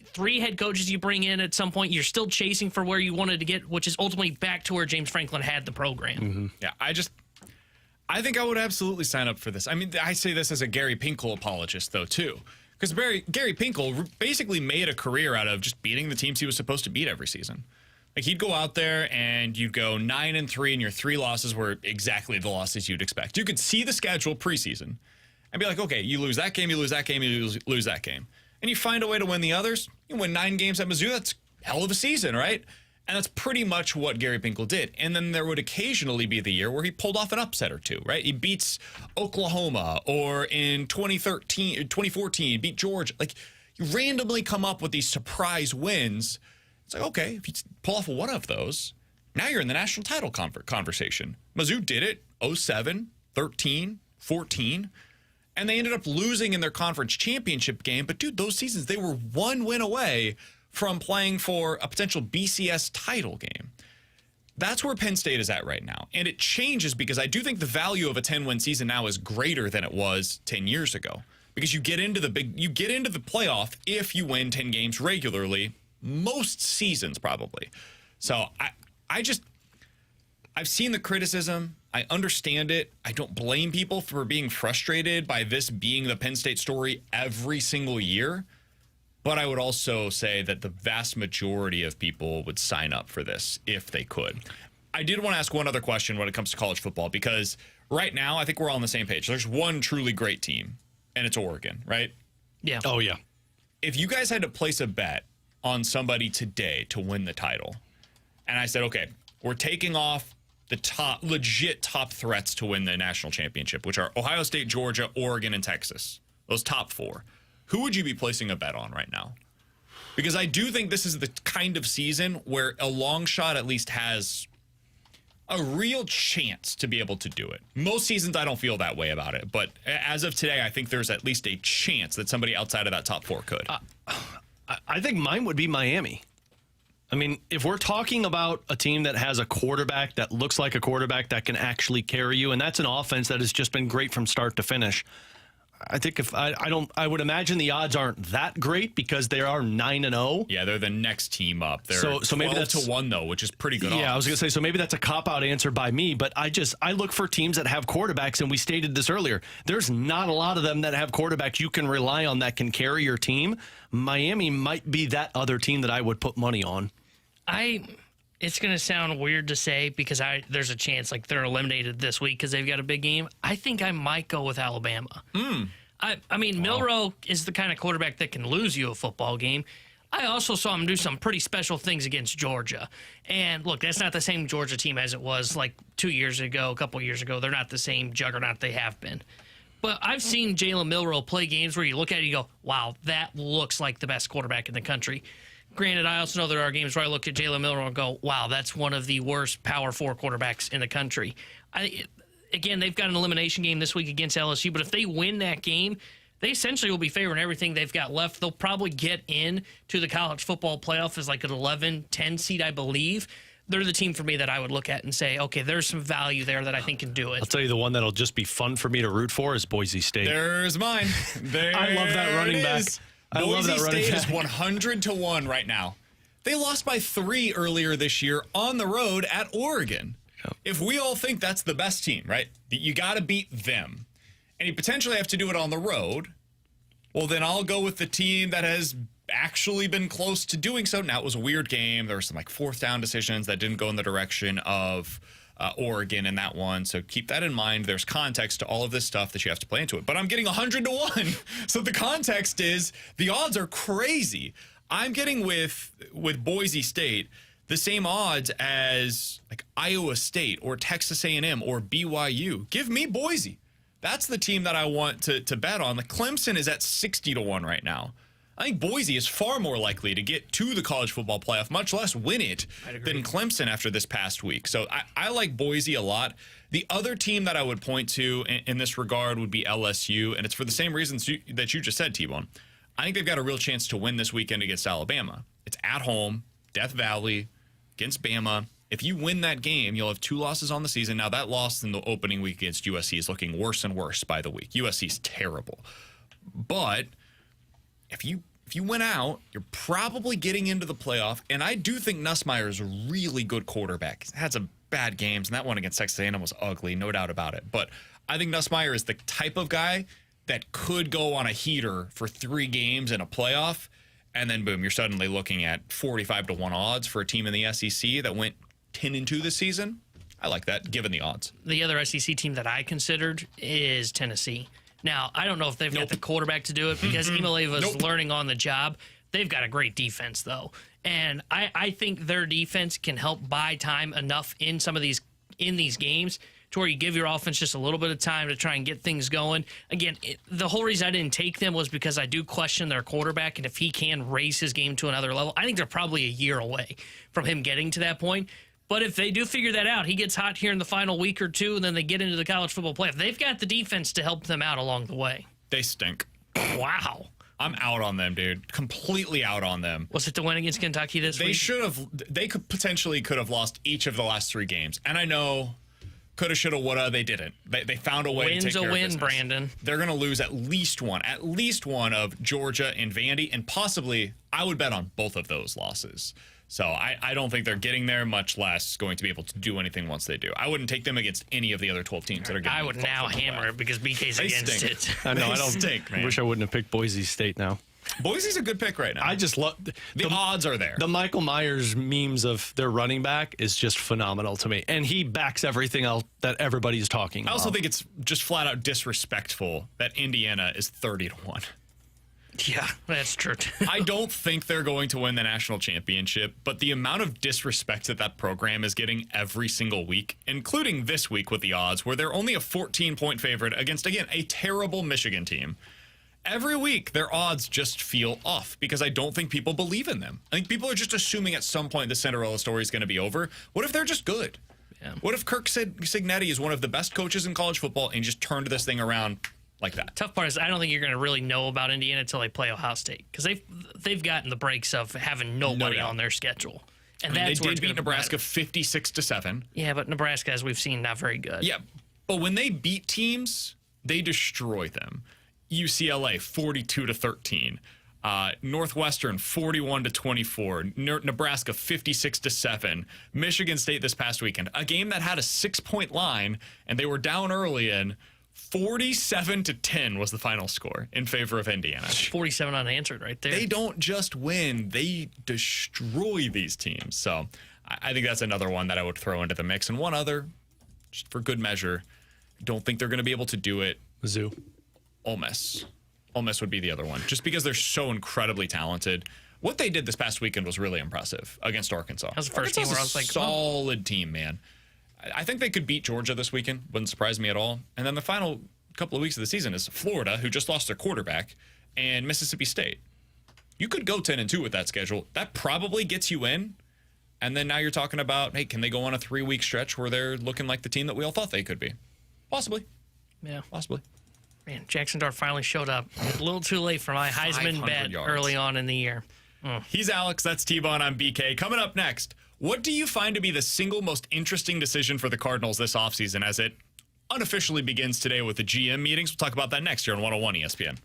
3 head coaches you bring in at some point. You're still chasing for where you wanted to get, which is ultimately back to where James Franklin had the program. Mm-hmm. Yeah, I think I would absolutely sign up for this. I mean, I say this as a Gary Pinkel apologist, though, too. Because Gary Pinkel basically made a career out of just beating the teams he was supposed to beat every season. He'd go out there and you'd go 9-3, and your 3 losses were exactly the losses you'd expect. You could see the schedule preseason and be like, okay, you lose that game, you lose that game, you lose that game. And you find a way to win the others. You win 9 games at Mizzou. That's hell of a season, right? And that's pretty much what Gary Pinkel did. And then there would occasionally be the year where he pulled off an upset or 2, right? He beats Oklahoma, or in 2014, he beat Georgia. You randomly come up with these surprise wins. It's like, okay, if you pull off one of those, now you're in the national title conversation. Mizzou did it 07, 13, 14, and they ended up losing in their conference championship game. But, dude, those seasons, they were 1 win away from playing for a potential BCS title game. That's where Penn State is at right now. And it changes because I do think the value of a 10-win season now is greater than it was 10 years ago. Because you get into the playoff if you win 10 games regularly, most seasons probably. So I've seen the criticism. I understand it. I don't blame people for being frustrated by this being the Penn State story every single year. But I would also say that the vast majority of people would sign up for this if they could. I did want to ask one other question when it comes to college football, because right now I think we're all on the same page. There's one truly great team, and it's Oregon, right? Yeah. Oh, yeah. If you guys had to place a bet on somebody today to win the title, and I said, okay, we're taking off the legit top threats to win the national championship, which are Ohio State, Georgia, Oregon, and Texas, those top four, who would you be placing a bet on right now? Because I do think this is the kind of season where a long shot at least has a real chance to be able to do it. Most seasons I don't feel that way about it, but as of today, I think there's at least a chance that somebody outside of that top four could. I think mine would be Miami. I mean, if we're talking about a team that has a quarterback that looks like a quarterback that can actually carry you, and that's an offense that has just been great from start to finish, I think I would imagine the odds aren't that great because they are 9-0. Yeah, they're the next team up. They're so maybe that's 12-1 though, which is pretty good. Yeah, odds. I was going to say, so maybe that's a cop-out answer by me, but I look for teams that have quarterbacks, and we stated this earlier. There's not a lot of them that have quarterbacks you can rely on that can carry your team. Miami might be that other team that I would put money on. It's going to sound weird to say because there's a chance like they're eliminated this week because they've got a big game. I think I might go with Alabama. I mean, Milroe is the kind of quarterback that can lose you a football game. I also saw him do some pretty special things against Georgia. And look, that's not the same Georgia team as it was like 2 years ago, a couple years ago. They're not the same juggernaut they have been. But I've seen Jalen Milroe play games where you look at it and you go, wow, that looks like the best quarterback in the country. Granted, I also know there are games where I look at Jalen Milroe and go, wow, that's one of the worst Power 4 quarterbacks in the country. Again, they've got an elimination game this week against LSU, but if they win that game, they essentially will be favoring everything they've got left. They'll probably get in to the college football playoff as like an 11-10 seed, I believe. They're the team for me that I would look at and say, okay, there's some value there that I think can do it. I'll tell you the one that'll just be fun for me to root for is Boise State. There's mine. I love that running back. Boise State is 100-1 right now. They lost by 3 earlier this year on the road at Oregon. Yep. If we all think that's the best team, right? You got to beat them. And you potentially have to do it on the road. Well, then I'll go with the team that has actually been close to doing so. Now, it was a weird game. There were some like fourth down decisions that didn't go in the direction of Oregon in that one. So keep that in mind. There's context to all of this stuff that you have to play into it. But I'm getting 100-1. So the context is the odds are crazy. I'm getting with Boise State the same odds as like Iowa State or Texas A&M or BYU. Give me Boise. That's the team that I want to bet on. The Clemson is at 60-1 right now. I think Boise is far more likely to get to the college football playoff, much less win it, than Clemson after this past week. So I like Boise a lot. The other team that I would point to in this regard would be LSU, and it's for the same reasons that you just said, T-Bone. I think they've got a real chance to win this weekend against Alabama. It's at home, Death Valley, against Bama. If you win that game, you'll have 2 losses on the season. Now, that loss in the opening week against USC is looking worse and worse by the week. USC is terrible. But if you win out, you're probably getting into the playoff. And I do think Nussmeier is a really good quarterback. He's had some bad games, and that one against Texas A&M was ugly, no doubt about it. But I think Nussmeier is the type of guy that could go on a heater for 3 games in a playoff, and then boom, you're suddenly looking at 45-1 odds for a team in the SEC that went 10-2 this season. I like that, given the odds. The other SEC team that I considered is Tennessee. Now, I don't know if they've got the quarterback to do it because Imaleva's learning on the job. They've got a great defense, though. And I think their defense can help buy time enough in some of these games to where you give your offense just a little bit of time to try and get things going. Again, the whole reason I didn't take them was because I do question their quarterback, and if he can raise his game to another level, I think they're probably a year away from him getting to that point. But if they do figure that out, he gets hot here in the final week or 2, and then they get into the college football playoff. They've got the defense to help them out along the way. They stink. Wow. I'm out on them, dude. Completely out on them. Was it the win against Kentucky this week? They could have lost each of the last 3 games. And I know, coulda, shoulda, woulda, they didn't. They found a way to take care of business. Win's a win, Brandon. They're going to lose at least one of Georgia and Vandy, and possibly, I would bet on both of those losses. So I don't think they're getting there, much less going to be able to do anything once they do. I wouldn't take them against any of the other 12 teams that are getting. I would now hammer it because BK's against it. I know. I don't stink, man. Wish I wouldn't have picked Boise State now. Boise's a good pick right now. I just love the odds are there. The Michael Myers memes of their running back is just phenomenal to me, and he backs everything else that everybody's talking about. I also think it's just flat out disrespectful that Indiana is 30-1. Yeah, that's true. I don't think they're going to win the national championship, but the amount of disrespect that program is getting every single week, including this week with the odds, where they're only a 14-point favorite against, again, a terrible Michigan team. Every week, their odds just feel off because I don't think people believe in them. I think people are just assuming at some point the Cinderella story is going to be over. What if they're just good? Yeah. What if Kirk Cignetti is one of the best coaches in college football and just turned this thing around like that? Tough part is I don't think you're going to really know about Indiana until they play Ohio State because they've gotten the breaks of having nobody on their schedule, and that's they did beat Nebraska 56-7. Yeah, but Nebraska, as we've seen, not very good. Yeah, but when they beat teams, they destroy them. UCLA 42-13. Northwestern 41-24, Nebraska 56-7, Michigan State this past weekend, a game that had a 6-point line and they were down early in. 47-10 was the final score in favor of Indiana. 47 unanswered right there. They don't just win, they destroy these teams. So I think that's another one that I would throw into the mix. And one other, just for good measure, don't think they're going to be able to do it. Mizzou. Ole Miss. Ole Miss would be the other one, just because they're so incredibly talented. What they did this past weekend was really impressive against Arkansas. That was the first team where I was like, solid team, man. I think they could beat Georgia this weekend. Wouldn't surprise me at all. And then the final couple of weeks of the season is Florida, who just lost their quarterback, and Mississippi State. You could go 10-2 with that schedule. That probably gets you in. And then now you're talking about, hey, can they go on a 3-week stretch where they're looking like the team that we all thought they could be? Possibly. Yeah. Possibly. Man, Jackson Dart finally showed up. A little too late for my Heisman bet yards. early on in the year. He's Alex. That's T-Bone. I'm BK. Coming up next, what do you find to be the single most interesting decision for the Cardinals this offseason as it unofficially begins today with the GM meetings? We'll talk about that next year on 101 ESPN.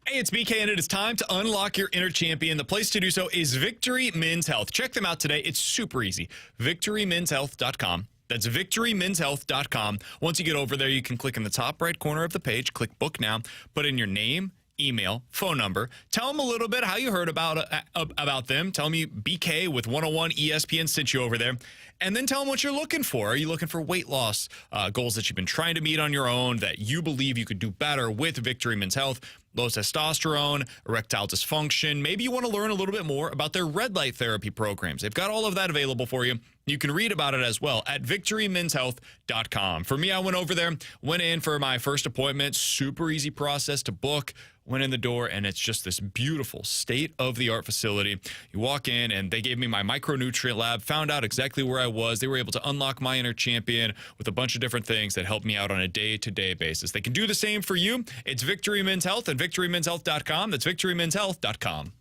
Hey, it's BK, and it is time to unlock your inner champion. The place to do so is Victory Men's Health. Check them out today. It's super easy. VictoryMen'sHealth.com. That's VictoryMen'sHealth.com. Once you get over there, you can click in the top right corner of the page, click Book Now, put in your name, email, phone number. Tell them a little bit how you heard about them. Tell them BK with 101 ESPN sent you over there. And then tell them what you're looking for. Are you looking for weight loss, goals that you've been trying to meet on your own, that you believe you could do better with Victory Men's Health? Low testosterone, erectile dysfunction. Maybe you want to learn a little bit more about their red light therapy programs. They've got all of that available for you. You can read about it as well at victorymenshealth.com. For me, I went over there, went in for my first appointment. Super easy process to book. Went in the door, and it's just this beautiful state-of-the-art facility. You walk in, and they gave me my micronutrient lab, found out exactly where I was. They were able to unlock my inner champion with a bunch of different things that help me out on a day-to-day basis. They can do the same for you. It's Victory Men's Health at victorymenshealth.com. That's victorymenshealth.com.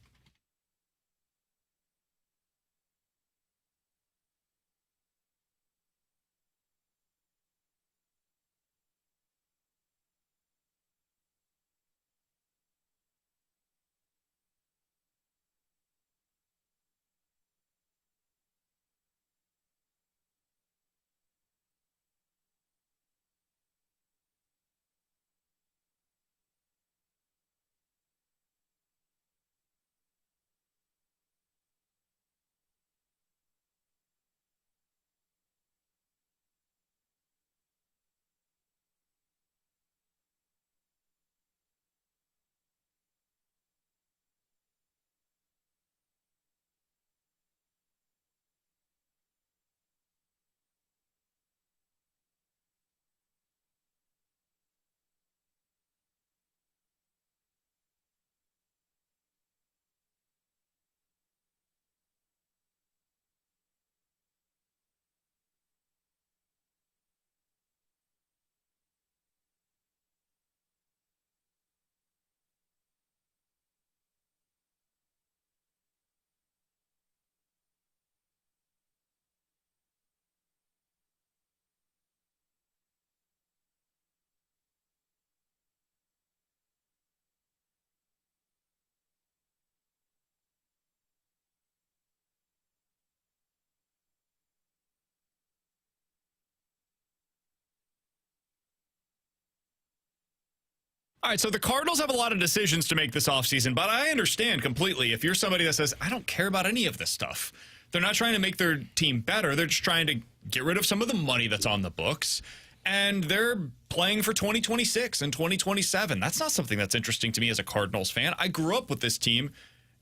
All right, so the Cardinals have a lot of decisions to make this offseason, but I understand completely if you're somebody that says, I don't care about any of this stuff. They're not trying to make their team better. They're just trying to get rid of some of the money that's on the books, and they're playing for 2026 and 2027. That's not something that's interesting to me as a Cardinals fan. I grew up with this team,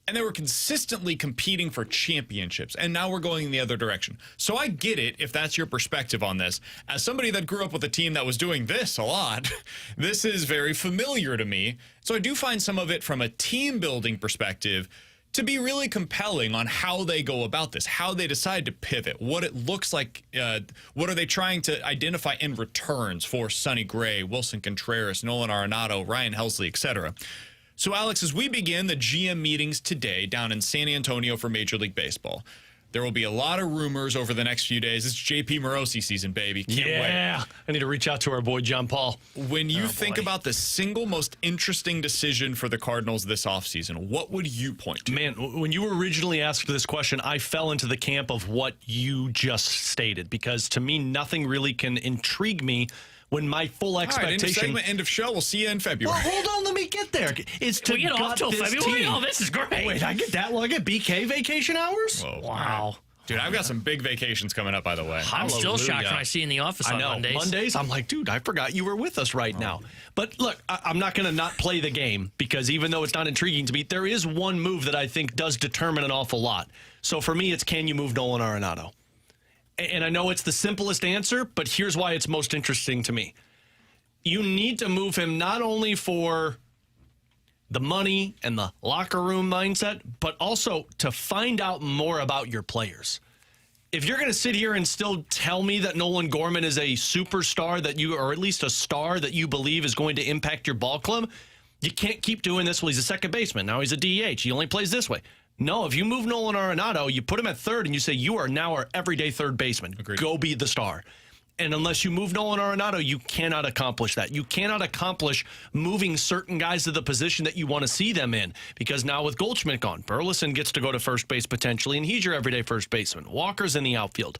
and they were consistently competing for championships, and now we're going in the other direction. So I get it if that's your perspective on this. As somebody that grew up with a team that was doing this a lot, this is very familiar to me. So I do find some of it from a team-building perspective to be really compelling on how they go about this, how they decide to pivot, what it looks like, what are they trying to identify in returns for Sonny Gray, Wilson Contreras, Nolan Arenado, Ryan Helsley, etc. So, Alex, as we begin the GM meetings today down in San Antonio for Major League Baseball, there will be a lot of rumors over the next few days. It's JP Morosi season, baby. Can't wait. I need to reach out to our boy John Paul. When you think about the single most interesting decision for the Cardinals this offseason, what would you point to? Man, when you were originally asked this question, I fell into the camp of what you just stated, because to me, nothing really can intrigue me when my full expectation. All right, end of segment, end of show. We'll see you in February. Well, hold on, let me get there. It's to we get off till February? Team. Oh, this is great. Wait, I get that long? I get BK vacation hours? Whoa. Wow. Dude, I've got some big vacations coming up, by the way. I'm still shocked when I see you in the office on Mondays. Mondays, I'm like, dude, I forgot you were with us right now. But look, I'm not going to not play the game, because even though it's not intriguing to me, there is one move that I think does determine an awful lot. So for me, it's can you move Nolan Arenado? And I know it's the simplest answer, but here's why it's most interesting to me. You need to move him not only for the money and the locker room mindset, but also to find out more about your players. If you're going to sit here and still tell me that Nolan Gorman is a superstar that you, or at least a star that you believe is going to impact your ball club, you can't keep doing this. Well, he's a second baseman. Now he's a DH. He only plays this way. No, if you move Nolan Arenado, you put him at third and you say, you are now our everyday third baseman. Agreed. Go be the star. And unless you move Nolan Arenado, you cannot accomplish that. You cannot accomplish moving certain guys to the position that you want to see them in. Because now with Goldschmidt gone, Burleson gets to go to first base potentially, and he's your everyday first baseman. Walker's in the outfield.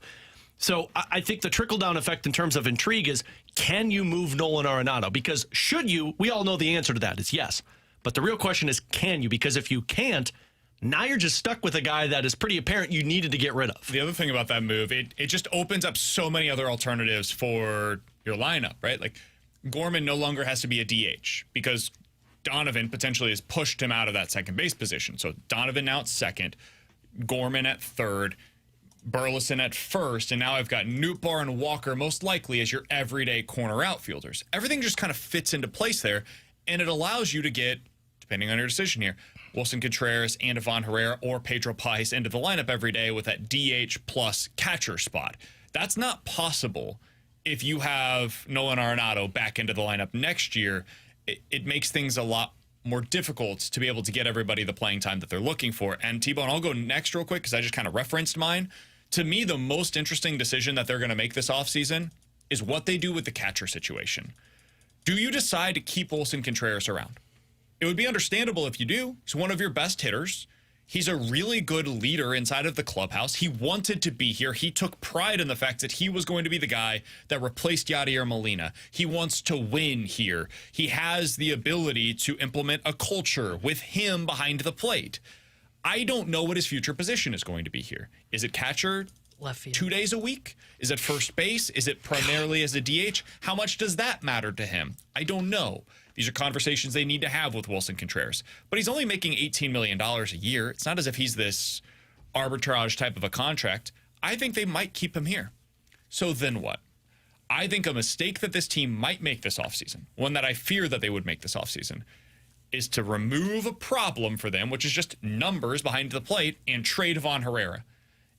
So I think the trickle-down effect in terms of intrigue is, can you move Nolan Arenado? Because should you, we all know the answer to that is yes. But the real question is, can you? Because if you can't, now you're just stuck with a guy that is pretty apparent you needed to get rid of. The other thing about that move, it just opens up so many other alternatives for your lineup, right? Like, Gorman no longer has to be a DH because Donovan potentially has pushed him out of that second base position. So Donovan now at second, Gorman at third. Burleson at first, and now I've got Nootbaar and Walker most likely as your everyday corner outfielders. Everything just kind of fits into place there, and it allows you to get, depending on your decision here, Wilson Contreras and Ivan Herrera or Pedro Pais into the lineup every day with that DH plus catcher spot. That's not possible if you have Nolan Arenado back into the lineup next year. It makes things a lot more difficult to be able to get everybody the playing time that they're looking for. And T-Bone, I'll go next real quick because I just kind of referenced mine. To me, the most interesting decision that they're going to make this offseason is what they do with the catcher situation. Do you decide to keep Wilson Contreras around? It would be understandable if you do. He's one of your best hitters. He's a really good leader inside of the clubhouse. He wanted to be here. He took pride in the fact that he was going to be the guy that replaced Yadier Molina. He wants to win here. He has the ability to implement a culture with him behind the plate. I don't know what his future position is going to be here. Is it catcher? Left field. 2 days a week? Is it first base? Is it primarily as a DH? How much does that matter to him? I don't know. These are conversations they need to have with Wilson Contreras. But he's only making $18 million a year. It's not as if he's this arbitrage type of a contract. I think they might keep him here. So then what? I think a mistake that this team might make this offseason, one that I fear that they would make this offseason, is to remove a problem for them, which is just numbers behind the plate, and trade Ivan Herrera.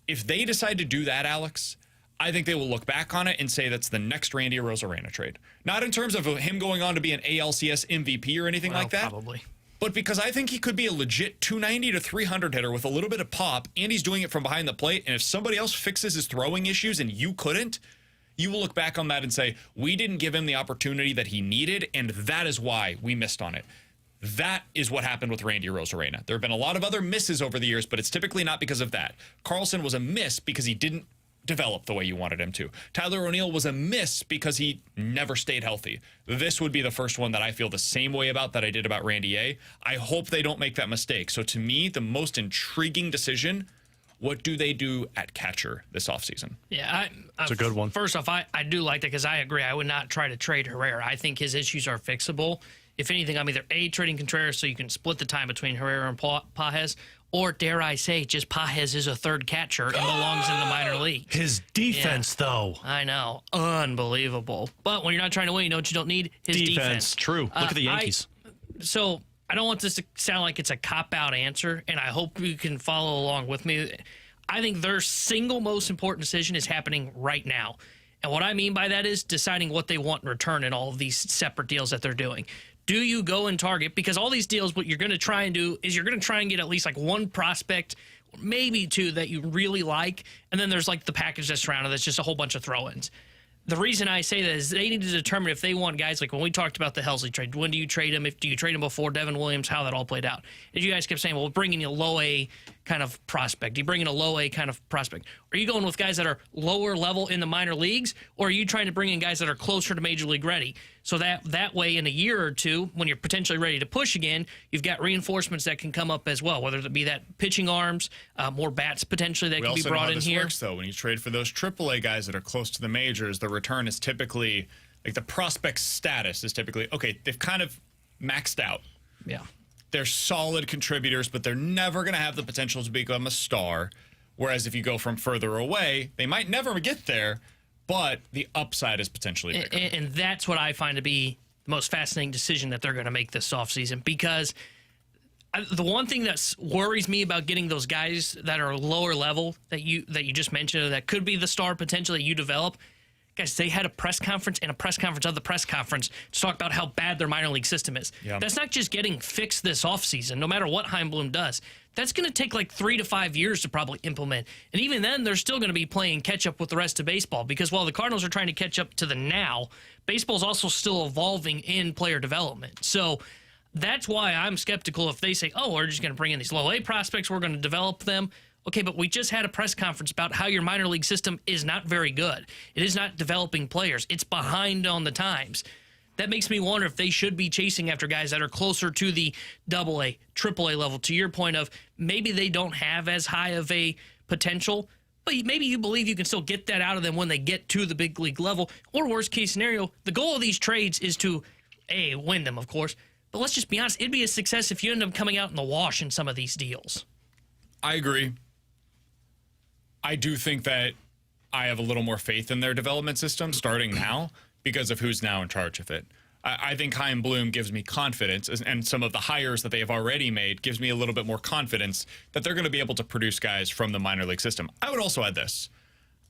If they decide to do that, Alex, I think they will look back on it and say that's the next Randy Arozarena trade. Not in terms of him going on to be an ALCS MVP or anything like that. Probably. But because I think he could be a legit 290 to 300 hitter with a little bit of pop, and he's doing it from behind the plate. And if somebody else fixes his throwing issues and you couldn't, you will look back on that and say, we didn't give him the opportunity that he needed, and that is why we missed on it. That is what happened with Randy Arozarena. There have been a lot of other misses over the years, but it's typically not because of that. Carlson was a miss because he didn't develop the way you wanted him to. Tyler O'Neill was a miss because he never stayed healthy. This would be the first one that I feel the same way about that I did about Randy A. I hope they don't make that mistake. So to me, the most intriguing decision, what do they do at catcher this offseason? Yeah, It's a good one. First off, I do like that because I agree. I would not try to trade Herrera. I think his issues are fixable. If anything, I'm either A, trading Contreras so you can split the time between Herrera and Pages, or dare I say, just Pages is a third catcher and belongs in the minor leagues. His defense, though. I know. Unbelievable. But when you're not trying to win, you know what you don't need? His defense. True. Look at the Yankees. So I don't want this to sound like it's a cop-out answer, and I hope you can follow along with me. I think their single most important decision is happening right now. And what I mean by that is deciding what they want in return in all of these separate deals that they're doing. Do you go and target? Because all these deals, what you're going to try and do is you're going to try and get at least like one prospect, maybe two that you really like. And then there's like the package that's surrounded that's just a whole bunch of throw-ins. The reason I say that is they need to determine if they want guys like when we talked about the Helsley trade. When do you trade him? Do you trade him before Devin Williams? How that all played out. And you guys kept saying, well, we're bringing a low A kind of prospect. You bring in a low A kind of prospect. Are you going with guys that are lower level in the minor leagues, or are you trying to bring in guys that are closer to major league ready? So that way, in a year or two, when you're potentially ready to push again, you've got reinforcements that can come up as well, whether it be that pitching arms, more bats potentially that can be brought in here. Works, though. When you trade for those AAA guys that are close to the majors, the return is typically, like the prospect status is typically, okay, they've kind of maxed out. Yeah. They're solid contributors, but they're never going to have the potential to become a star. Whereas if you go from further away, they might never get there, but the upside is potentially bigger. And that's what I find to be the most fascinating decision that they're going to make this offseason, because the one thing that worries me about getting those guys that are lower level that you just mentioned that could be the star potential that you develop, guys, they had a press conference and a press conference of the press conference to talk about how bad their minor league system is. Yeah. That's not just getting fixed this offseason, no matter what Heimblum does. That's going to take like 3 to 5 years to probably implement. And even then, they're still going to be playing catch-up with the rest of baseball, because while the Cardinals are trying to catch up to the now, baseball's also still evolving in player development. So that's why I'm skeptical if they say, oh, we're just going to bring in these low-A prospects, we're going to develop them. Okay, but we just had a press conference about how your minor league system is not very good. It is not developing players. It's behind on the times. That makes me wonder if they should be chasing after guys that are closer to the AA, AAA level. To your point of maybe they don't have as high of a potential, but maybe you believe you can still get that out of them when they get to the big league level. Or worst case scenario, the goal of these trades is to, A, win them, of course. But let's just be honest, it'd be a success if you end up coming out in the wash in some of these deals. I agree. I do think that I have a little more faith in their development system starting now because of who's now in charge of it. I think Chaim Bloom gives me confidence, and some of the hires that they have already made gives me a little bit more confidence that they're going to be able to produce guys from the minor league system. I would also add this.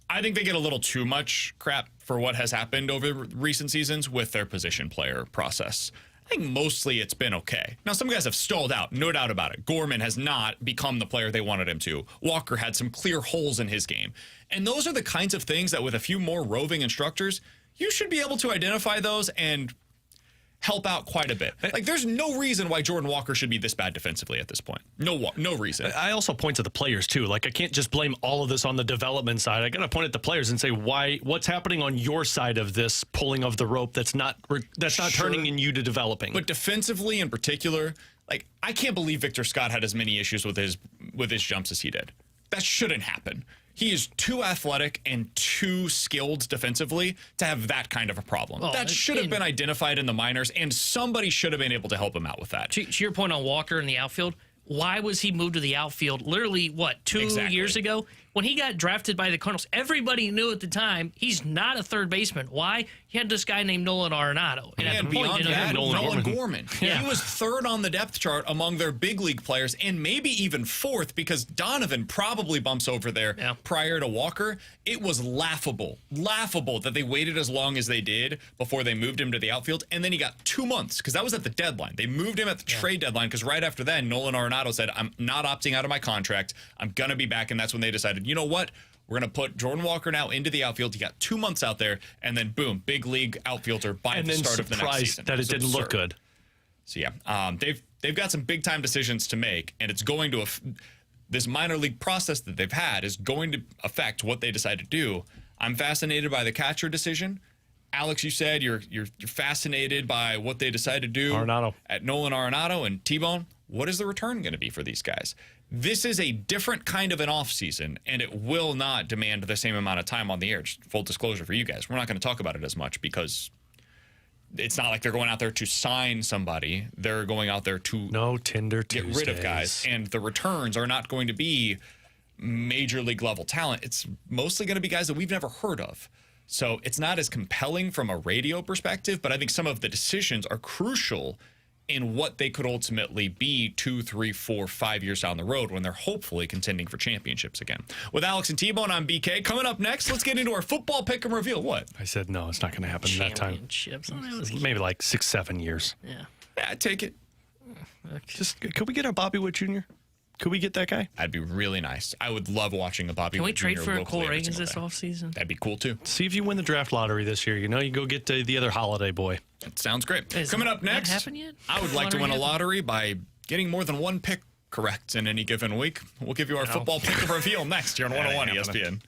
I think they get a little too much crap for what has happened over recent seasons with their position player process. I think mostly it's been okay. Now, some guys have stalled out, no doubt about it. Gorman has not become the player they wanted him to. Walker had some clear holes in his game. And those are the kinds of things that with a few more roving instructors, you should be able to identify those and help out quite a bit. Like, there's no reason why Jordan Walker should be this bad defensively at this point. No reason. I also point to the players too. Like, I can't just blame all of this on the development side. I got to point at the players and say, what's happening on your side of this pulling of the rope that's not turning in you to developing. But defensively in particular, like, I can't believe Victor Scott had as many issues with his jumps as he did. That shouldn't happen. He is too athletic and too skilled defensively to have that kind of a problem. That should have been identified in the minors, and somebody should have been able to help him out with that. To your point on Walker in the outfield, why was he moved to the outfield literally, two years ago? When he got drafted by the Cardinals, everybody knew at the time he's not a third baseman. Why? He had this guy named Nolan Arenado. And beyond that, Nolan Gorman. Yeah. He was third on the depth chart among their big league players, and maybe even fourth because Donovan probably bumps over there prior to Walker. It was laughable that they waited as long as they did before they moved him to the outfield, and then he got 2 months because that was at the deadline. They moved him at the trade deadline because right after then, Nolan Arenado said, I'm not opting out of my contract. I'm going to be back, and that's when they decided, you know what? We're going to put Jordan Walker now into the outfield. He got 2 months out there, and then boom, big league outfielder by the start of the next season. That it didn't look good. So yeah, they've got some big time decisions to make, and it's going to this minor league process that they've had is going to affect what they decide to do. I'm fascinated by the catcher decision. Alex, you said you're fascinated by what they decide to do at Nolan Arenado and T-Bone. What is the return going to be for these guys? This is a different kind of an offseason, and it will not demand the same amount of time on the air. Just full disclosure for you guys. We're not going to talk about it as much because it's not like they're going out there to sign somebody. They're going out there to get rid of guys, and the returns are not going to be major league level talent. It's mostly going to be guys that we've never heard of. So it's not as compelling from a radio perspective, but I think some of the decisions are crucial in what they could ultimately be 2, 3, 4, 5 years down the road when they're hopefully contending for championships again. With Alex and T-Bone, I'm BK. Coming up next, let's get into our football pick and reveal. What? I said no, it's not going to happen in that time. Maybe like 6, 7 years. Yeah, take it. Just could we get a Bobby Wood Jr.? Could we get that guy? That'd be really nice. I would love watching a Bobby Wood Jr. Can we trade for locally Cole every Reagans single this day. offseason? That'd be cool too. See if you win the draft lottery this year. You go get the other holiday boy. That sounds great. Has Coming up that next, happened yet? I would like to win a lottery by getting more than one pick correct in any given week. We'll give you our football pick of reveal next here on 101 ESPN.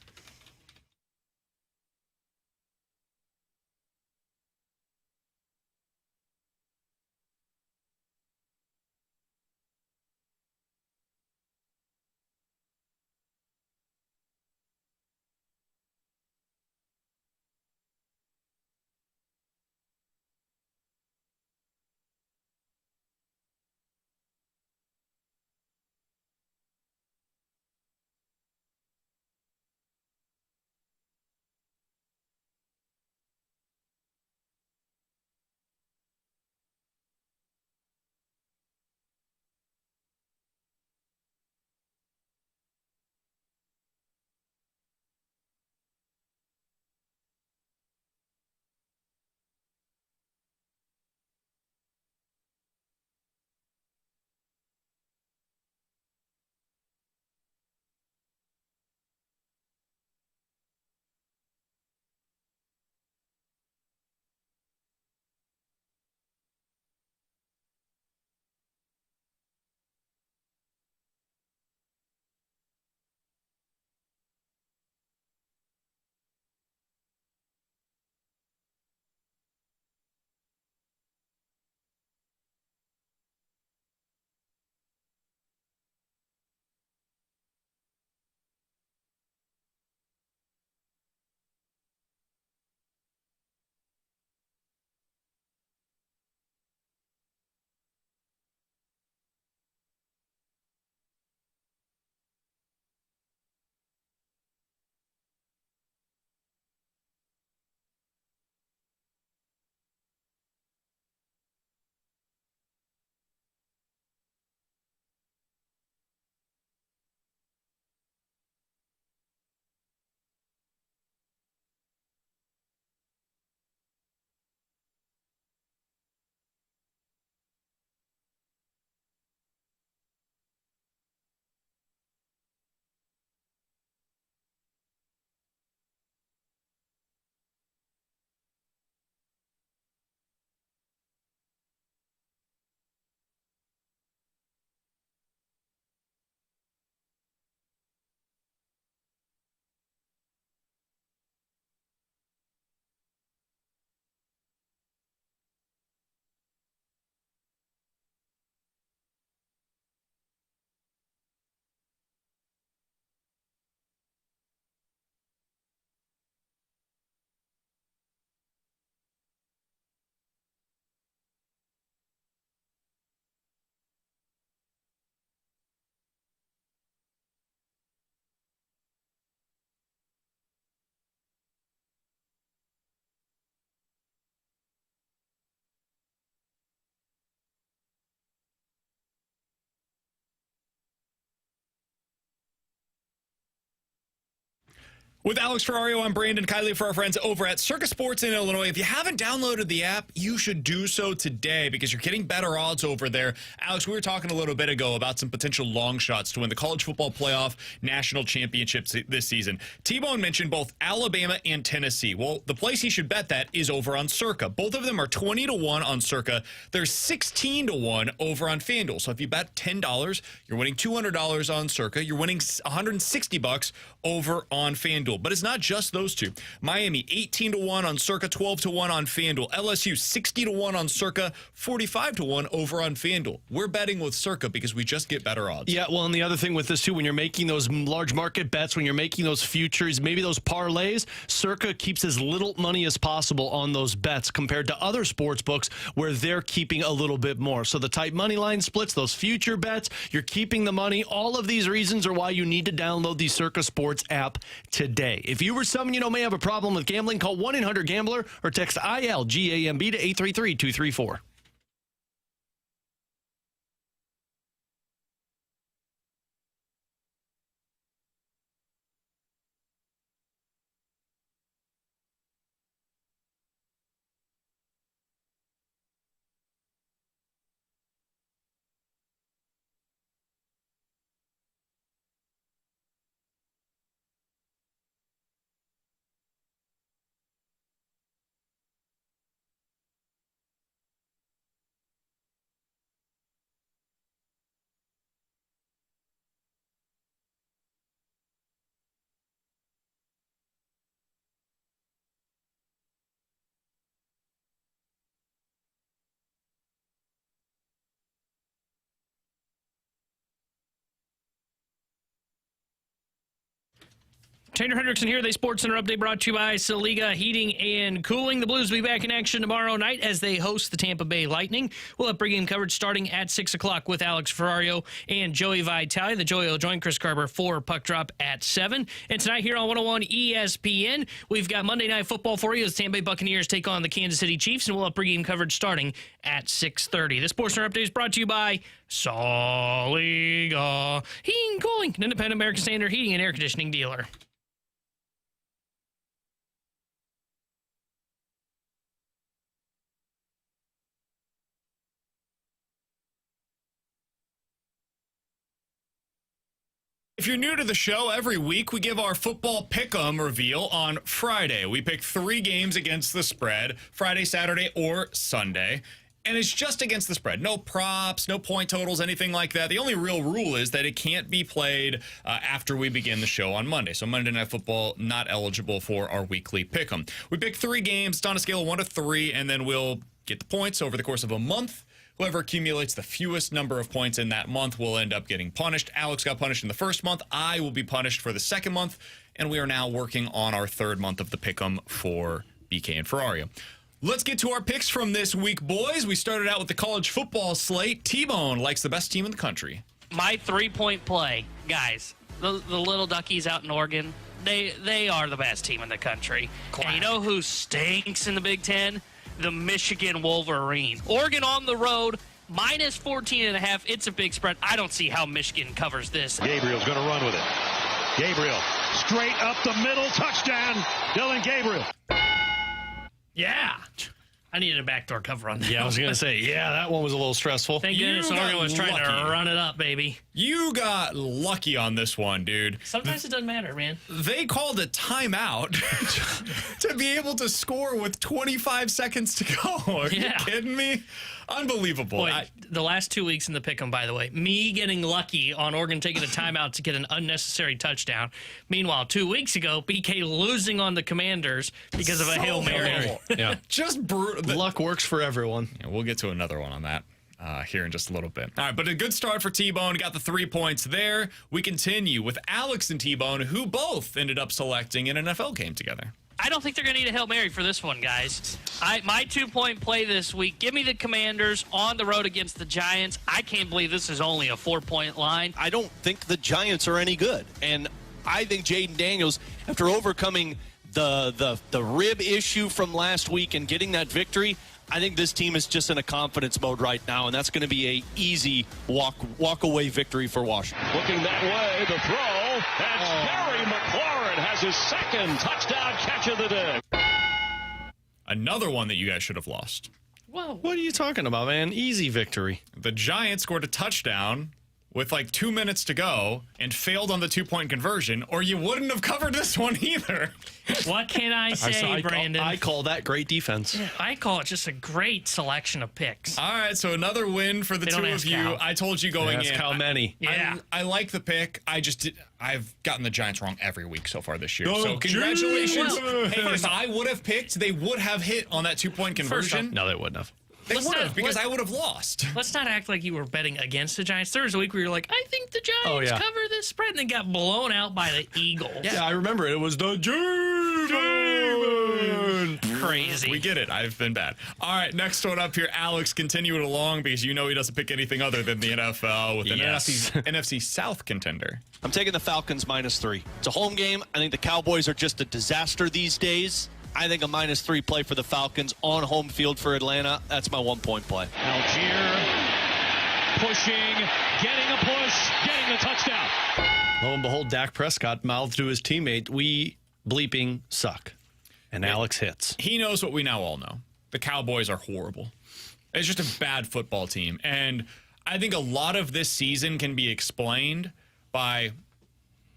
With Alex Ferrario, I'm Brandon Kiley for our friends over at Circa Sports in Illinois. If you haven't downloaded the app, you should do so today because you're getting better odds over there. Alex, we were talking a little bit ago about some potential long shots to win the college football playoff national championships this season. T-Bone mentioned both Alabama and Tennessee. Well, the place he should bet that is over on Circa. Both of them are 20-1 on Circa. They're 16-1 over on FanDuel. So if you bet $10, you're winning $200 on Circa. You're winning $160 over on FanDuel. But it's not just those two. Miami, 18-1 on Circa, 12-1 on FanDuel. LSU, 60-1 on Circa, 45-1 over on FanDuel. We're betting with Circa because we just get better odds. Yeah, well, and the other thing with this, too, when you're making those large market bets, when you're making those futures, maybe those parlays, Circa keeps as little money as possible on those bets compared to other sports books where they're keeping a little bit more. So the tight money line splits, those future bets, you're keeping the money. All of these reasons are why you need to download the Circa Sports app today. If you or someone you know may have a problem with gambling, call 1-800-GAMBLER or text ILGAMB to 833-234. Tanner Hendrickson here. The Sports Center update brought to you by Saliga Heating and Cooling. The Blues will be back in action tomorrow night as they host the Tampa Bay Lightning. We'll have pregame coverage starting at 6 o'clock with Alex Ferrario and Joey Vitale. The Joey will join Chris Carver for Puck Drop at 7. And tonight here on 101 ESPN, we've got Monday Night Football for you as the Tampa Bay Buccaneers take on the Kansas City Chiefs, and we'll have pregame coverage starting at 6:30. The Sports Center update is brought to you by Saliga Heating and Cooling, an independent American Standard heating and air conditioning dealer. If you're new to the show, every week we give our football pick'em reveal on Friday. We pick 3 games against the spread, Friday, Saturday, or Sunday. And it's just against the spread. No props, no point totals, anything like that. The only real rule is that it can't be played after we begin the show on Monday. So Monday Night Football, not eligible for our weekly pick'em. We pick 3 games, it's on a scale of 1 to 3, and then we'll get the points over the course of a month. Whoever accumulates the fewest number of points in that month will end up getting punished. Alex got punished in the first month. I will be punished for the second month. And we are now working on our third month of the pick'em for BK and Ferrario. Let's get to our picks from this week, boys. We started out with the college football slate. T-Bone likes the best team in the country. My 3-point play, guys, the Little Duckies out in Oregon, they are the best team in the country. Classic. And you know who stinks in the Big Ten? The Michigan Wolverine. Oregon on the road, minus 14.5. It's a big spread. I don't see how Michigan covers this. Gabriel's going to run with it. Gabriel, straight up the middle, touchdown, Dylan Gabriel. Yeah. I needed a backdoor cover on that. Yeah, I was going to say, that one was a little stressful. Thank goodness Oregon was trying to run it up, baby. You got lucky on this one, dude. Sometimes it doesn't matter, man. They called a timeout to be able to score with 25 seconds to go. Are you kidding me? Unbelievable. Boy, the last 2 weeks in the pick'em, by the way, me getting lucky on Oregon taking a timeout to get an unnecessary touchdown. Meanwhile, 2 weeks ago, BK losing on the Commanders because of a Hail Mary. Yeah. Just brutal. Luck works for everyone. Yeah, we'll get to another one on that here in just a little bit. All right, but a good start for T-Bone. Got the 3 points there. We continue with Alex and T-Bone, who both ended up selecting an NFL game together. I don't think they're going to need a Hail Mary for this one, guys. My 2-point play this week, give me the Commanders on the road against the Giants. I can't believe this is only a 4-point line. I don't think the Giants are any good. And I think Jaden Daniels, after overcoming the rib issue from last week and getting that victory, I think this team is just in a confidence mode right now, and that's going to be a easy walk-away victory for Washington. Looking that way, the throw. and Terry McLaurin has his second touchdown catch of the day. Another one that you guys should have lost. Whoa. What are you talking about, man? Easy victory. The Giants scored a touchdown with like 2 minutes to go and failed on the 2-point conversion, or you wouldn't have covered this one either. What can I say, Brandon? I call that great defense. I call it just a great selection of picks. All right, so another win for the They don't two ask of you. how. I told you going Ask in. how many? Yeah. I like the pick. I've gotten the Giants wrong every week so far this year. Oh, so congratulations. Well, Hey, if I would have picked, they would have hit on that 2-point conversion. No, they wouldn't have. They Let's would not- have, because let- I would have lost. Let's not act like you were betting against the Giants. There was a week where you're like, I think the Giants cover this spread, and then got blown out by the Eagles. Yeah, I remember it. It was the Demon. Crazy. We get it. I've been bad. All right, next one up here. Alex, continue it along because you know he doesn't pick anything other than the NFL with an Yes. NFC South contender. I'm taking the Falcons -3. It's a home game. I think the Cowboys are just a disaster these days. I think a -3 play for the Falcons on home field for Atlanta. That's my 1-point play. Algier pushing, getting a push, getting the touchdown. Lo and behold, Dak Prescott mouthed to his teammate, "We bleeping suck." And Alex hits. He knows what we now all know. The Cowboys are horrible. It's just a bad football team. And I think a lot of this season can be explained by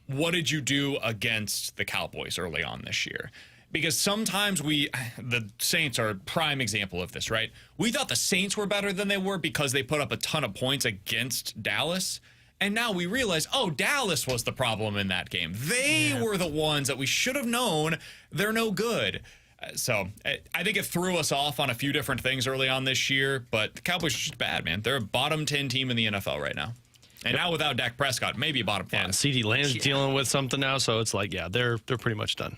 what did you do against the Cowboys early on this year? Because sometimes the Saints are a prime example of this, right? We thought the Saints were better than they were because they put up a ton of points against Dallas. And now we realize, oh, Dallas was the problem in that game. They were the ones that we should have known they're no good. So I think it threw us off on a few different things early on this year, but the Cowboys are just bad, man. They're a bottom 10 team in the NFL right now. And now without Dak Prescott, maybe a bottom 5. And CeeDee Lamb's dealing with something now, so it's like, yeah, they're pretty much done.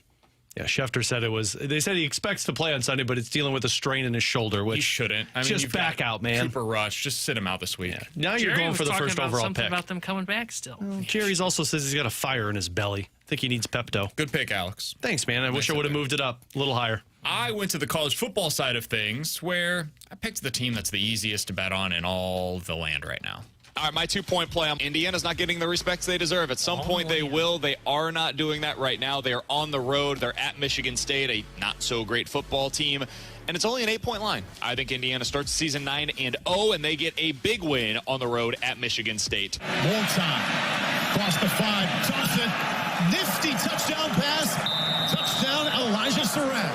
Yeah, Schefter said they said he expects to play on Sunday, but it's dealing with a strain in his shoulder, which He shouldn't. I mean, just you've back got out, man. Cooper Rush, just sit him out this week. Now you're Jerry going was for the talking first about overall something pick. about them coming back still. Jerry's also says he's got a fire in his belly. I think he needs Pepto. Good pick, Alex. Thanks, man. I wish I would have moved it up a little higher. I went to the college football side of things where I picked the team that's the easiest to bet on in all the land right now. All right, my 2-point play. Indiana's not getting the respect they deserve. At some point, they will. They are not doing that right now. They are on the road. They're at Michigan State, a not-so-great football team. And it's only an 8-point line. I think Indiana starts the season 9-0, and they get a big win on the road at Michigan State. Time. Across the 5. Johnson. Nifty touchdown pass. Touchdown, Elijah Surratt.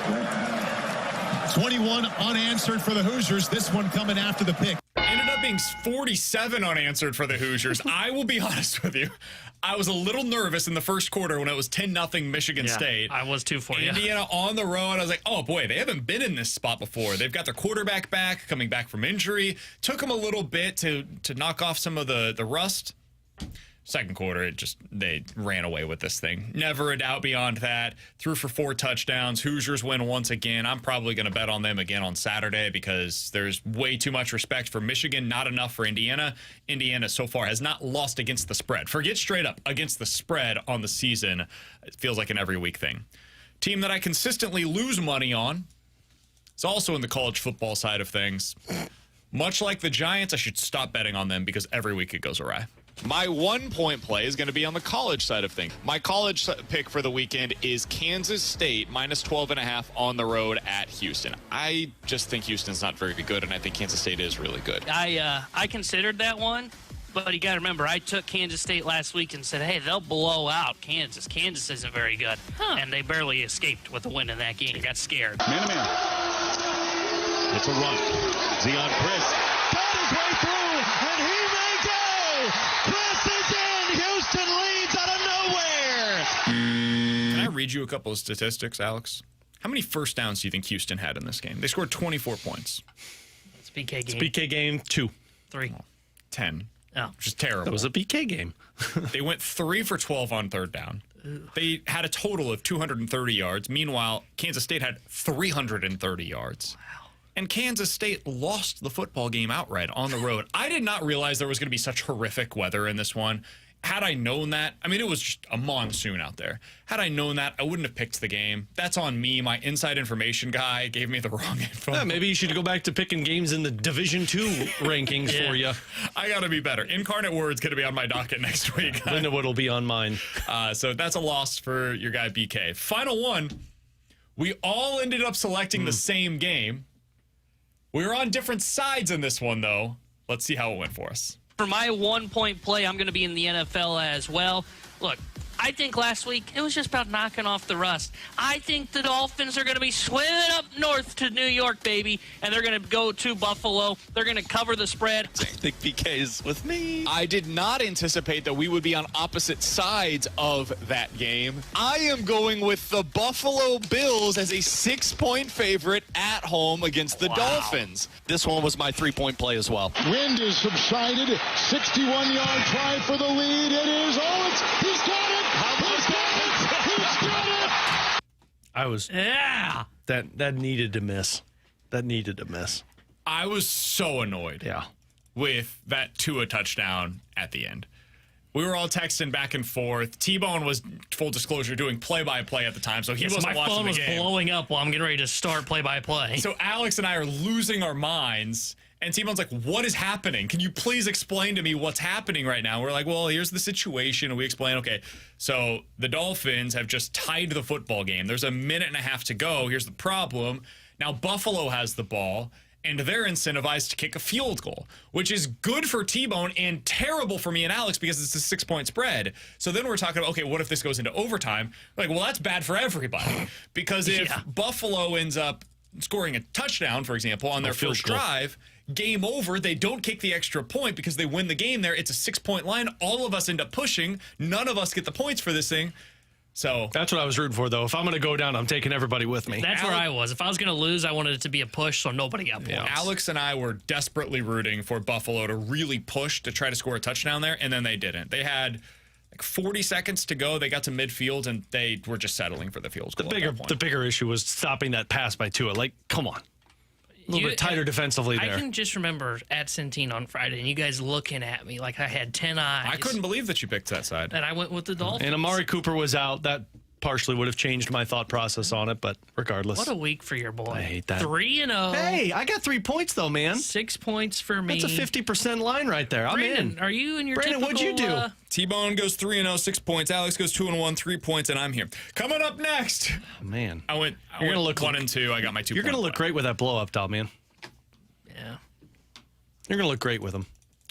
21 unanswered for the Hoosiers. This one coming after the pick. Ended up being 47 unanswered for the Hoosiers. I will be honest with you. I was a little nervous in the first quarter when it was 10-0 Michigan State. I was too for you. Indiana on the road. I was like, oh boy, they haven't been in this spot before. They've got their quarterback back, coming back from injury. Took them a little bit to knock off some of the rust. Second quarter, they ran away with this thing. Never a doubt beyond that. Threw for 4 touchdowns. Hoosiers win once again. I'm probably going to bet on them again on Saturday because there's way too much respect for Michigan, not enough for Indiana. Indiana so far has not lost against the spread. Forget straight up against the spread on the season. It feels like an every week thing. Team that I consistently lose money on is also in the college football side of things. Much like the Giants, I should stop betting on them because every week it goes awry. My 1-point play is going to be on the college side of things. My college pick for the weekend is Kansas State -12.5 on the road at Houston. I just think Houston's not very good, and I think Kansas State is really good. I considered that one, but you got to remember, I took Kansas State last week and said, hey, they'll blow out Kansas. Kansas isn't very good. And they barely escaped with a win in that game. Got scared. Man-to-man. It's a run. Zion Chris got his way through, and he may go. Chris is in. Houston leads out of nowhere. Can I read you a couple of statistics, Alex? How many first downs do you think Houston had in this game? They scored 24 points. It's BK game. BK game 2. 3. 10. Oh. Which is terrible. That was a BK game. They went 3 for 12 on third down. They had a total of 230 yards. Meanwhile, Kansas State had 330 yards. Wow. And Kansas State lost the football game outright on the road. I did not realize there was going to be such horrific weather in this one. had I known that, I mean, it was just a monsoon out there. Had I known that, I wouldn't have picked the game. That's on me. My inside information guy gave me the wrong info. Yeah, maybe you should go back to picking games in the Division II rankings for you. I got to be better. Incarnate Word's going to be on my docket next week. Lindenwood will be on mine. So that's a loss for your guy, BK. Final one. We all ended up selecting the same game. We were on different sides in this one, though. Let's see how it went for us. For my 1-point play, I'm going to be in the NFL as well. Look, I think last week it was just about knocking off the rust. I think the Dolphins are going to be swimming up north to New York, baby, and they're going to go to Buffalo. They're going to cover the spread. I think BK is with me. I did not anticipate that we would be on opposite sides of that game. I am going with the Buffalo Bills as a 6-point favorite at home against the Dolphins. This one was my 3-point play as well. Wind is subsided. 61-yard try for the lead. It is. He's got it. He's got it. I was. Yeah. That needed to miss. That needed to miss. I was so annoyed with that Tua touchdown at the end. We were all texting back and forth. T-Bone was, full disclosure, doing play-by-play at the time, so he wasn't watching the game. My phone was blowing up while I'm getting ready to start play-by-play. So Alex and I are losing our minds, and T-Bone's like, what is happening? Can you please explain to me what's happening right now? We're like, well, here's the situation, and we explain, okay, so the Dolphins have just tied the football game. There's a minute and a half to go. Here's the problem. Now Buffalo has the ball, and they're incentivized to kick a field goal, which is good for T-Bone and terrible for me and Alex because it's a 6-point spread. So then we're talking about, okay, what if this goes into overtime? We're like, well, that's bad for everybody because if Buffalo ends up scoring a touchdown, for example, on their first drive, game over, they don't kick the extra point because they win the game there. It's a 6-point line. All of us end up pushing. None of us get the points for this thing. So that's what I was rooting for, though. If I'm going to go down, I'm taking everybody with me. That's where I was. If I was going to lose, I wanted it to be a push so nobody got points. Alex and I were desperately rooting for Buffalo to really push to try to score a touchdown there, and then they didn't. They had like 40 seconds to go. They got to midfield, and they were just settling for the field goal. The bigger issue was stopping that pass by Tua. Like, come on. A little bit tighter defensively there. I can just remember at Centene on Friday and you guys looking at me like I had 10 eyes. I couldn't believe that you picked that side. And I went with the Dolphins. And Amari Cooper was out. That partially would have changed my thought process on it, but regardless. What a week for your boy. I hate that. 3-0. Hey, I got 3 points, though, man. 6 points for me. That's a 50% line right there. I'm Brandon, in. Are you in your Brandon, typical, what'd you do? T-Bone goes 3-0, 6 points. Alex goes 2-1, 3 points, and I'm here. Coming up next. Oh, man. I went 1 and 2. I got my 2 You're going to look great with that blow-up doll, man. Yeah. You're going to look great with them.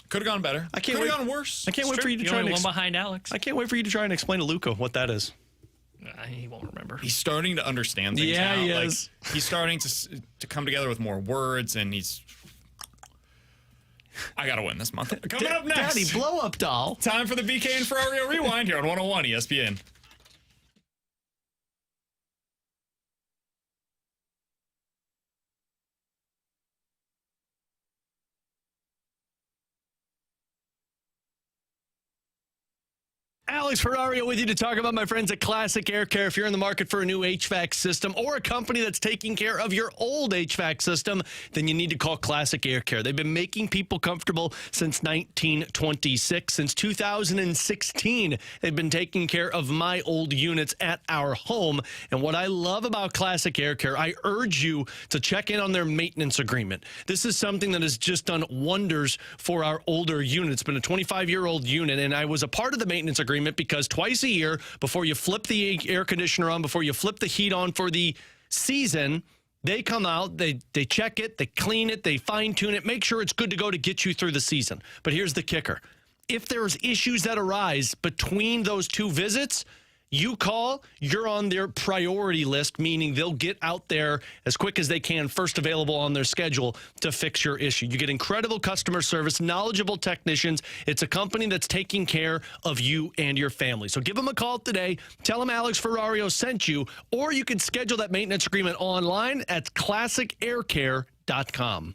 Could have gone better. I can't Could wait. have gone worse. I can't wait for you to try and one behind Alex. I can't wait for you to try and explain to Luca what that is. He won't remember. He's starting to understand things Yeah, now. he Like, is. he's starting to come together with more words, and he's... I got to win this month. Coming up next. Daddy, blow-up doll. Time for the BK and Ferrario Rewind here on 101 ESPN. Alex Ferrario with you to talk about my friends at Classic Air Care. If you're in the market for a new HVAC system or a company that's taking care of your old HVAC system, then you need to call Classic Air Care. They've been making people comfortable since 1926. Since 2016, they've been taking care of my old units at our home. And what I love about Classic Air Care, I urge you to check in on their maintenance agreement. This is something that has just done wonders for our older units. It's been a 25-year-old unit, and I was a part of the maintenance agreement because twice a year, before you flip the air conditioner on, before you flip the heat on for the season, they come out, they check it, they clean it, they fine-tune it, make sure it's good to go to get you through the season. But here's the kicker. If there's issues that arise between those two visits, you call, you're on their priority list, meaning they'll get out there as quick as they can, first available on their schedule to fix your issue. You get incredible customer service, knowledgeable technicians. It's a company that's taking care of you and your family. So give them a call today. Tell them Alex Ferrario sent you, or you can schedule that maintenance agreement online at classicaircare.com.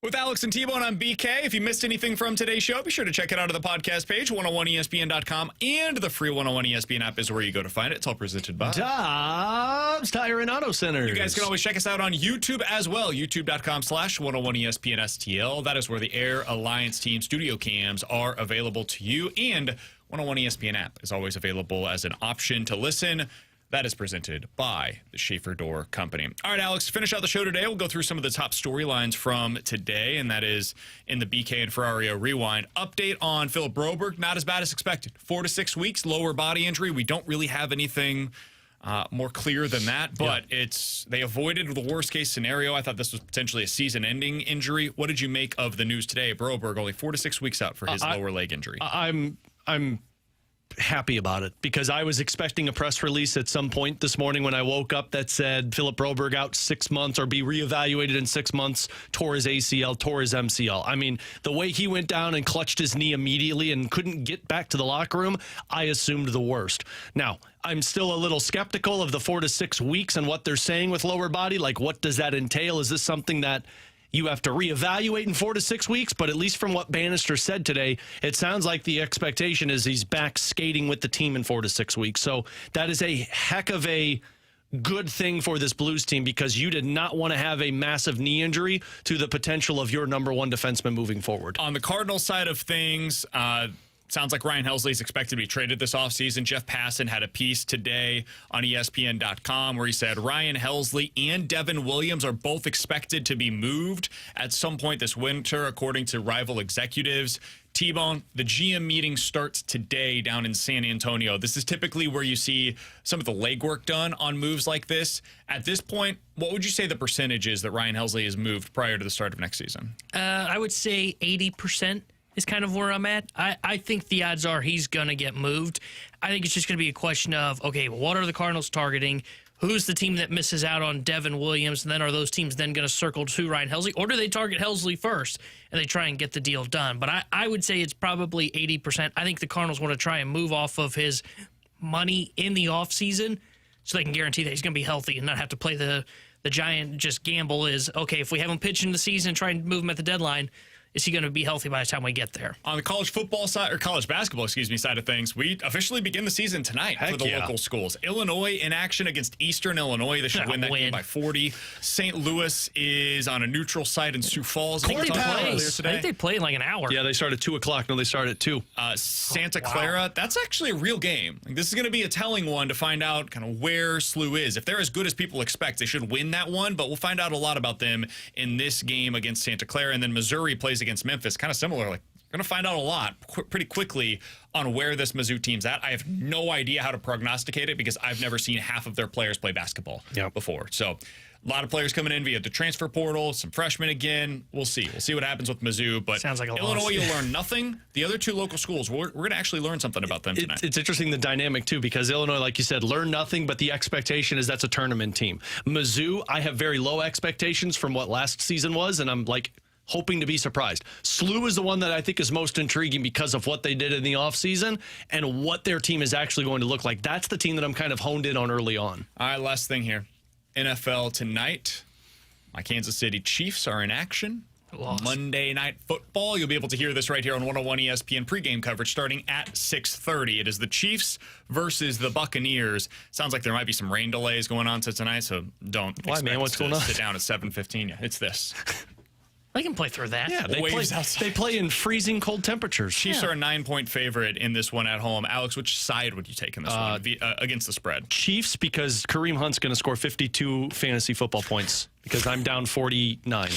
With Alex and T-Bone, I'm BK. If you missed anything from today's show, be sure to check it out on the podcast page, 101ESPN.com, and the free 101 ESPN app is where you go to find it. It's all presented by Dobbs Tire and Auto Centers. You guys can always check us out on YouTube as well, youtube.com/101ESPN STL. That is where the Air Alliance Team studio cams are available to you, and 101 ESPN app is always available as an option to listen. That is presented by the Schaefer Door Company. All right, Alex, to finish out the show today, we'll go through some of the top storylines from today, and that is in the BK and Ferrario Rewind. Update on Philip Broberg, not as bad as expected. 4 to 6 weeks, lower body injury. We don't really have anything more clear than that, but they avoided the worst-case scenario. I thought this was potentially a season-ending injury. What did you make of the news today? Broberg only 4 to 6 weeks out for his lower leg injury. I'm happy about it because I was expecting a press release at some point this morning when I woke up that said Philip Broberg out 6 months or be reevaluated in 6 months, tore his ACL, tore his MCL. I mean, the way he went down and clutched his knee immediately and couldn't get back to the locker room, I assumed the worst. Now, I'm still a little skeptical of the 4 to 6 weeks and what they're saying with lower body. Like, what does that entail? Is this something that you have to reevaluate in 4 to 6 weeks? But at least from what Bannister said today, it sounds like the expectation is he's back skating with the team in 4 to 6 weeks. So that is a heck of a good thing for this Blues team because you did not want to have a massive knee injury to the potential of your number one defenseman moving forward. On the Cardinals side of things, sounds like Ryan Helsley is expected to be traded this offseason. Jeff Passan had a piece today on ESPN.com where he said Ryan Helsley and Devin Williams are both expected to be moved at some point this winter, according to rival executives. T-Bone, the GM meeting starts today down in San Antonio. This is typically where you see some of the legwork done on moves like this. At this point, what would you say the percentage is that Ryan Helsley is moved prior to the start of next season? I would say 80%. Is kind of where I'm at. I think the odds are he's going to get moved. I think it's just going to be a question of, okay, what are the Cardinals targeting? Who's the team that misses out on Devin Williams? And then are those teams then going to circle to Ryan Helsley? Or do they target Helsley first and they try and get the deal done? But I would say it's probably 80%. I think the Cardinals want to try and move off of his money in the offseason so they can guarantee that he's going to be healthy and not have to play the giant just gamble is, okay, if we have him pitch in the season and try and move him at the deadline, is he going to be healthy by the time we get there? On the college football side, or college basketball, side of things, we officially begin the season tonight for the local schools. Illinois in action against Eastern Illinois. They should win that game by 40. St. Louis is on a neutral site in Sioux Falls. I think they play in like an hour. Yeah, they start at 2 o'clock. No, they start at 2. Santa Clara, that's actually a real game. This is going to be a telling one to find out kind of where SLU is. If they're as good as people expect, they should win that one, but we'll find out a lot about them in this game against Santa Clara. And then Missouri plays against Memphis, kind of similar. Like, we're going to find out a lot pretty quickly on where this Mizzou team's at. I have no idea how to prognosticate it because I've never seen half of their players play basketball before. So a lot of players coming in via the transfer portal, some freshmen again. We'll see. We'll see what happens with Mizzou. But sounds like Illinois, you'll learn nothing. The other two local schools, we're going to actually learn something about them tonight. It's interesting, the dynamic, too, because Illinois, like you said, learn nothing, but the expectation is that's a tournament team. Mizzou, I have very low expectations from what last season was, and I'm like hoping to be surprised. SLU is the one that I think is most intriguing because of what they did in the offseason and what their team is actually going to look like. That's the team that I'm kind of honed in on early on. All right, last thing here. NFL tonight. My Kansas City Chiefs are in action. Monday Night Football. You'll be able to hear this right here on 101 ESPN pregame coverage starting at 6:30. It is the Chiefs versus the Buccaneers. Sounds like there might be some rain delays going on tonight, so don't expect what's going on? Sit down at 7:15. Yeah, it's this. They can play through that. Yeah, they play in freezing cold temperatures. Chiefs are a 9-point favorite in this one at home. Alex, which side would you take in this one against the spread? Chiefs, because Kareem Hunt's going to score 52 fantasy football points because I'm down 49.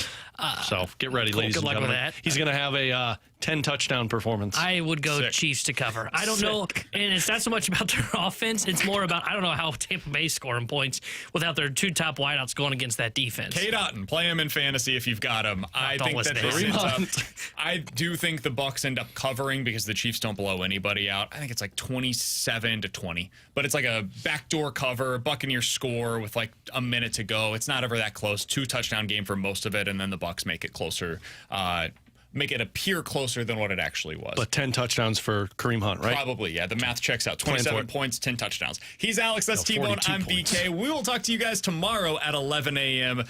So get ready, ladies and gentlemen. With that. He's going to have a 10-touchdown performance. I would go Chiefs to cover. I don't know, and it's not so much about their offense. It's more about, I don't know how Tampa Bay's scoring points without their two top wideouts going against that defense. K. Dotton, play him in fantasy if you've got him. I think that this ends up. I do think the Bucs end up covering because the Chiefs don't blow anybody out. I think it's like 27-20, but it's like a backdoor cover. Buccaneers score with like a minute to go. It's not ever that close. 2-touchdown game for most of it, and then the Bucs make it closer. Make it appear closer than what it actually was. But 10 touchdowns for Kareem Hunt, right? Probably, yeah. The math checks out. 27 points, 10 touchdowns. He's Alex. That's T-Bone. I'm BK. We will talk to you guys tomorrow at 11 a.m.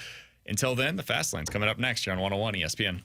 Until then, the Fast Lane's coming up next here on 101 ESPN.